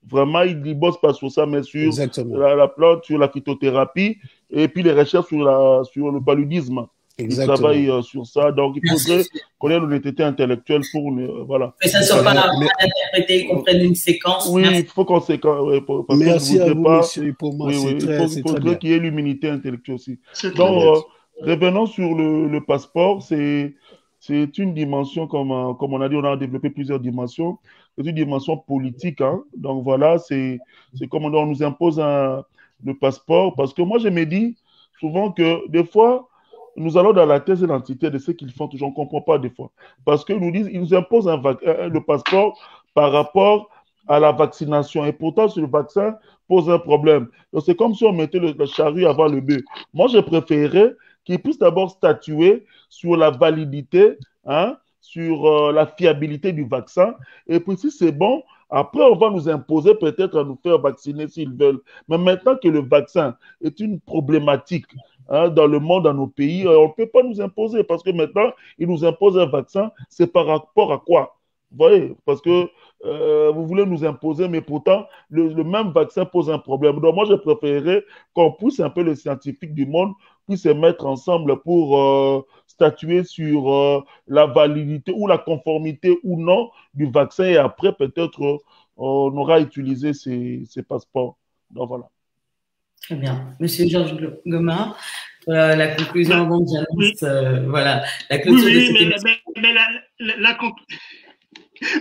vraiment, il ne bosse pas sur ça, mais sur la plante, sur la phytothérapie et puis les recherches sur le paludisme. Il travaille sur ça. Donc, il faudrait qu'on ait l'honnêteté intellectuelle pour... voilà. Mais ça ne soit pas interprété, qu'on prenne une séquence. Oui, il faut qu'on séquence. Merci à vous, monsieur Ipoma. Il faudrait qu'il y ait l'humilité intellectuelle aussi. Donc, revenons sur le passeport. C'est une dimension, comme on a dit, on a développé plusieurs dimensions. C'est une dimension politique. Donc, voilà, c'est comme on nous impose le passeport. Parce que moi, je me dis souvent que des fois, nous allons dans la thèse et l'entité de ce qu'ils font, je ne comprends pas des fois. Parce qu'ils nous imposent le passeport par rapport à la vaccination. Et pourtant, le vaccin pose un problème. Donc, c'est comme si on mettait le charrue avant le bœuf. Moi, je préférerais qu'ils puissent d'abord statuer sur la validité, sur la fiabilité du vaccin. Et puis, si c'est bon, après, on va nous imposer peut-être à nous faire vacciner s'ils veulent. Mais maintenant que le vaccin est une problématique dans le monde, dans nos pays, on ne peut pas nous imposer parce que maintenant, ils nous imposent un vaccin. C'est par rapport à quoi? Vous voyez? Parce que vous voulez nous imposer, mais pourtant, le même vaccin pose un problème. Donc, moi, je préférerais qu'on pousse un peu les scientifiques du monde puissent se mettre ensemble pour statuer sur la validité ou la conformité ou non du vaccin. Et après, peut-être, on aura utilisé ces passeports. Donc, voilà. Très bien. Monsieur Georges Goma, la conclusion avant que j'annonce, voilà, la clôture de cette émission.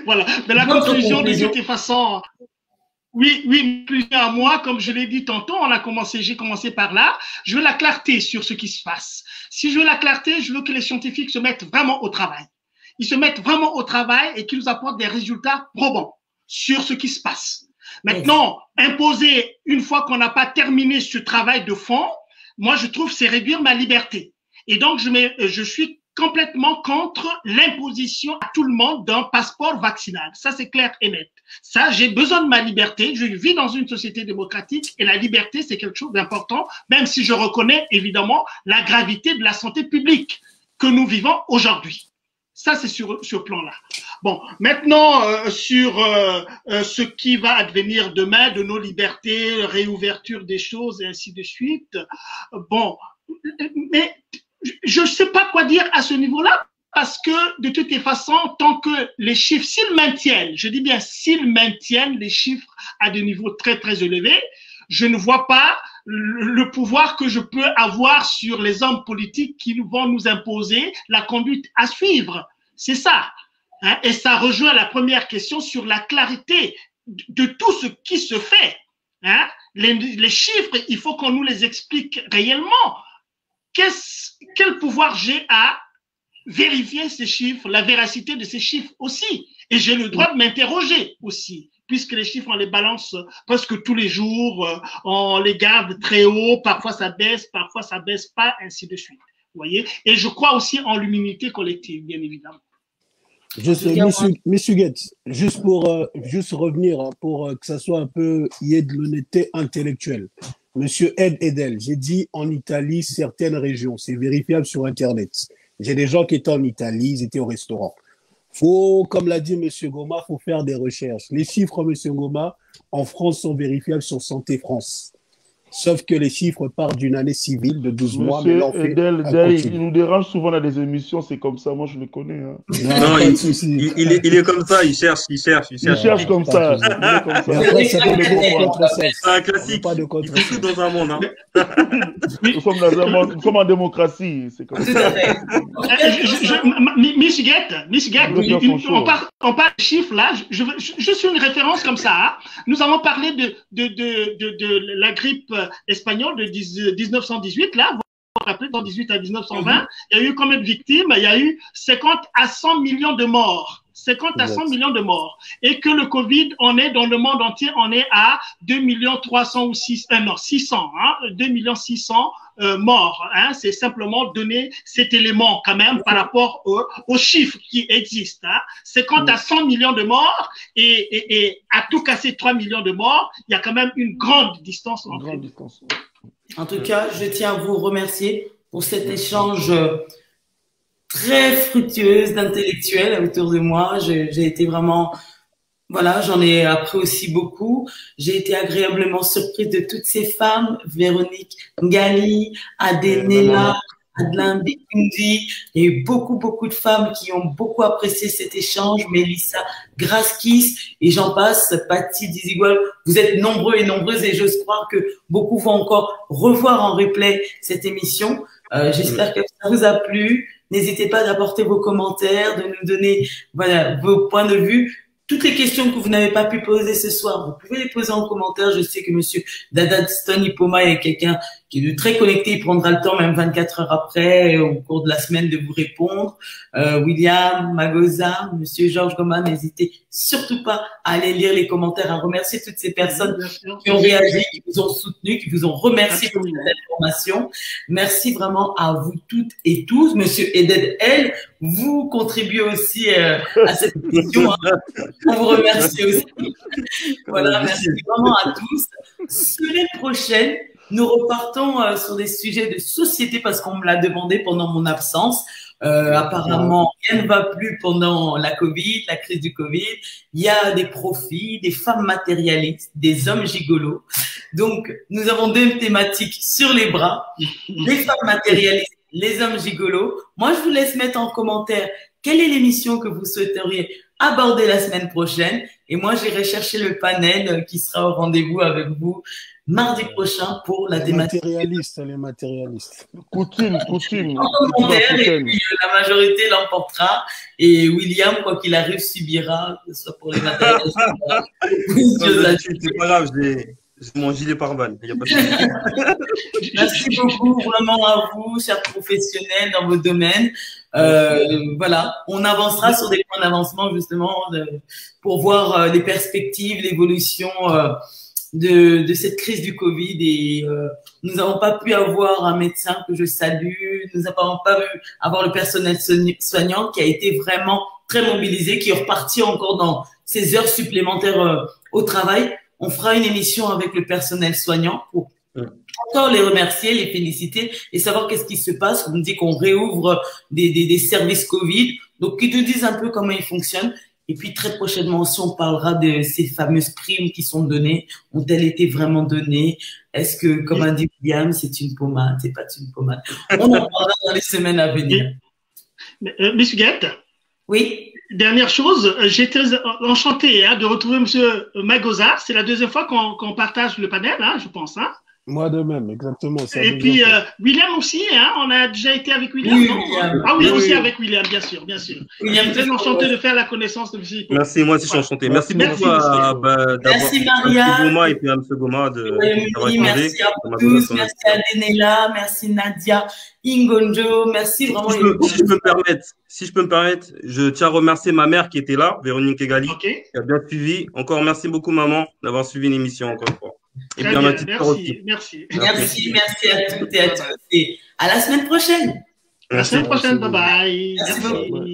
Voilà, mais la conclusion de toute façon, oui, plusieurs mois, comme je l'ai dit tantôt, j'ai commencé par là. Je veux la clarté sur ce qui se passe. Si je veux la clarté, je veux que les scientifiques se mettent vraiment au travail. Ils se mettent vraiment au travail et qu'ils nous apportent des résultats probants sur ce qui se passe. Maintenant, imposer, une fois qu'on n'a pas terminé ce travail de fond, moi, je trouve c'est réduire ma liberté. Et donc, je suis complètement contre l'imposition à tout le monde d'un passeport vaccinal. Ça, c'est clair et net. Ça, j'ai besoin de ma liberté. Je vis dans une société démocratique et la liberté, c'est quelque chose d'important, même si je reconnais évidemment la gravité de la santé publique que nous vivons aujourd'hui. Ça, c'est sur ce plan-là. Bon, maintenant, sur ce qui va advenir demain de nos libertés, réouverture des choses et ainsi de suite. Bon, mais je ne sais pas quoi dire à ce niveau-là, parce que de toutes les façons, tant que les chiffres, s'ils maintiennent, je dis bien s'ils maintiennent les chiffres à des niveaux très, très élevés, je ne vois pas le pouvoir que je peux avoir sur les hommes politiques qui vont nous imposer la conduite à suivre. C'est ça. Hein? Et ça rejoint la première question sur la clarité de tout ce qui se fait. Hein? Les chiffres, il faut qu'on nous les explique réellement. Quel pouvoir j'ai à vérifier ces chiffres, la véracité de ces chiffres aussi. Et j'ai le droit de m'interroger aussi, puisque les chiffres, on les balance presque tous les jours, on les garde très haut, parfois ça baisse pas, ainsi de suite. Vous voyez? Et je crois aussi en l'immunité collective, bien évidemment. Monsieur Guetz, juste pour revenir, pour que ça soit un peu, il y ait de l'honnêteté intellectuelle. Monsieur Ed Edel, j'ai dit en Italie, certaines régions, c'est vérifiable sur Internet. J'ai des gens qui étaient en Italie, ils étaient au restaurant. Comme l'a dit Monsieur Goma, faut faire des recherches. Les chiffres, Monsieur Goma, en France sont vérifiables sur Santé France. Sauf que les chiffres partent d'une année civile de 12 mois. Mais Edel, il nous dérange souvent dans des émissions, c'est comme ça, moi je le connais. Hein. Non, il est comme ça, il cherche. Il cherche comme ça. Après, ça peut c'est un classique. Pas de il fait tout dans un monde. Hein. Nous sommes dans un monde, nous sommes en démocratie, c'est comme ça. Miss Guette, on parle de chiffres là, je suis une référence comme ça. Hein. Nous avons parlé de la grippe espagnole de 1918, là, vous vous rappelez, dans 18 à 1920, il y a eu combien de victimes? Il y a eu 50 à 100 millions de morts. 50 à 100 millions de morts. Et que le Covid, on est dans le monde entier, on est à 2 300 ou 600, 2 600 morts. Hein. C'est simplement donner cet élément quand même par rapport aux chiffres qui existent. Hein. 50 à 100 millions de morts et à tout casser 3 millions de morts, il y a quand même une grande distance entre eux. En tout cas, je tiens à vous remercier pour cet échange très fructueuse d'intellectuels autour de moi. J'ai été vraiment, voilà, j'en ai appris aussi beaucoup. J'ai été agréablement surprise de toutes ces femmes, Véronique Ngali, Adenela, Adeline Bikundi. Il y a eu beaucoup de femmes qui ont beaucoup apprécié cet échange. Mélissa Graskis et j'en passe, Patty Dizigual. Vous êtes nombreux et nombreuses et j'ose croire que beaucoup vont encore revoir en replay cette émission. J'espère que ça vous a plu. N'hésitez pas d'apporter vos commentaires, de nous donner voilà, vos points de vue. Toutes les questions que vous n'avez pas pu poser ce soir, vous pouvez les poser en commentaire. Je sais que Monsieur Dadaston Ipoma est quelqu'un qui est très connecté. Il prendra le temps, même 24 heures après, au cours de la semaine, de vous répondre. William, Magoza, Monsieur Georges Goma, n'hésitez surtout pas à aller lire les commentaires, à remercier toutes ces personnes qui ont réagi, qui vous ont soutenu, qui vous ont remercié pour cette information. Merci vraiment à vous toutes et tous. Monsieur Eded El, vous contribuez aussi à cette émission. Hein. On vous remercie aussi. Voilà, merci vraiment à tous. Semaine prochaine, nous repartons sur des sujets de société parce qu'on me l'a demandé pendant mon absence. Apparemment, rien ne va plus pendant la Covid, la crise du Covid. Il y a des profits, des femmes matérialistes, des hommes gigolos. Donc, nous avons deux thématiques sur les bras. Les femmes matérialistes, les hommes gigolos. Moi, je vous laisse mettre en commentaire quelle est l'émission que vous souhaiteriez aborder la semaine prochaine. Et moi, j'irai chercher le panel qui sera au rendez-vous avec vous mardi prochain pour la thématique. Les matérialistes. Coutume. En commentaire, et puis la majorité l'emportera. Et William, quoi qu'il arrive, subira, que ce soit pour les matérialistes. C'est pas grave, j'ai mon gilet pare-balles. Merci beaucoup vraiment à vous, chers professionnels dans vos domaines. Voilà, on avancera sur des points d'avancement justement pour voir les perspectives, l'évolution de cette crise du Covid et nous n'avons pas pu avoir un médecin que je salue, nous n'avons pas pu avoir le personnel soignant qui a été vraiment très mobilisé, qui est reparti encore dans ses heures supplémentaires au travail. On fera une émission avec le personnel soignant pour encore les remercier, les féliciter et savoir qu'est-ce qui se passe. On dit qu'on réouvre des services Covid, donc qu'ils nous disent un peu comment ils fonctionnent. Et puis très prochainement aussi, on parlera de ces fameuses primes qui sont données. Ont-elles été vraiment données? Est-ce que, comme a dit William, c'est une pommade, c'est pas une pommade? On en parlera dans les semaines à venir. Miss Huguette? Oui. Dernière chose, j'étais enchanté de retrouver Monsieur Magoza. C'est la deuxième fois qu'on partage le panel, je pense. Moi de même, exactement. Et puis William aussi, on a déjà été avec William, oui, non? William. Ah oui, aussi avec William, bien sûr, bien sûr. William, je suis très enchanté de faire la connaissance de M. Hippo. Merci, moi aussi je suis enchanté. Merci beaucoup merci Maria. Goma et puis à M. Goma merci à vous tous, merci à Denela, merci Nadia, Ingonjo, merci vraiment. Si je peux me permettre, je tiens à remercier ma mère qui était là, Véronique Egali, qui a bien suivi. Encore merci beaucoup maman d'avoir suivi l'émission encore une fois. Et bien, merci à toutes et à tous. Et à la semaine prochaine. À la semaine prochaine, bye bye. Merci beaucoup.